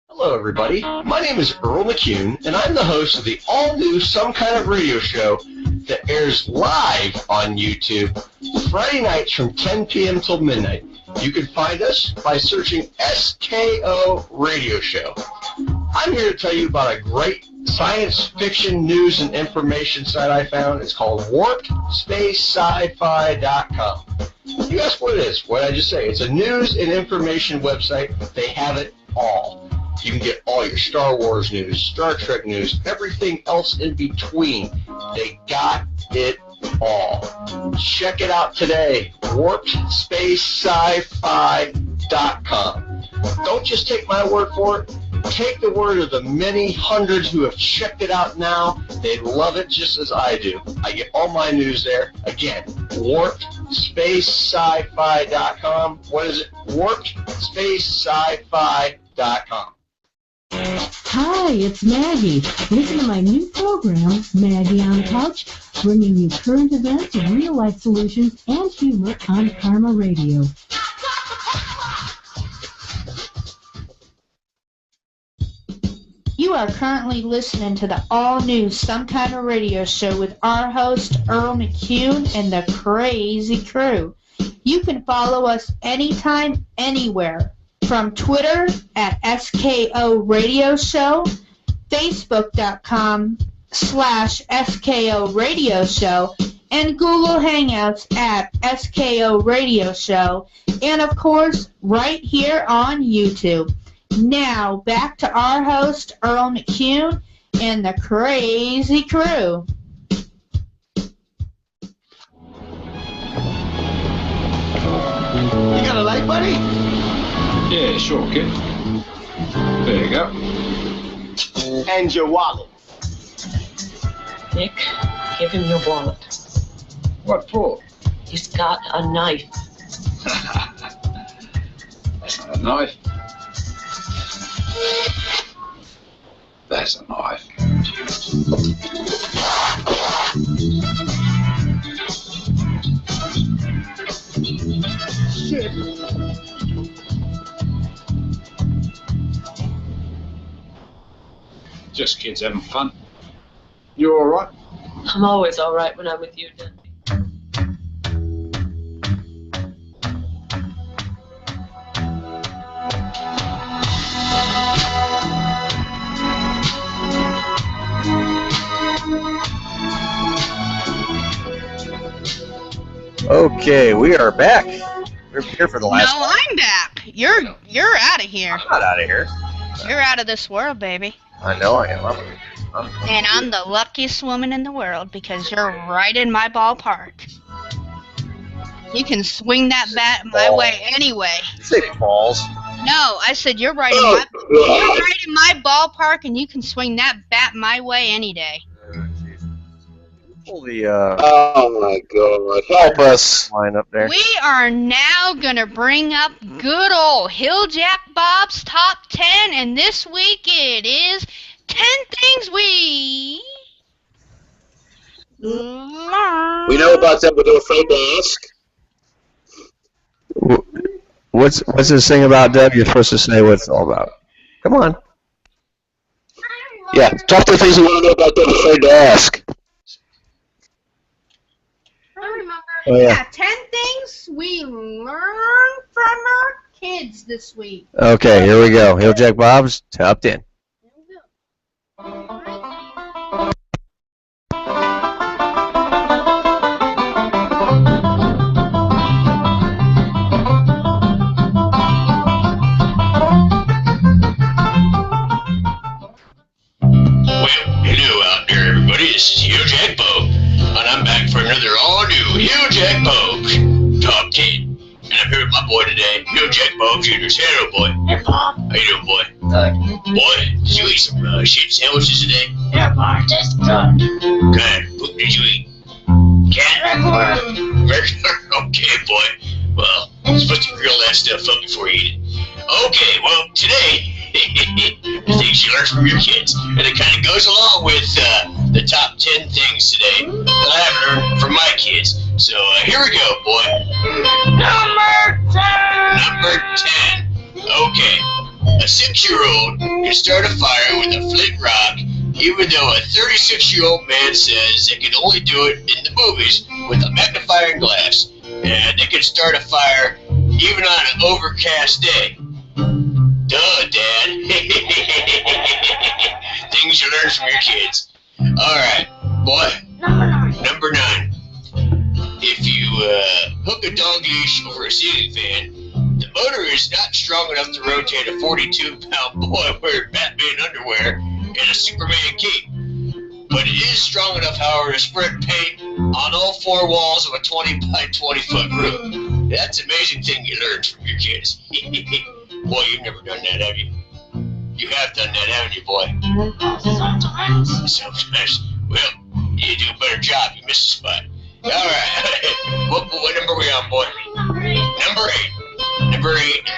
Hello, everybody. My name is Earl McCune, and I'm the host of the all-new Some Kind of Radio show that airs live on YouTube Friday nights from 10 p.m. till midnight. You can find us by searching SKO Radio Show. I'm here to tell you about a great science fiction news and information site I found. It's called warpedspacesci-fi.com. You ask what it is. What did I just say? It's a news and information website. They have it all. You can get all your Star Wars news, Star Trek news, everything else in between. They got it all. Check it out today. warpedspacesci-fi.com. Don't just take my word for it. Take the word of the many hundreds who have checked it out now. They love it just as I do. I get all my news there. Again, warpedspacesci-fi.com. What is it? warpedspacesci-fi.com. Hi, it's Maggie. Listen to my new program, Maggie on the Couch, bringing you current events, real-life solutions, and humor on Karma Radio. You are currently listening to the all-new Some Kind of Radio show with our host, Earl McCune, and the Crazy Crew. You can follow us anytime, anywhere. From Twitter at SKO Radio Show, Facebook.com/SKO Radio Show, and Google Hangouts at SKO Radio Show, and of course, right here on YouTube. Now, back to our host, Earl McCune, and the Crazy Crew. You got a light, buddy? Yeah, sure, kid. There you go. And your wallet. Nick, give him your wallet. What for? He's got a knife. A knife? That's a knife. Shit. Just kids having fun. You all right? I'm always all right when I'm with you, Dundee. Okay, we are back. We're here for the last. No, I'm back. You're out of here. I'm not out of here. You're out of this world, baby. I know I am. And I'm the luckiest woman in the world because you're right in my ballpark. You can swing that bat my way anyway. You say balls? No, I said you're right in my ballpark, and you can swing that bat my way any day. Pull the Oh my God! Help us! line up there. We are now gonna bring up good old Hilljack Bob's top 10, and this week it is 10 things we learned. We know about them, but they're afraid to ask. What's this thing about, Deb? You're supposed to say what it's all about. Come on. Yeah, talk to the things we want to know about them, afraid to ask. Oh, yeah. 10 things we learned from our kids this week. Okay, here we go. Hilljack Bob's top 10. Hello out there, everybody. This is Hilljack Bob, and I'm back for another all-new Hilljack Bob Top 10. And I'm here with my boy today, Hilljack Bob Jr. Say hello, boy. Hey, Bob. How you doing, boy? Good. Boy, did you eat some shit sandwiches today? Yeah, Bob, just good. What kind of poop did you eat? Cat? Regular? Okay, boy. Well, you're supposed to grill that stuff up before you eat it. Okay, well, today, the things you learn from your kids. And it kind of goes along with the top 10 things today that I've learned from my kids. So here we go, boy. Number 10. Number 10. Okay. A 6-year-old can start a fire with a flint rock, even though a 36-year-old man says they can only do it in the movies with a magnifying glass. And they can start a fire even on an overcast day. Duh, Dad. Things you learn from your kids. Alright, boy. Number 9. If you hook a dog leash over a ceiling fan, the motor is not strong enough to rotate a 42-pound boy wearing Batman underwear and a Superman cape. But it is strong enough, however, to spread paint on all 4 walls of a 20 by 20 foot room. That's an amazing thing you learned from your kids. Boy, you've never done that, have you? You have done that, haven't you, boy? Sometimes. Sometimes. Well, you do a better job. You missed a spot. All right. What number are we on, boy? Number 8. Number 8.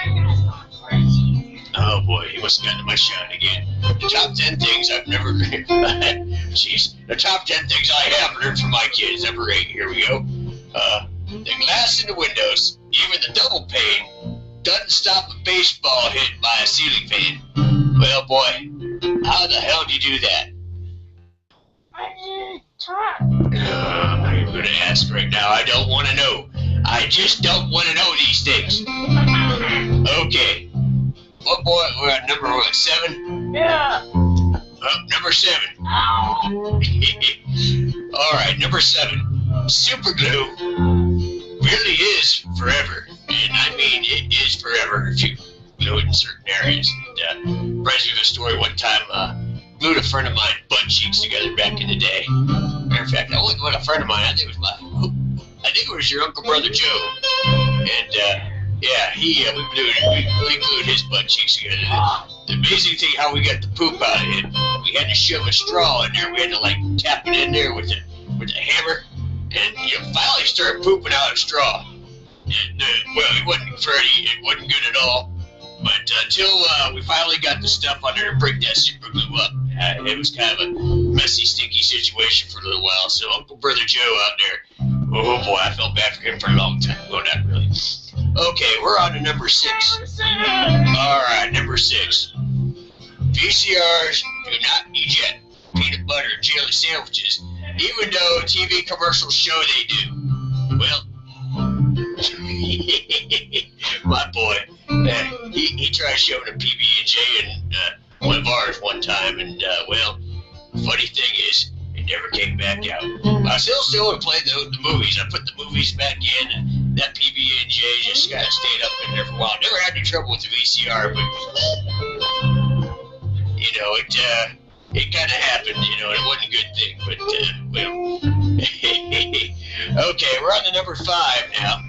Oh, boy. He must have gotten my shot again. The top 10 things I've never... Jeez. The top 10 things I have learned from my kids. Number 8. Here we go. The glass in the windows, even the double pane, doesn't stop a baseball hit by a ceiling fan. Well, boy, how the hell do you do that? I'm not even going to ask right now. I don't want to know. I just don't want to know these things. Okay. What, boy? We're at number, 7? Yeah. Number 7. All right, number 7. Super glue really is forever. And I mean, it is forever if you glue it in certain areas. And reminds me of a story one time, glued a friend of mine butt cheeks together back in the day. Matter of fact, I wasn't with a friend of mine. I think it was your Uncle Brother Joe. And yeah, we glued his butt cheeks together. The amazing thing how we got the poop out of it, we had to shove a straw in there. We had to like tap it in there with a hammer, and you finally started pooping out a straw. And, well, it wasn't pretty. It wasn't good at all. But until we finally got the stuff on there to break that super glue up, it was kind of a messy, stinky situation for a little while. So Uncle Brother Joe out there, oh boy, I felt bad for him for a long time. Well, not really. Okay, we're on to number 6. All right, number 6. VCRs do not eject peanut butter and jelly sandwiches, even though TV commercials show they do. Well, my boy, he tried shoving a PB&J in one of ours one time, and well, funny thing is, it never came back out. I still would play the movies. I put the movies back in, and that PB&J just kind of stayed up in there for a while. Never had any trouble with the VCR, but it kind of happened, and it wasn't a good thing. But okay, we're on to number 5 now.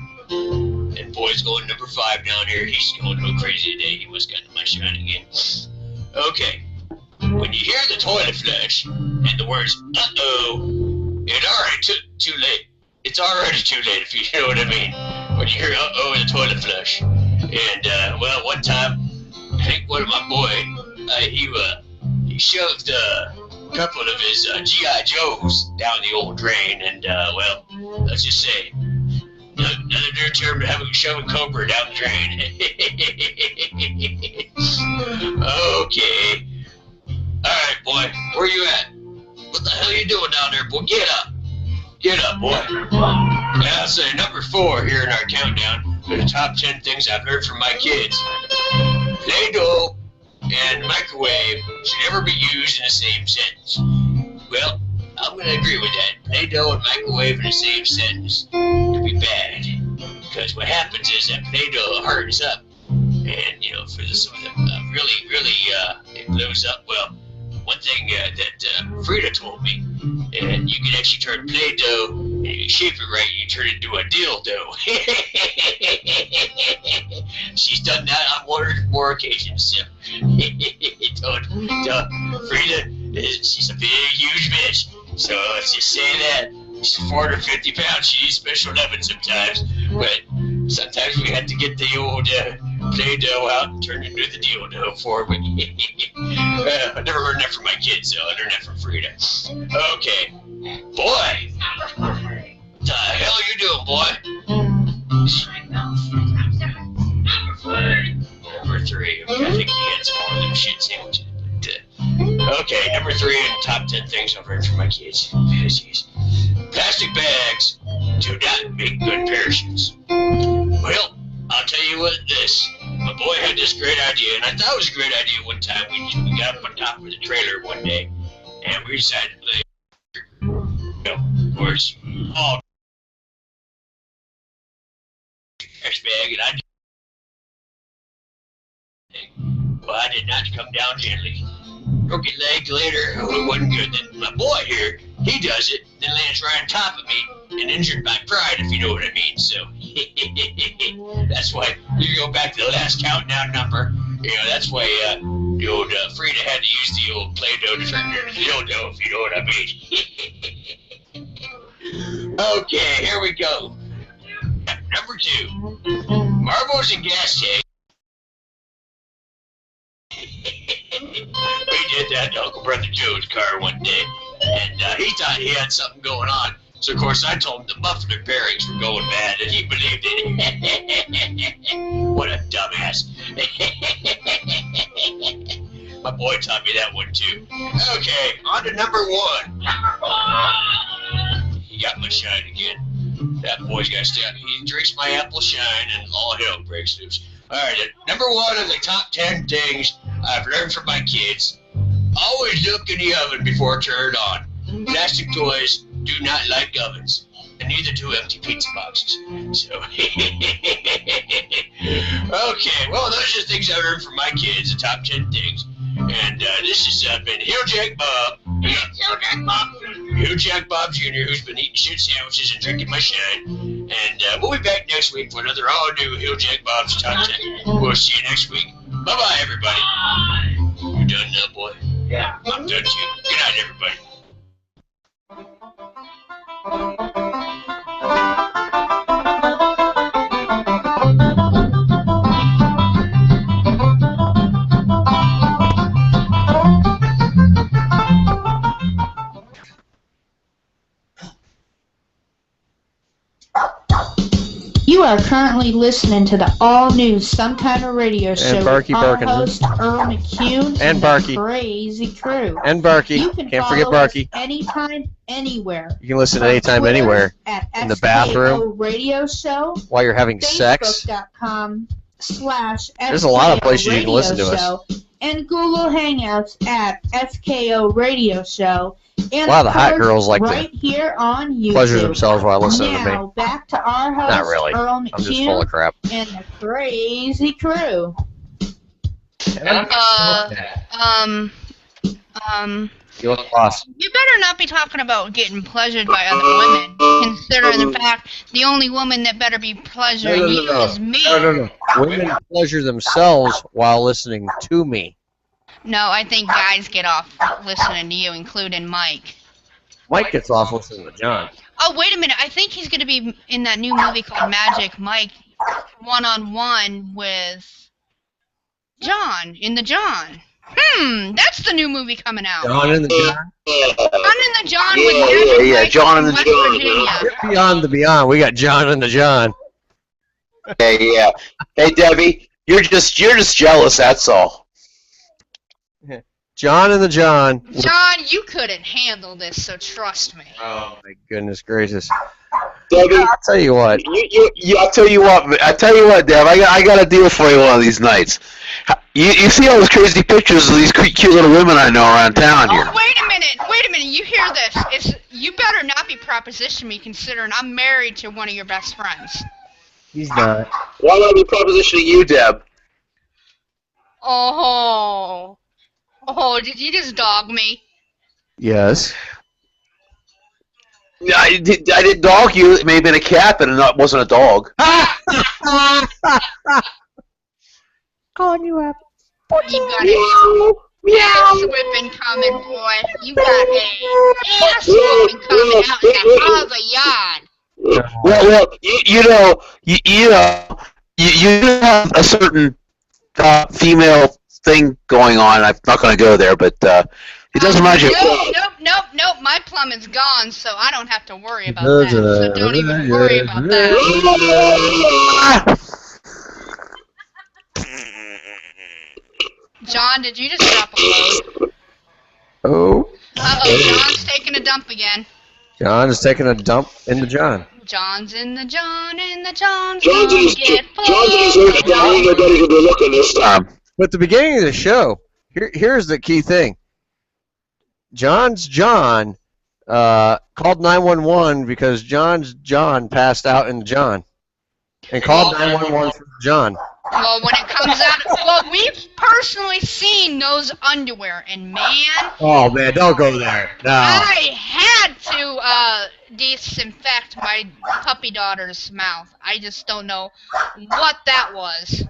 And boy's going number 5 down here. He's going a little crazy today. He must got my shine again. Okay. When you hear the toilet flush and the words "uh-oh," it's already too late. It's already too late, if you know what I mean. When you hear "uh-oh" in the toilet flush. And one time, I think one of my boy, he shoved a couple of his G.I. Joes down the old drain, and let's just say, another new term to having shoving Cobra down the drain. Okay. Alright, boy, where you at? What the hell you doing down there, boy? Get up. Get up, boy. Yeah, I'll say number 4 here in our countdown for the top 10 things I've learned from my kids. Play-Doh and microwave should never be used in the same sentence. Well, I'm going to agree with that. Play-Doh and microwave in the same sentence would be bad. Because what happens is that Play-Doh hardens up. And, for some of them it blows up. Well, one thing that Frida told me, and you can actually turn Play-Doh, and you shape it right, and you turn it into a dildo. She's done that on one or more occasions. So. Frida, she's a big, huge bitch. So let's just say that. She's 450 pounds. She needs special loving sometimes. But sometimes we have to get the old Play-Doh out and turn it into the dildo for me. I never learned that from my kids, though. I learned that from Frida. Okay. Boy! What the hell are you doing, boy? Number 3. I think he had some more of them shit sandwiches. Okay, number 3 in top 10 things I've learned from my kids. Jeez. Plastic bags do not make good parachutes. Well, I'll tell you what, my boy had this great idea, and I thought it was a great idea one time. We got up on top of the trailer one day, and we decided to play. Of course, all trash bag, and I did not come down gently. Broke his leg later. Oh, it wasn't good. Then my boy here, he does it, then lands right on top of me and injured my pride, if you know what I mean. So that's why you go back to the last countdown number. That's why the old Frida had to use the old Play-Doh to turn into the dildo, if you know what I mean. Okay, here we go. Number 2, marbles and gas tanks. We did that to Uncle Brother Joe's car one day, and he thought he had something going on. So, of course, I told him the muffler bearings were going bad, and he believed it. What a dumbass. My boy taught me that one, too. Okay, on to number 1. He got my shine again. That boy's got to stay out. He drinks my apple shine, and all hell breaks loose. All right, number 1 of the top 10 things I've learned from my kids. Always look in the oven before turn it on. Plastic toys do not like ovens, and neither do empty pizza boxes. So, okay, well, those are the things I learned from my kids, the top 10 things. And this has been Hilljack Bob. Hilljack Bob Jr., who's been eating shit sandwiches and drinking my shine. And we'll be back next week for another all-new Hilljack Bob's Top 10. We'll see you next week. Bye-bye, everybody. You done now, boy? Yeah. I'm done, too. Good night, everybody. You are currently listening to the all-new Some Kind of Radio Show with our host, Earl McCune, and Barky. the Crazy Crew. And Barky. You can Can't forget follow Barky. us anytime, anywhere. You can listen anytime, anywhere. At in the bathroom. Radio Show. While you're having sex. Facebook.com/SKO There's a lot of places you can listen to us. And Google Hangouts at SKO Radio Show. And A lot of the of hot course, girls like right to here on YouTube. pleasure themselves while listening to Now, me. back to our host, Not really. Earl I'm just full of McCune crap. and the crazy crew. You look lost. You better not be talking about getting pleasured by other women, considering the fact the only woman that better be pleasuring you is me. No. Women pleasure themselves while listening to me. No, I think guys get off listening to you, including Mike. Mike gets off listening to John. Oh, wait a minute. I think he's going to be in that new movie called Magic Mike, one-on-one with John, in the John. That's the new movie coming out. John and the John? John and the John with Magic Mike John and the West John. Virginia. Beyond the Beyond. We got John and the John. Yeah. Hey, Debbie, you're just jealous. That's all. John and the John. John, you couldn't handle this, so trust me. Oh my goodness gracious. Debbie, I'll tell you what. I'll tell you what, Deb. I got a deal for you one of these nights. You see all those crazy pictures of these cute little women I know around town here. Oh, wait a minute. You hear this? You better not be propositioning me, considering I'm married to one of your best friends. He's not. Why would I be propositioning you, Deb? Oh, did you just dog me? Yes. I didn't dog you. It may have been a cat, but it wasn't a dog. Calling you up. You got a ass whipping coming, boy. You got a ass whipping coming out in the harbor yard. Well, you have a certain female thing going on. I'm not going to go there, but it doesn't matter. Nope. My plumbing's gone, so I don't have to worry about that. So don't even worry about that. John, did you just drop a load? Oh. Uh-oh, John's taking a dump again. John is taking a dump in the John. John's in the John, and the John's John's gonna in get full. Nobody's going to be looking this time. But at the beginning of the show, here's the key thing. John's John called 911 because John's John passed out in the John. And called 911 for John. Well, when it comes out, we've personally seen those underwear, and man. Oh man, don't go there. No. I had to disinfect my puppy daughter's mouth. I just don't know what that was.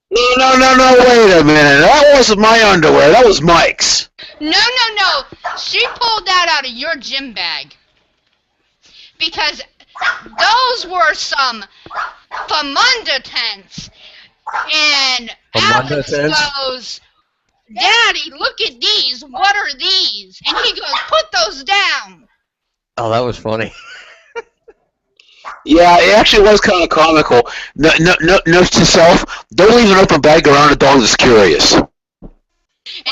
No, wait a minute. That wasn't my underwear. That was Mike's. No. She pulled that out of your gym bag. Because those were some Famunda tents. And Alex goes, Daddy, look at these. What are these? And he goes, put those down. Oh, that was funny. Yeah, it actually was kind of comical. No, note to self, don't leave an open bag around a dog that's curious. And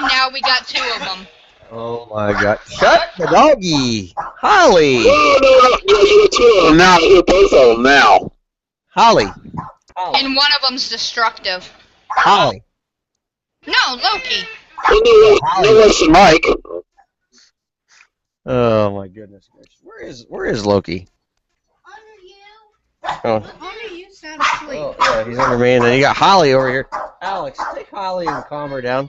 now we got two of them. Oh my God! Shut the doggy, Holly. No, now you're both of them now. Holly. And one of them's destructive. Holly. No, Loki. No less than Mike. Oh my goodness gracious! Where is Loki? Oh. Under you, sound asleep. Oh, yeah, he's under me, and then you got Holly over here. Alex, take Holly and calm her down.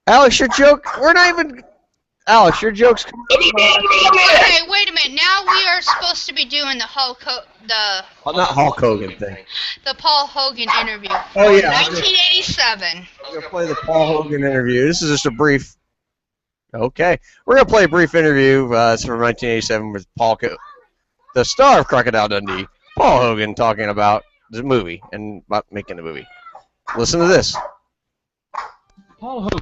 Alex, your joke. We're not even. Alex, your joke's. Okay, wait a minute. Now we are supposed to be doing the not Hulk Hogan thing. The Paul Hogan interview. Oh yeah. 1987. We're gonna play the Paul Hogan interview. This is just a brief. Okay, we're gonna play a brief interview. It's from 1987 with the star of Crocodile Dundee, Paul Hogan, talking about the movie and about making the movie. Listen to this. Paul Hogan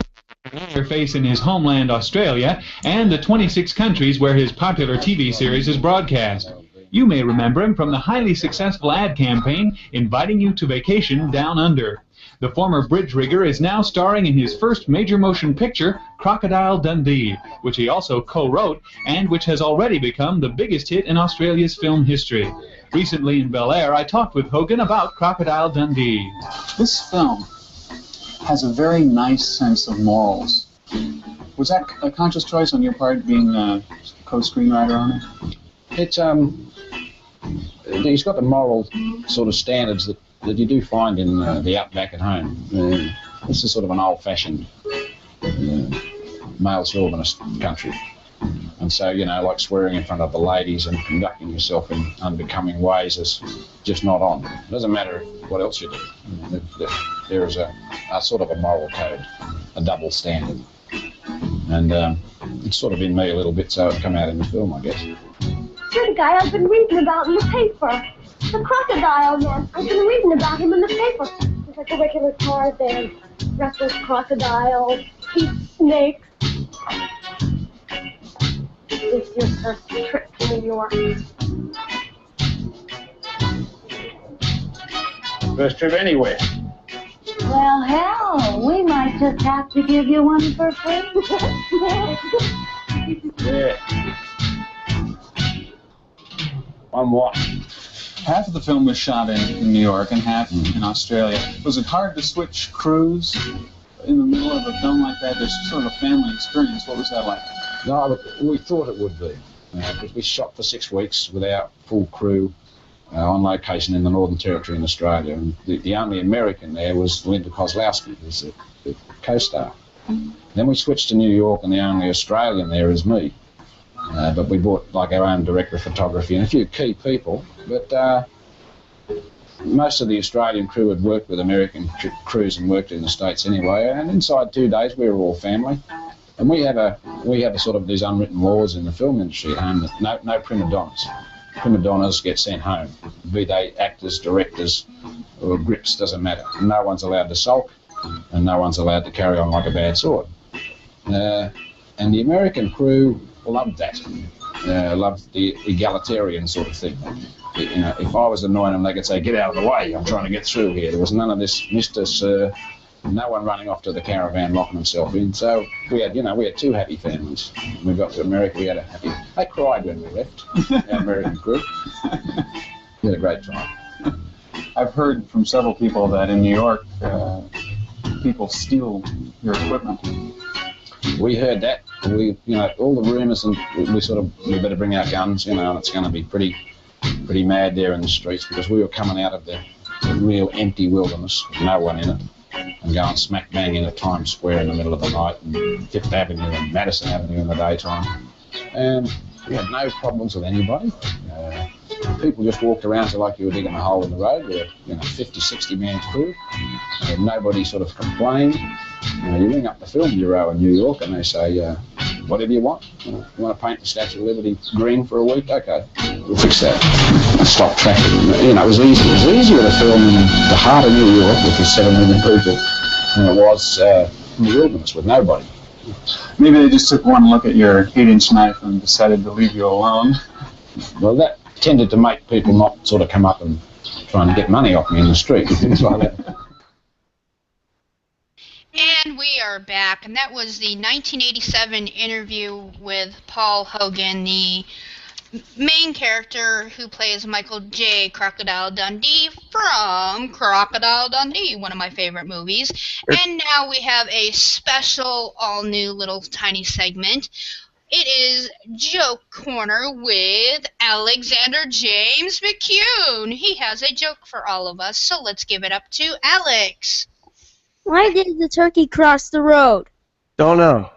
their face in his homeland Australia and the 26 countries where his popular TV series is broadcast. You may remember him from the highly successful ad campaign inviting you to vacation down under. The former bridge rigger is now starring in his first major motion picture, Crocodile Dundee, which he also co-wrote and which has already become the biggest hit in Australia's film history. Recently in Bel Air, I talked with Hogan about Crocodile Dundee. This film has a very nice sense of morals. Was that a conscious choice on your part, being a co-screenwriter on it? It's he's got the moral sort of standards that you do find in the outback at home. This is sort of an old-fashioned male chauvinist country. And so, like swearing in front of the ladies and conducting yourself in unbecoming ways is just not on. It doesn't matter what else you do. There is a sort of a moral code, a double standard. And it's sort of in me a little bit, so it's come out in the film, I guess. You're the guy I've been reading about in the paper. The crocodile man. I've been reading about him in the paper. He's like a regular Tarzan. Wrestles crocodiles, eats snakes. This is your first trip to New York. First trip anywhere. Well, hell, we might just have to give you one for free. Yeah. One what? Half of the film was shot in New York and half in Australia. Was it hard to switch crews in the middle of a film like that? There's sort of a family experience. What was that like? No, we thought it would be. Because we shot for 6 weeks with our full crew on location in the Northern Territory in Australia. And the only American there was Linda Kozlowski, who's the co-star. Then we switched to New York, and the only Australian there is me. But we brought like our own director of photography and a few key people. But most of the Australian crew had worked with American crews and worked in the States anyway. And inside 2 days, we were all family. And we have a sort of these unwritten laws in the film industry at home that no prima donnas. Prima donnas get sent home, be they actors, directors, or grips, doesn't matter. No one's allowed to sulk, and no one's allowed to carry on like a bad sword. And the American crew loved that. Loved the egalitarian sort of thing. If I was annoying them, they could say, "Get out of the way! I'm trying to get through here." There was none of this, "Mr. Sir." No one running off to the caravan, locking himself in. So we had 2 happy families. When we got to America, we had a happy. They cried when we left. Our American crew. We had a great time. I've heard from several people that in New York, people steal your equipment. We heard that. All the rumours, and we better bring our guns, and it's going to be pretty mad there in the streets, because we were coming out of the real empty wilderness with no one in it, and going smack bang into Times Square in the middle of the night, and Fifth Avenue and Madison Avenue in the daytime. And we had no problems with anybody. People just walked around like you were digging a hole in the road. We had 50, 60 man crew. Nobody sort of complained. You ring up the film bureau in New York and they say, whatever you want. You want to paint the Statue of Liberty green for a week? Okay, we'll fix that. Stop traffic. It was easy. It was easier to film in the heart of New York with the 7 million people than it was in the wilderness with nobody. Maybe they just took one look at your 8-inch knife and decided to leave you alone. Well, that tended to make people not sort of come up and try and get money off me in the street and things like that. And we are back, and that was the 1987 interview with Paul Hogan, the main character who plays Michael J. Crocodile Dundee from Crocodile Dundee, one of my favorite movies. And now we have a special, all-new little tiny segment. It is Joke Corner with Alexander James McCune. He has a joke for all of us, so let's give it up to Alex. Why did the turkey cross the road? Don't know.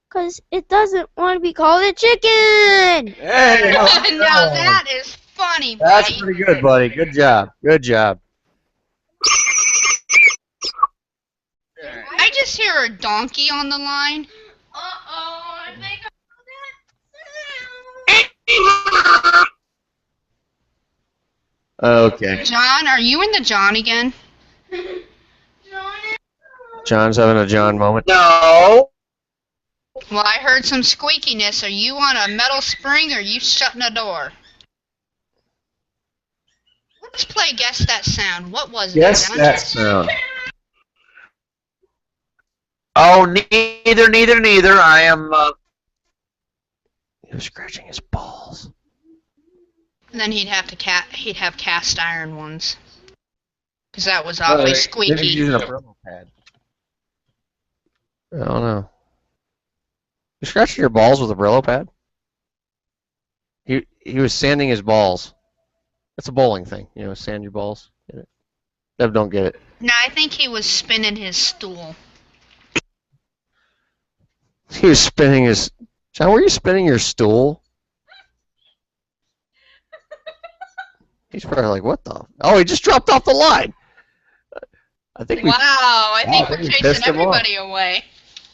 Because it doesn't want to be called a chicken! Hey! Now that is funny, buddy. That's pretty good, buddy. Good job. Good job. I just hear a donkey on the line. Uh-oh, I think Okay. John, are you in the John again? John's having a John moment. No. Well, I heard some squeakiness. Are you on a metal spring or are you shutting a door? Let's play Guess That Sound. What was it? Guess that sound. Oh, neither. I am, He was scratching his balls. Then he'd have cast iron ones. Because that was awfully squeaky. Maybe he's using a promo pad. I don't know. You scratching your balls with a Brillo pad? He was sanding his balls. That's a bowling thing, sand your balls. Get it? Deb don't get it. No, I think he was spinning his stool. He was spinning his... John, were you spinning your stool? He's probably like, what the... Oh, he just dropped off the line. I think Wow, I think we're pissed chasing him off. everybody away.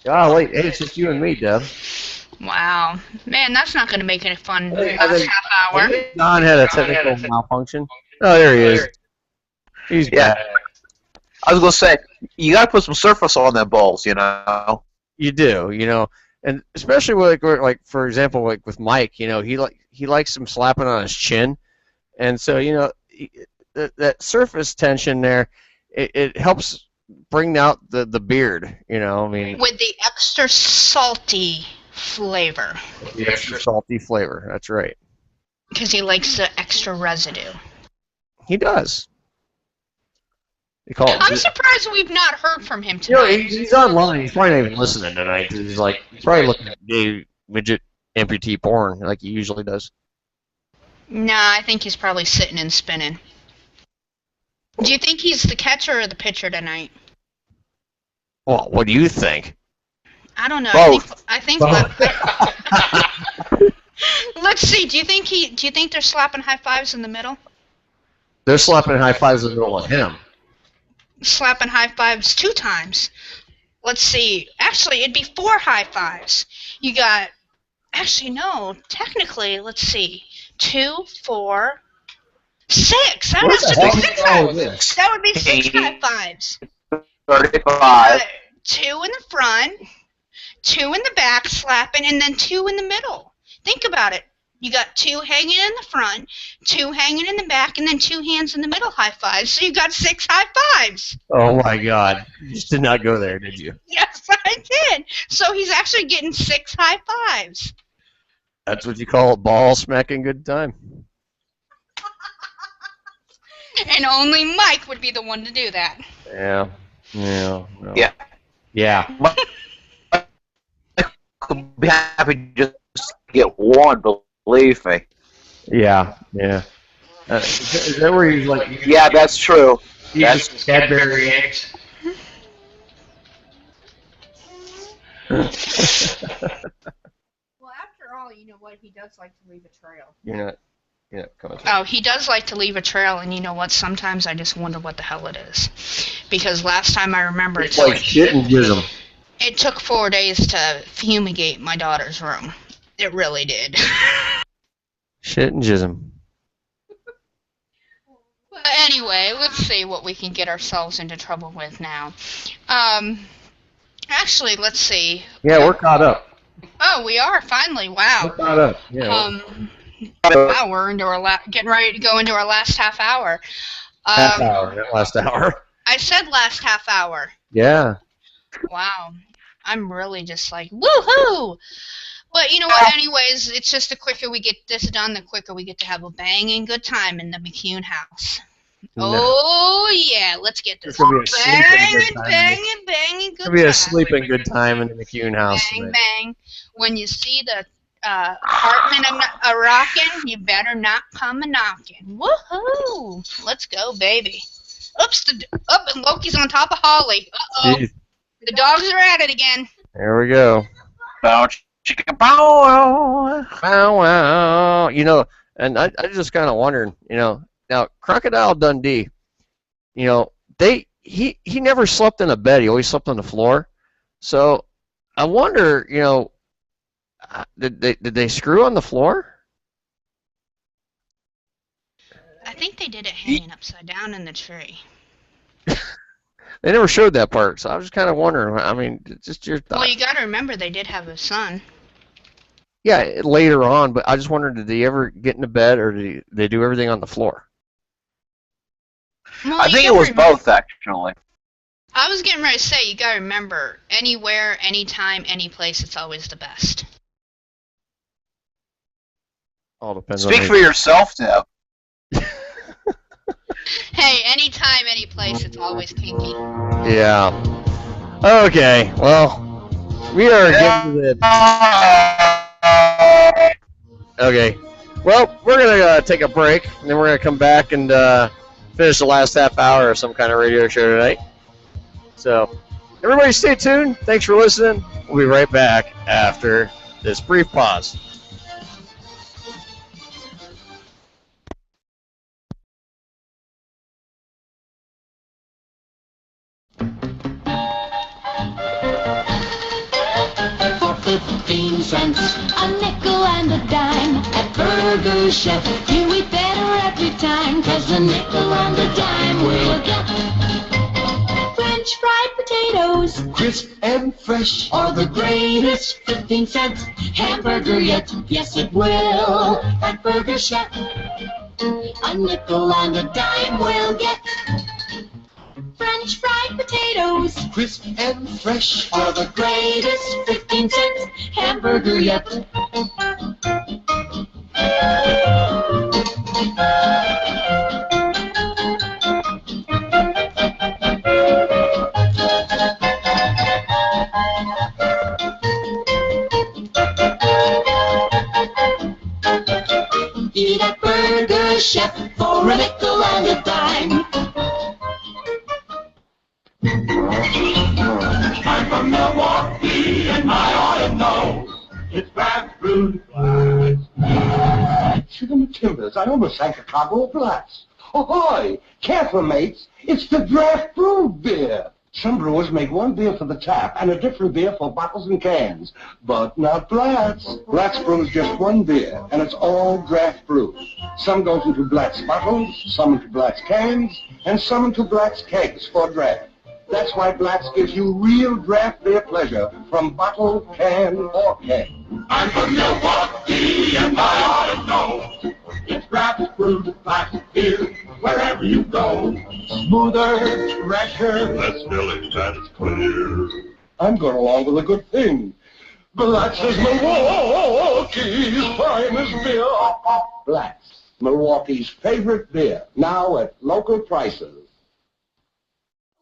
Golly, hey, it's just you and me, Deb. Wow. Man, that's not going to make it a fun I last think- half hour. John had a technical malfunction. Oh, there he is. He's back. I was gonna say you gotta put some surface on them balls, You do, and especially like for example, like with Mike, he likes some slapping on his chin, and so that surface tension there, it helps bring out the beard, I mean. With the extra salty flavor. The extra salty flavor. That's right. Because he likes the extra residue. He does. I'm surprised we've not heard from him tonight. He's online. He's probably not even listening tonight. He's probably looking at gay midget amputee porn like he usually does. Nah, I think he's probably sitting and spinning. Do you think he's the catcher or the pitcher tonight? Well, what do you think? I don't know. Both. I think. Let's see. Do you think they're slapping high fives in the middle? They're slapping high fives in the middle of him. Slapping high fives 2 times. Let's see. Actually, it'd be 4 high fives. You got. Actually, no. Technically, let's see. 2, 4, 6. That would be 6 high fives. That would be 6 high fives. 35. 2 in the front, 2 in the back slapping, and then 2 in the middle. Think about it. You got 2 hanging in the front, 2 hanging in the back, and then 2 hands in the middle high fives. So you got 6 high fives. Oh my God! You just did not go there, did you? Yes, I did. So he's actually getting 6 high fives. That's what you call a ball smacking good time. And only Mike would be the one to do that. Yeah. Yeah. No. Yeah. Yeah. I'd be happy just to get one, believe me. Yeah. Yeah. Is that where he's like? Yeah, that's true. He's just Cadbury eggs. Well, after all, you know what? He does like to leave a trail. You're not coming. Oh, he does like to leave a trail, and you know what? Sometimes I just wonder what the hell it is. Because last time I remember It's like shit and jism. it took 4 days to fumigate my daughter's room. It really did. Shit and jism. But anyway, let's see what we can get ourselves into trouble with now. Actually, let's see. Yeah, we're caught up. Oh, we are finally. Wow. We're caught up. Yeah. Wow, we're into our getting ready to go into our last half hour. Half hour, not last hour. I said last half hour. Yeah. Wow. I'm really just like, woohoo! But you know what, anyways, it's just the quicker we get this done, the quicker we get to have a banging good time in the McCune house. No. Oh, yeah, let's get this. It's gonna be a sleeping good time. Banging good It's gonna be a time. sleeping good time in the McCune house. Bang, tonight. bang. When you see the apartment a-rocking, you better not come a-knocking. Woohoo! Let's go, baby. Oops, and Loki's on top of Holly. Uh-oh. Jeez. The dogs are at it again. There we go. Bow, chicka, bow, wow. Bow wow. And I just kind of wondering, now Crocodile Dundee, he never slept in a bed. He always slept on the floor. So I wonder, did they screw on the floor? I think they did it hanging upside down in the tree. They never showed that part, so I was just kind of wondering. I mean, just your thoughts. Well, you got to remember they did have a son. Yeah, later on, but I just wondered, did they ever get into bed, or did they do everything on the floor? Well, I think it was both, actually. I was getting ready to say, you got to remember, anywhere, anytime, any place, it's always the best. All depends Speak on for yourself, Deb. Hey, anytime, any place, it's always kinky. Yeah. Okay, well, We are getting to the... Okay. Well, we're going to take a break, and then we're going to come back and finish the last half hour of some kind of radio show tonight. So, everybody stay tuned. Thanks for listening. We'll be right back after this brief pause. For 15 cents, a nickel and a dime at Burger Chef. You eat better every time, 'cause a nickel and a dime will get French fried potatoes, crisp and fresh, or the greatest 15 cents hamburger yet. Yes, it will at Burger Chef. A nickel and a dime will get French fried potatoes, crisp and fresh, are the greatest 15 cents hamburger yet. Eat at Burger Chef for a nickel and a dime. I'm from Milwaukee and I ought to know. It's fast food. Sugar and timbers, I almost sang Chicago Blast. Ahoy! Careful, mates. It's the draft brewed beer. Some brewers make one beer for the tap and a different beer for bottles and cans. But not Blatz. Blatz brews just one beer, and it's all draft brewed. Some goes into Blatz bottles, some into Blatz cans, and some into Blatz kegs for draft. That's why Blatz gives you real draft beer pleasure from bottle, can, or keg. I'm from Milwaukee and I ought to know. It's draft brewed plastic beer wherever you go. Smoother, fresher. Less filling, that is clear. I'm going along with a good thing. Blatz is Milwaukee's finest beer. Blatz, Milwaukee's favorite beer, now at local prices.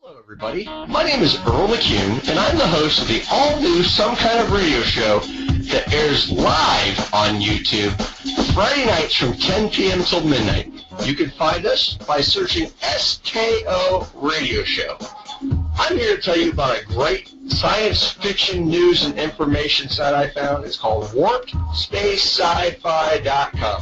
Hello, everybody. My name is Earl McCune, and I'm the host of the all-new Some Kind of Radio show that airs live on YouTube Friday nights from 10 p.m. till midnight. You can find us by searching SKO Radio Show. I'm here to tell you about a great science fiction news and information site I found. It's called warpedspace-sci-fi.com.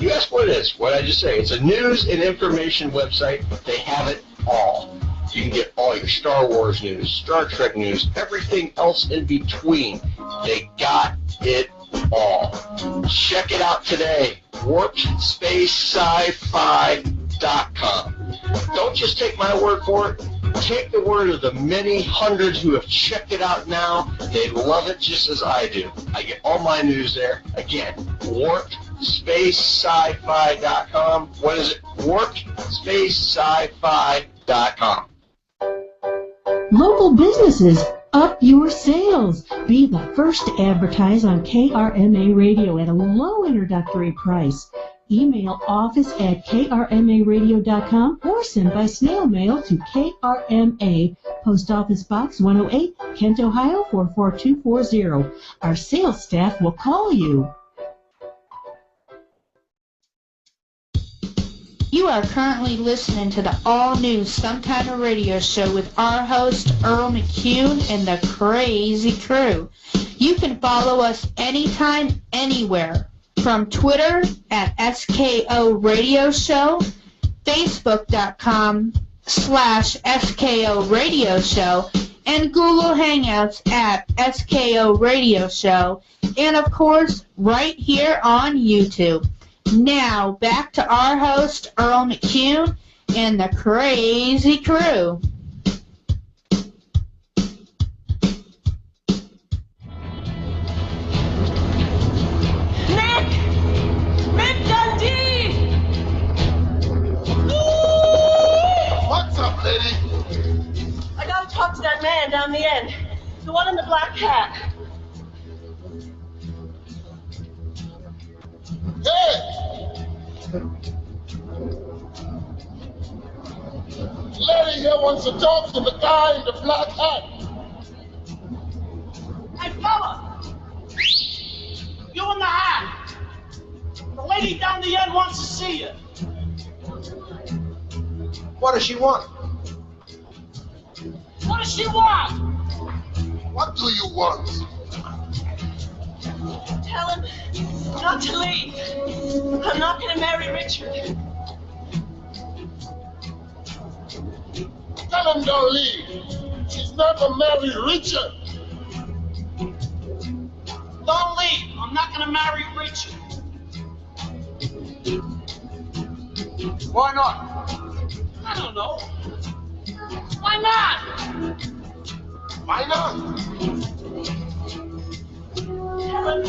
You ask what it is. What did I just say? It's a news and information website. They have it all. You can get all your Star Wars news, Star Trek news, everything else in between. They got it all. Check it out today. warpedspace-sci-fi.com. Don't just take my word for it. Take the word of the many hundreds who have checked it out now. They love it just as I do. I get all my news there. Again, warpedspace-sci-fi.com. What is it? warpedspace-sci-fi.com. Local businesses, up your sales. Be the first to advertise on KRMA Radio at a low introductory price. Email office@krmaradio.com or send by snail mail to KRMA, Post Office Box 108, Kent, Ohio 44240. Our sales staff will call you. You are currently listening to the all-new Some Kind of Radio show with our host, Earl McCune, and the Crazy Crew. You can follow us anytime, anywhere, from Twitter at SKO Radio Show, Facebook.com/SKO Radio Show, and Google Hangouts at SKO Radio Show, and of course, right here on YouTube. Now, back to our host, Earl McCune, and the Crazy Crew. Mick Dundee! What's up, lady? I gotta talk to that man down the end. The one in the black hat. Hey! Lady here wants to talk to the guy in the black hat. fella! You in the hat! The lady down the end wants to see you. What does she want? What does she want? What do you want? Tell him not to leave. I'm not going to marry Richard. Tell him don't leave. She's not gonna marry Richard. Don't leave. I'm not going to marry Richard. Why not? I don't know. Why not? Why not? Tell him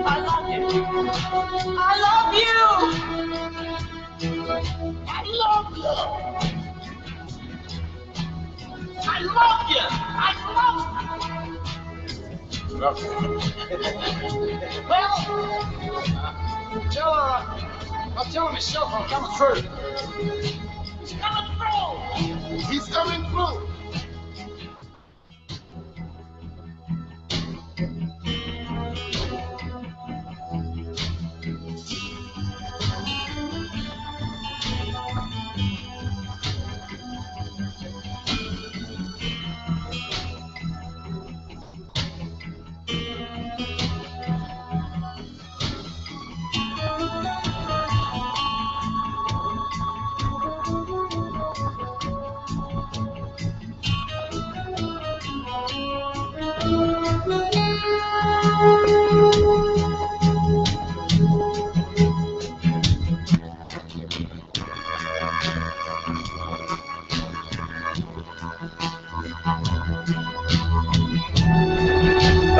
I love you. I love you. I love you. I love you. I love you. Well, tell her. I'll tell him myself. I'm coming through. He's coming through. He's coming through.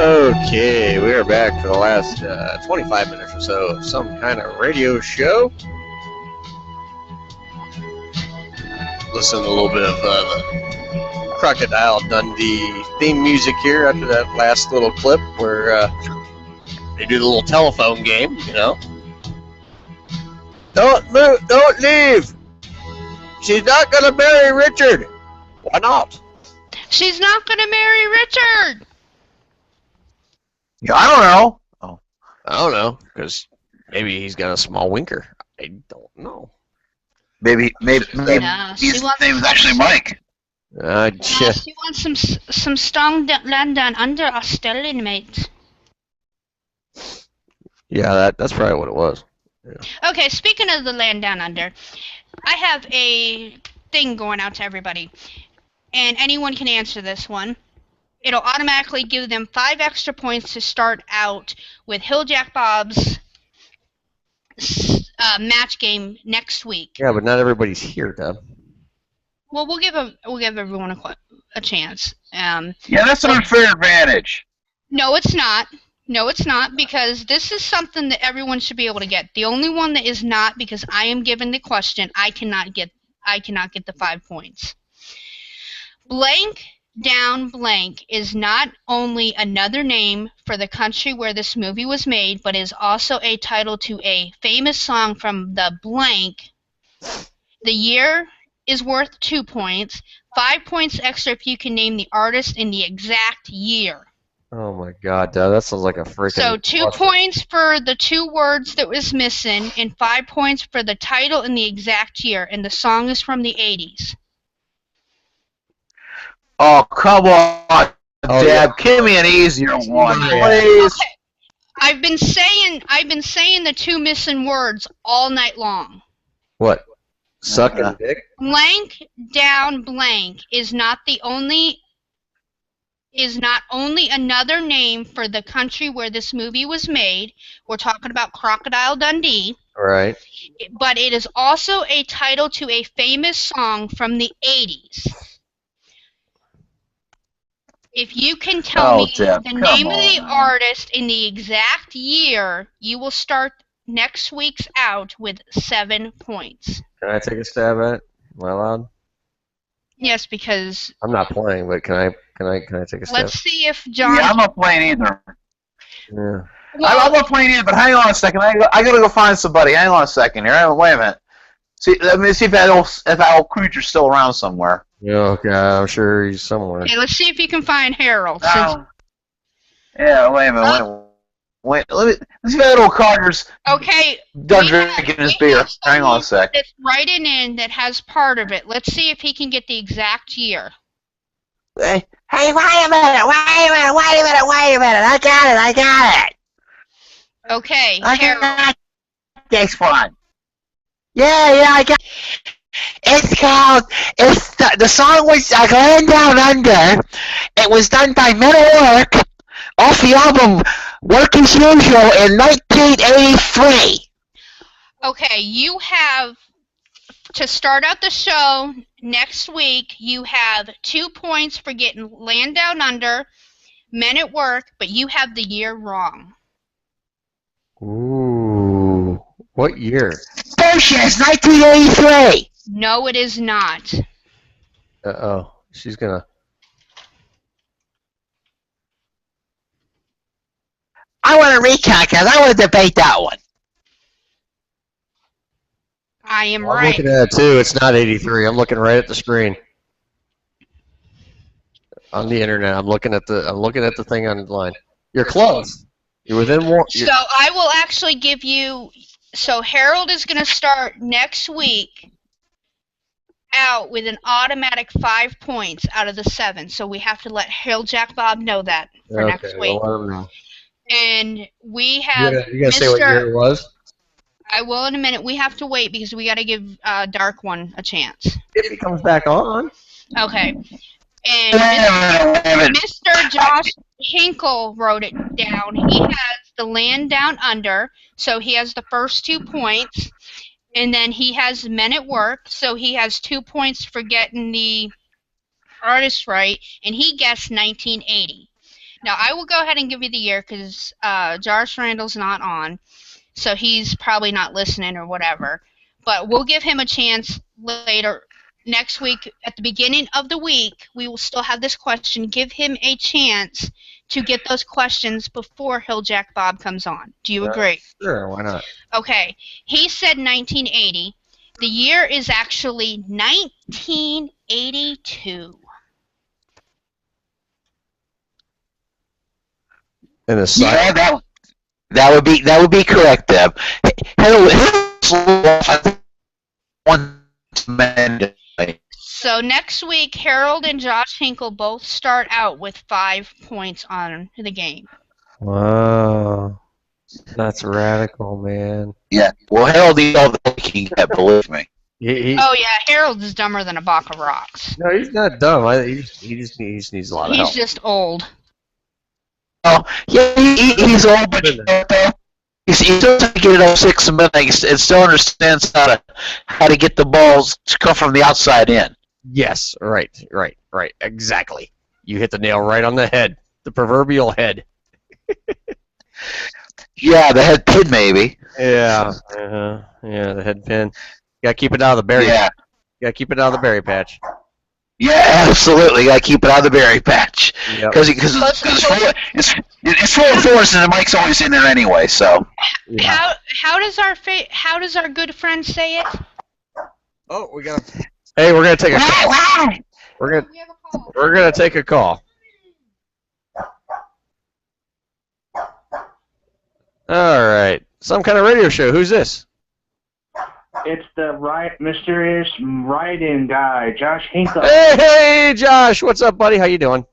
Okay, we are back for the last 25 minutes or so of some kind of radio show. Listen to a little bit of the Crocodile Dundee theme music here after that last little clip where they do the little telephone game, you know. Don't move, don't leave. She's not going to marry Richard. Why not? She's not going to marry Richard. Yeah, I don't know. Oh, I don't know, because maybe he's got a small winker. I don't know. Maybe No, his name is actually Mike. She wants some strong land down under Australian, mate. Yeah, that's probably what it was. Yeah. Okay, speaking of the land down under, I have a thing going out to everybody, and anyone can answer this one. It'll automatically give them 5 extra points to start out with Hill Jack Bob's match game next week. Yeah, but not everybody's here, Deb. Well, we'll give everyone a chance. Yeah, that's an unfair advantage. No, it's not. No, it's not, because this is something that everyone should be able to get. The only one that is not, because I am given the question, I cannot get the 5 points. Blank down blank is not only another name for the country where this movie was made, but is also a title to a famous song from the blank. The year is worth 2 points. 5 points extra if you can name the artist in the exact year. Oh my God, Deb, that sounds like a freaking... So 2 points for the 2 words that was missing, and 5 points for the title in the exact year, and the song is from the 80s. Oh, come on, Oh, Deb. yeah. Give me an easier one, please. Okay. I've been saying the 2 missing words all night long. What? Sucking dick? Blank down blank is not only another name for the country where this movie was made. We're talking about Crocodile Dundee. Right. But it is also a title to a famous song from the 80s. If you can tell me Deb, the come name of the on. artist in the exact year, you will start next week's out with 7 points. Can I take a stab at it? Am I allowed? Yes, because I'm not playing, but can I take a stab? let's see if John. Yeah, I'm not playing either. Yeah. I'm not playing either, but hang on a second. I gotta go find somebody. Hang on a second here. Wait a minute. Let me see if that old creature's still around somewhere. Yeah, okay, I'm sure he's somewhere. Okay, let's see if you can find Harold. No. Yeah, wait a minute. Wait. Let's see if that little Codger's Okay. done drinking his beer. Hang on a sec. That's writing in that has part of it. Let's see if he can get the exact year. Hey, wait a minute. I got it. Okay. I got this one. Yeah, I got it. It's the song was Land Down Under. It was done by Men at Work off the album Work as Usual in 1983. Okay, you have, to start out the show next week, you have 2 points for getting Land Down Under, Men at Work, but you have the year wrong. Ooh. What year? Bullshit, it's 1983. No, it is not. Uh-oh. She's gonna... I want to recount because I want to debate that one. I am I'm right. looking at it too. It's not 83. I'm looking right at the screen. On the internet. I'm looking at the thing online. You're close. You're within one. So I will actually give you... So Harold is going to start next week out with an automatic 5 points out of the 7. So we have to let Harold Jack Bob know that for next week. Well, let him know. And we have You're gonna say what year it was? I will in a minute. We have to wait because we got to give Dark One a chance. If he comes back on. Okay. And Mr. Josh Hinkle wrote it down. He has the Land Down Under, so he has the first 2 points. And then he has Men at Work, so he has 2 points for getting the artist right, and he guessed 1980. Now, I will go ahead and give you the year because Josh Randall's not on, so he's probably not listening or whatever. But we'll give him a chance later. Next week, at the beginning of the week, we will still have this question. Give him a chance to get those questions before Hill Jack Bob comes on. Do you agree? Sure, why not? Okay. He said 1980. The year is actually 1982. And the Yeah, that would be correct, Deb. So next week, Harold and Josh Hinkle both start out with 5 points on the game. Wow. That's radical, man. Yeah. Well, Harold, he all the he can get, believe me. Oh yeah, Harold is dumber than a box of rocks. No, he's not dumb. He just needs a lot of help. He's just old. Oh, yeah, he's old, but he still doesn't get it all 6 minutes and still understands how to get the balls to come from the outside in. Yes, right, exactly. You hit the nail right on the head, the proverbial head. Yeah, the head pin, maybe. Yeah, yeah, the head pin. You gotta keep it out of the berry. Yeah. You gotta keep it out of the berry patch. Yeah, absolutely. Got to keep it out of the berry patch because it's full of force and the mic's always in there anyway. So How does our good friend say it? Oh, we got. Hey, we're gonna take a call. We're gonna take a call. All right, some kind of radio show. Who's this? It's the mysterious write-in guy, Josh Hinkle. Hey, Josh, what's up, buddy? How you doing?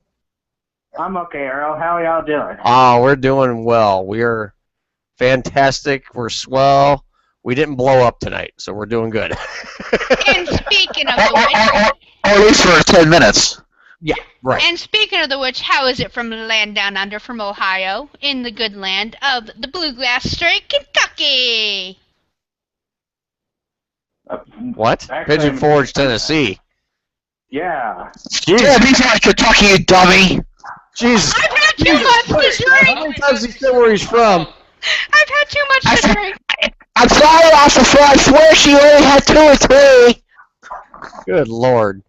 I'm okay, Earl. How are y'all doing? Oh, we're doing well. We're fantastic. We're swell. We didn't blow up tonight, so we're doing good. And speaking of the which, at least for 10 minutes. Yeah, right. And speaking of the which, how is it from the land down under from Ohio, in the good land of the bluegrass state, Kentucky? What? Pigeon Forge, Tennessee. Yeah. Jeez. Yeah, these are Kentucky, you dummy. Jesus. I've had too much to drink. How many times he said where he's from? I've had too much to drink. I'm sorry, officer. I swear she only had 2 or 3. Good Lord.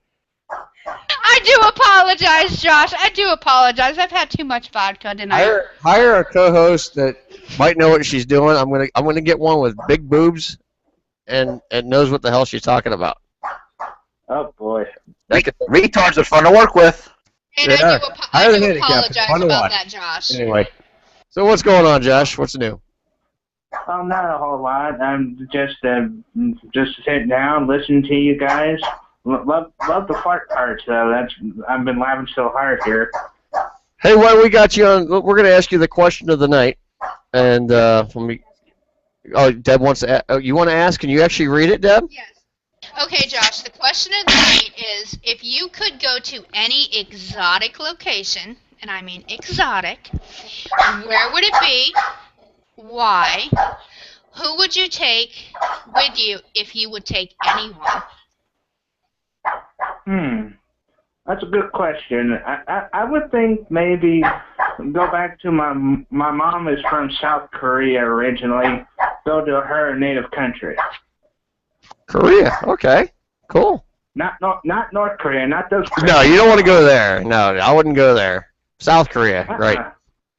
I do apologize, Josh. I do apologize. I've had too much vodka tonight. Hire a co-host that might know what she's doing. I'm gonna get one with big boobs and knows what the hell she's talking about. Oh boy. Retards are fun to work with. And Higher than do handicap. apologize Fun to about watch. that, Josh. Anyway, so what's going on, Josh? What's new? Oh, not a whole lot. I'm just sitting down, listening to you guys. Love the fart parts, though. I've been laughing so hard here. Hey, while we got you on, we're going to ask you the question of the night. And let me. Oh, Deb wants to. You want to ask? Can you actually read it, Deb? Yes. Okay, Josh, the question of the night is, if you could go to any exotic location, and I mean exotic, where would it be? Why? Who would you take with you if you would take anyone? That's a good question. I would think maybe go back to my mom is from South Korea originally. Go to her native country. Korea. Okay. Cool. Not North Korea. Not those. No, you don't want to go there. No, I wouldn't go there. South Korea. Right.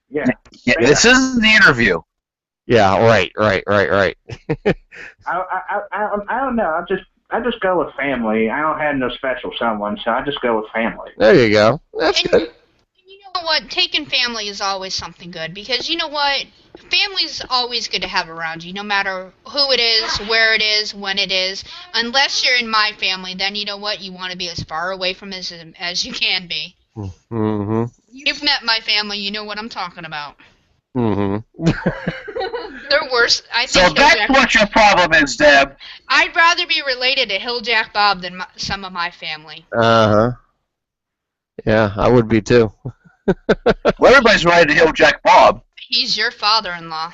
Yeah. This isn't the interview. Yeah. Right. I don't know. I just go with family. I don't have no special someone, so I just go with family. There you go. That's good. You know what? Taking family is always something good, because you know what? Family's always good to have around you, no matter who it is, where it is, when it is. Unless you're in my family, then you know what? You want to be as far away from as you can be. Mm-hmm. You've met my family. You know what I'm talking about. Mm-hmm. They're worse. I So think that's what your problem is, Deb. I'd rather be related to Hilljack Bob than some of my family. Uh-huh. Yeah, I would be too. Well, everybody's related to Hilljack Bob. He's your father-in-law.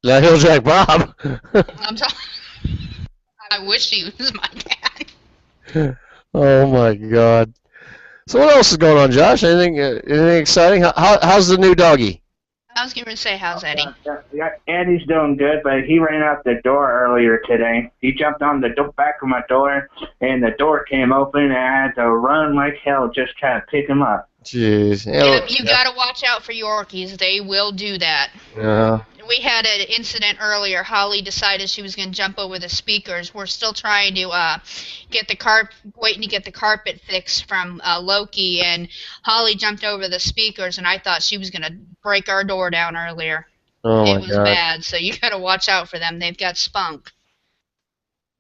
Not Hilljack Bob. I'm talking. I wish he was my dad. Oh my God. So what else is going on, Josh? Anything exciting? How's the new doggy? I was going to say, how's Eddie? Eddie's doing good, but he ran out the door earlier today. He jumped on the back of my door, and the door came open, and I had to run like hell just trying to pick him up. Jeez. You got to watch out for Yorkies. They will do that. Yeah. We had an incident earlier. Holly decided she was going to jump over the speakers. We're still trying to waiting to get the carpet fixed from Loki, and Holly jumped over the speakers, and I thought she was going to break our door down earlier. Oh it my was God. bad, so you got to watch out for them. They've got spunk.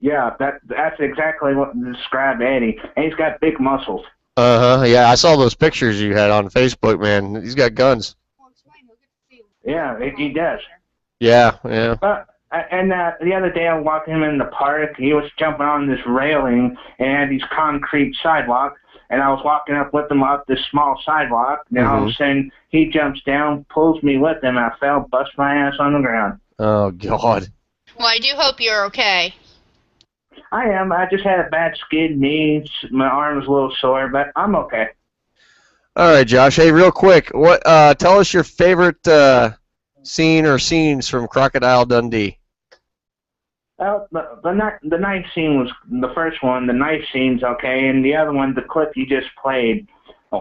Yeah, that's exactly what described Eddie. And he's got big muscles. Uh-huh. Yeah, I saw those pictures you had on Facebook, man. He's got guns. Yeah, he does. Yeah. And the other day I walked him in the park. He was jumping on this railing and had these concrete sidewalk. And I was walking up with him up this small sidewalk. And all of a sudden he jumps down, pulls me with him. I fell, bust my ass on the ground. Oh God. Well, I do hope you're okay. I am. I just had a bad skinned knee. My arm was a little sore, but I'm okay. All right, Josh. Hey, real quick, what? Tell us your favorite scene or scenes from Crocodile Dundee. The knife scene was the first one. The knife scene's okay, and the other one, the clip you just played,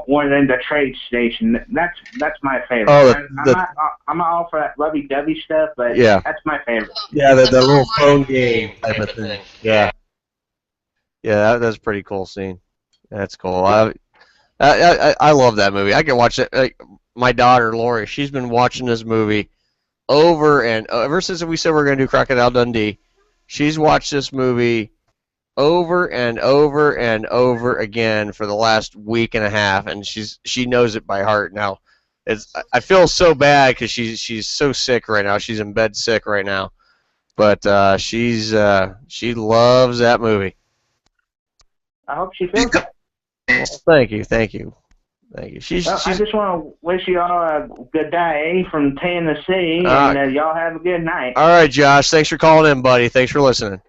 one in the trade station. That's my favorite. Oh, I'm not all for that lovey-dovey stuff, but Yeah. that's my favorite. Yeah, the little phone game type of thing. Yeah. Yeah, that's a pretty cool scene. That's cool. I love that movie. I can watch it. Like, my daughter Lori, she's been watching this movie over and ever since we said we were going to do Crocodile Dundee. She's watched this movie over and over and over again for the last week and a half, and she knows it by heart now. I feel so bad because she's so sick right now. She's in bed sick right now, but she loves that movie. I hope she feels it. Well, thank you. I just want to wish you all a good day from Tennessee, and y'all have a good night. All right, Josh. Thanks for calling in, buddy. Thanks for listening.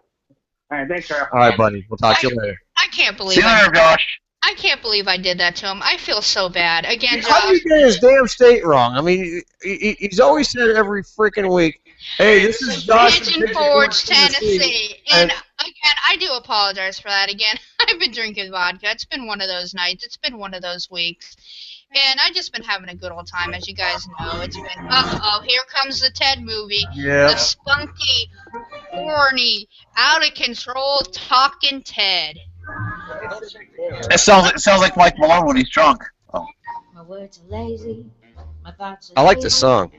All right, thanks, Earl. All right, buddy. We'll talk to you later. I can't believe. See you later, Josh. I can't believe I did that to him. I feel so bad. Again, How Josh. do you get his damn state wrong? I mean, he's always said every freaking week, "Hey, this is Josh from Pigeon Forge, Tennessee." And again, I do apologize for that. Again, I've been drinking vodka. It's been one of those nights. It's been one of those weeks. And I've just been having a good old time, as you guys know. It's been, here comes the Ted movie. Yeah. The spunky, horny, out of control talking Ted. It sounds like Mike Malone when he's drunk. Oh. words are lazy, my thoughts are I like this song.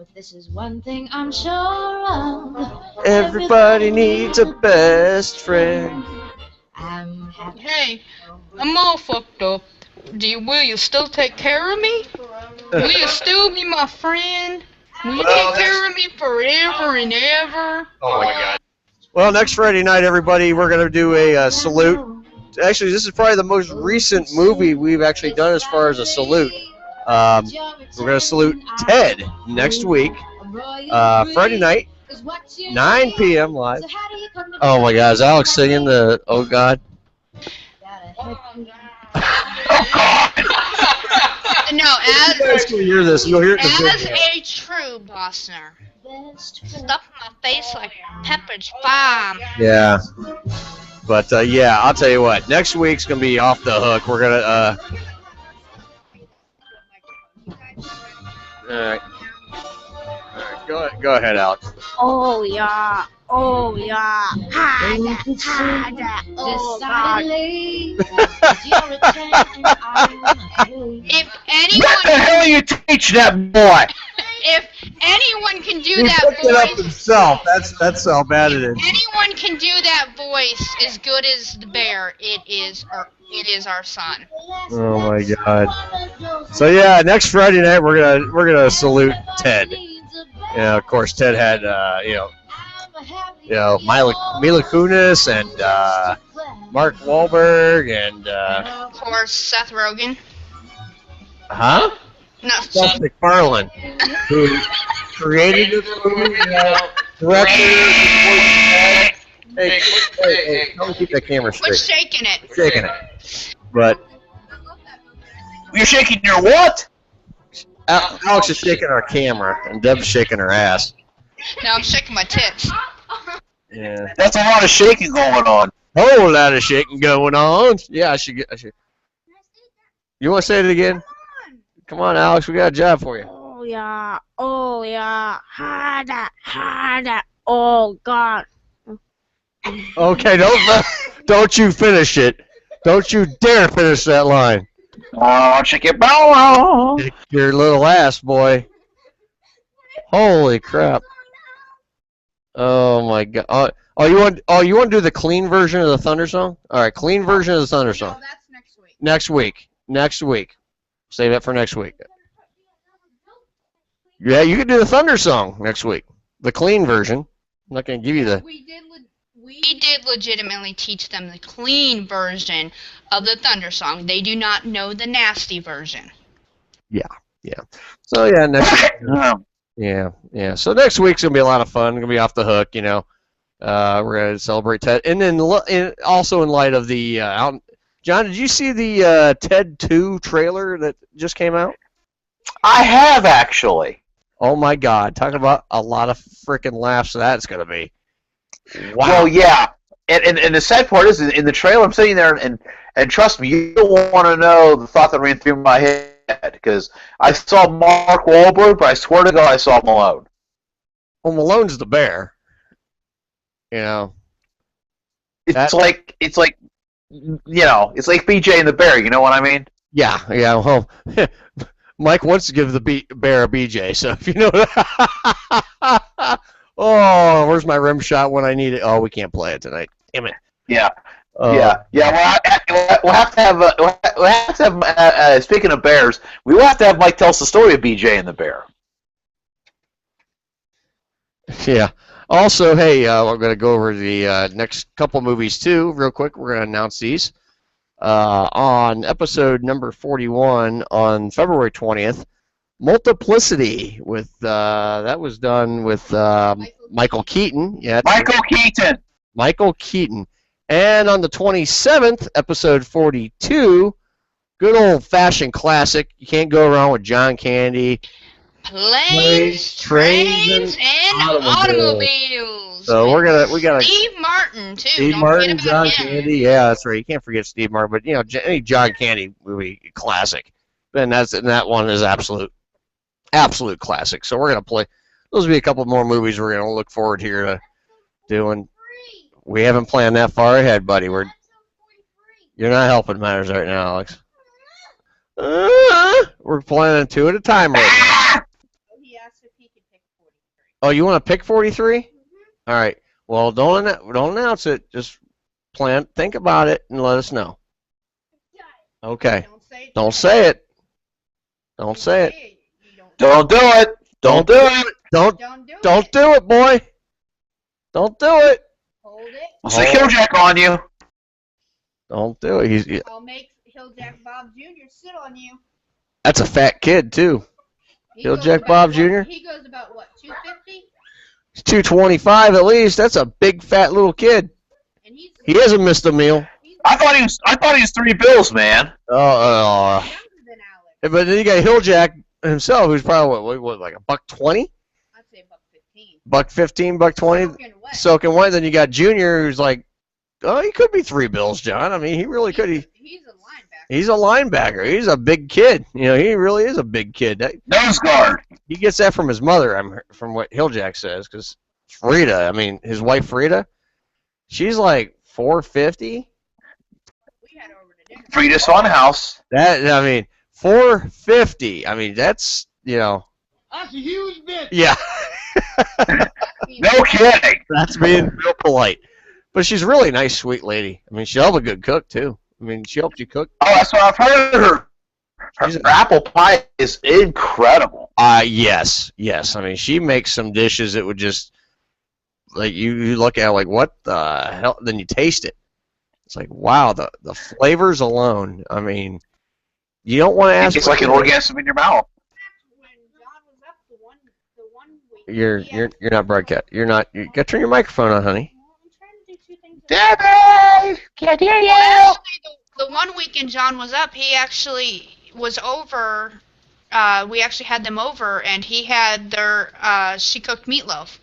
but this is one thing I'm sure of. Everybody needs a best friend. Hey, I'm all fucked up. Will you still take care of me? Will you still be my friend? Will you take care of me forever and ever? Oh my God. Well, next Friday night, everybody, we're going to do a salute. Actually, this is probably the most recent movie we've actually done as far as a salute. We're going to salute Ted next week, Friday night, 9 p.m. live. Oh my God, is Alex singing the "Oh God"? No, You guys can hear this. You'll hear it in the as video. a true Bosner, stuff my face like Pepperidge Farm. Yeah. But, yeah, I'll tell you what. Next week's going to be off the hook. We're going to... All right. Go ahead, Alex. Oh yeah, oh yeah, harder, harder, oh God. If anyone, What the hell are you teaching that boy? if anyone can do He that picked it up voice, himself. That's how bad it is. anyone can do that voice as good as the bear. It is our son. Oh my God. So yeah, next Friday night we're gonna salute Ted. Yeah, of course Ted had Mila Kunis and Mark Wahlberg and Of course, Seth Rogen. No. Seth MacFarlane, who created this movie, director. Hey, don't keep that camera Quit straight. shaking it. Shaking it. But You're shaking your what? Alex is shaking our camera, and Deb's shaking her ass. No, I'm shaking my tits. Yeah. That's a lot of shaking going on. Whole lot of shaking going on. Yeah, I should. You want to say it again? Come on, Alex. We got a job for you. Oh yeah, harder, harder, oh God. Okay, don't you finish it. Don't you dare finish that line. Oh, shake your bow. Your little ass, boy. Holy crap. Oh my God. You want to do the clean version of the Thunder song? All right, clean version of the Thunder song. No, that's next week. Next week. Save that for next week. Yeah, you can do the Thunder song next week. The clean version. I'm not going to give you the... We did legitimately teach them the clean version of the Thunder song. They do not know the nasty version. Yeah. So, yeah, next week. Yeah. So next week's going to be a lot of fun. Going to be off the hook, We're going to celebrate Ted. And then also in light of the... John, did you see the Ted 2 trailer that just came out? I have, actually. Oh, my God. Talk about a lot of freaking laughs that's going to be. Wow. Well, yeah. And the sad part is, in the trailer, I'm sitting there, and trust me, you don't want to know the thought that ran through my head, because I saw Mark Wahlberg, but I swear to God I saw Malone. Well, Malone's the bear. It's like BJ and the Bear, you know what I mean? Yeah, well, Mike wants to give the bear a BJ, so if you know that. Oh, where's my rim shot when I need it? Oh, we can't play it tonight. Damn it. Yeah. Yeah. We'll have to have, speaking of bears, we will have to have Mike tell us the story of BJ and the Bear. Yeah. Also, hey, we're going to go over the next couple movies, too, real quick. We're going to announce these. On episode number 41 on February 20th, Multiplicity, that was done with Michael Keaton. Yeah, Michael Keaton. And on the 27th, episode 42, good old-fashioned classic. You can't go wrong with John Candy. Planes, trains, and automobiles. So we got Steve Martin too. Steve Martin, John Candy. Yeah, that's right. You can't forget Steve Martin, but any John Candy movie classic. And that one is absolute classic. So we're gonna play. Those will be a couple more movies we're gonna look forward here to doing. We haven't planned that far ahead, buddy. You're not helping matters right now, Alex. We're planning 2 at a time right now. Oh, you want to pick 43? All right. Well, don't announce it. Just think about it, and let us know. Okay. Don't say it. Don't say it. Don't do it. Don't do it. Don't do it, boy. Don't do it. I'll say Killjack on you. Don't do it. I'll make Hilljack Bob Jr. sit on you. That's a fat kid too. Hilljack Bob Jr. He goes about what, 250? He's 225 at least. That's a big fat little kid. He hasn't missed a meal. I thought he was $3, man. But then you got Hilljack himself, who's probably what like $1.20? I'd say $1.15, $1.20. Soaking wet. Then you got Junior, who's like, oh, he could be $3, John. I mean, he really could. He's a linebacker. He's a big kid. You know, he really is a big kid. Nose guard. He gets that from his mother, from what Hilljack says, because Frida, I mean, his wife Frida, she's like 450. Frida's Funhouse. That, I mean, 450. I mean, that's, you know. That's a huge bitch. Yeah. No kidding. That's being real polite. But she's a really nice, sweet lady. I mean, she's a good cook, too. I mean, she helped you cook. Oh, that's what I've heard of her. Her apple pie is incredible. Yes. I mean, she makes some dishes that would just, like, you look at it like, what the hell? Then you taste it. It's like, wow, the flavors alone. I mean, you don't want to ask. It's like an orgasm in your mouth. You're not broadcast. You got to turn your microphone on, honey. Debbie, can't hear you. Well, actually, the one weekend John was up, he actually was over. We actually had them over, and he had she cooked meatloaf.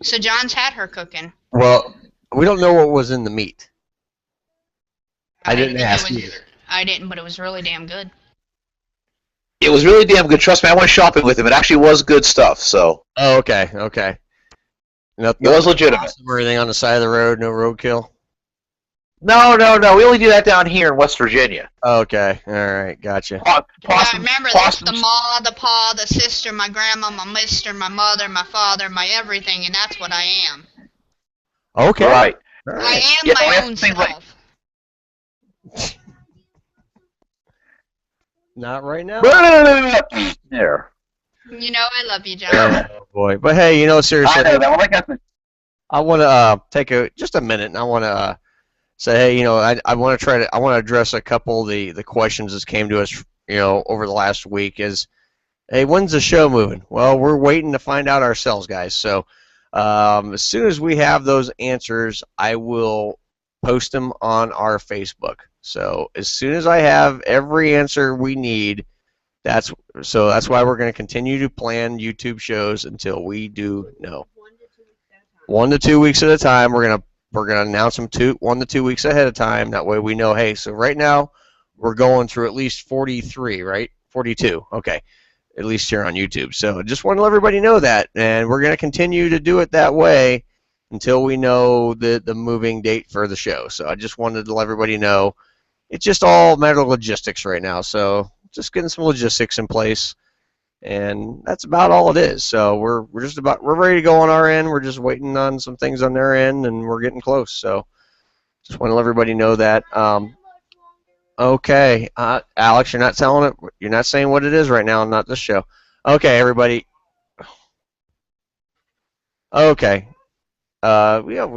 So John's had her cooking. Well, we don't know what was in the meat. I didn't ask either. I didn't, but it was really damn good. It was really damn good. Trust me, I went shopping with him. It actually was good stuff. So. Oh, okay. Nothing, it was legitimate. Or anything on the side of the road, no roadkill? No. We only do that down here in West Virginia. Okay. All right. Gotcha. Remember, that's the ma, the pa, the sister, my grandma, my mister, my mother, my father, my everything, and that's what I am. Okay. Right. I am my own self. Not right now. There. You know I love you, John. Oh boy, but hey, seriously, I want to take just a minute, and I want to say, hey, I want to address a couple of the questions that came to us, over the last week. Is, hey, when's the show moving? Well, we're waiting to find out ourselves, guys. So as soon as we have those answers, I will post them on our Facebook. So as soon as I have every answer we need. That's why we're going to continue to plan YouTube shows until we do know. 1 to 2 weeks at a time. We're gonna announce them 1 to 2 weeks ahead of time. That way we know. Hey, so right now we're going through at least 43, right? 42. Okay, at least here on YouTube. So just want to let everybody know that, and we're going to continue to do it that way until we know the moving date for the show. So I just wanted to let everybody know. It's just all a matter of logistics right now. So. Just getting some logistics in place, and that's about all it is. So we're ready to go on our end. We're just waiting on some things on their end, and we're getting close. So just want to let everybody know that. Okay, Alex, you're not telling it. You're not saying what it is right now. Not this show. Okay, everybody. Okay. We got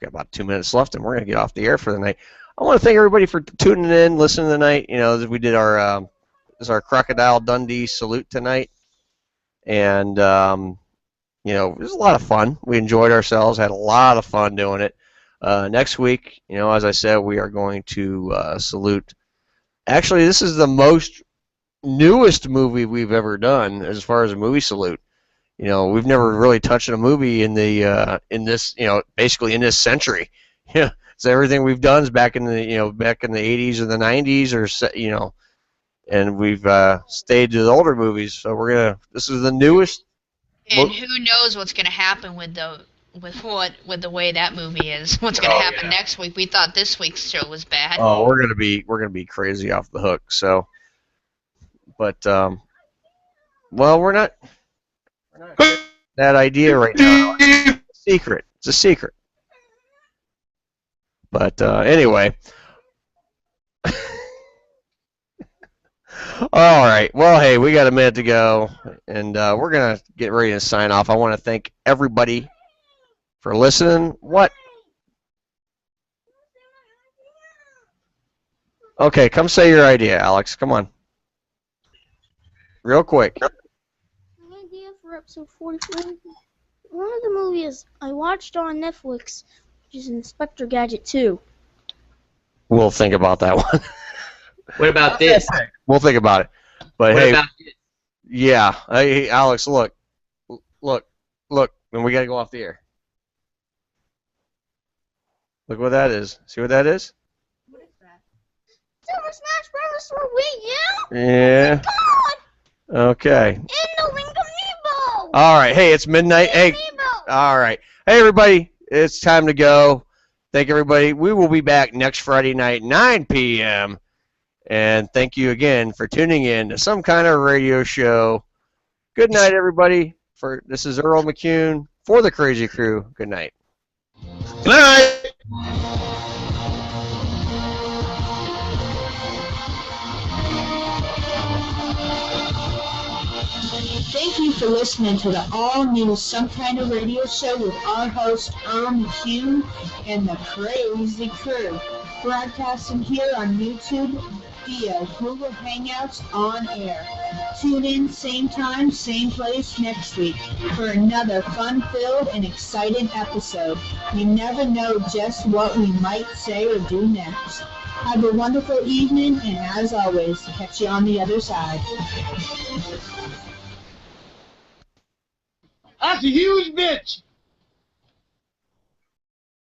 about 2 minutes left, and we're gonna get off the air for the night. I want to thank everybody for tuning in, listening tonight. We did our Crocodile Dundee salute tonight, and it was a lot of fun. We enjoyed ourselves, had a lot of fun doing it. Next week, as I said, we are going to salute. Actually, this is the newest movie we've ever done as far as a movie salute. We've never really touched a movie in this basically in this century. Yeah, so everything we've done is back in the 80s or the 90s or and we've stayed to the older movies. So this is the newest. And who knows what's going to happen with the way that movie is? What's going to happen next week? We thought this week's show was bad. Oh, we're gonna be crazy off the hook. So But well, we're not that idea right now. It's a secret. It's a secret. But anyway. All right. Well, hey, we got a minute to go, and we're going to get ready to sign off. I want to thank everybody for listening. What? Okay, come say your idea, Alex. Come on. Real quick. My idea for episode 44. One of the movies I watched on Netflix, which is Inspector Gadget 2. We'll think about that one. What about this? We'll think about it. But What hey, about this? yeah. Hey, Alex, look, and we got to go off the air. Look what that is. See what that is? Super Smash Bros. For Wii U? Yeah. God! Okay. And the Link of Amiibo! All right. Hey, it's midnight. Hey. All right. Hey, everybody. It's time to go. Thank everybody. We will be back next Friday night, 9 p.m. And thank you again for tuning in to Some Kind of Radio Show. Good night, everybody. This is Earl McCune for the Crazy Crew. Good night. Good night. Thank you for listening to the all-new Some Kind of Radio Show with our host, Earl McCune, and the Crazy Crew. Broadcasting here on YouTube via Google Hangouts on air. Tune in same time, same place next week for another fun-filled and exciting episode. You never know just what we might say or do next. Have a wonderful evening, and as always, catch you on the other side. That's a huge bitch.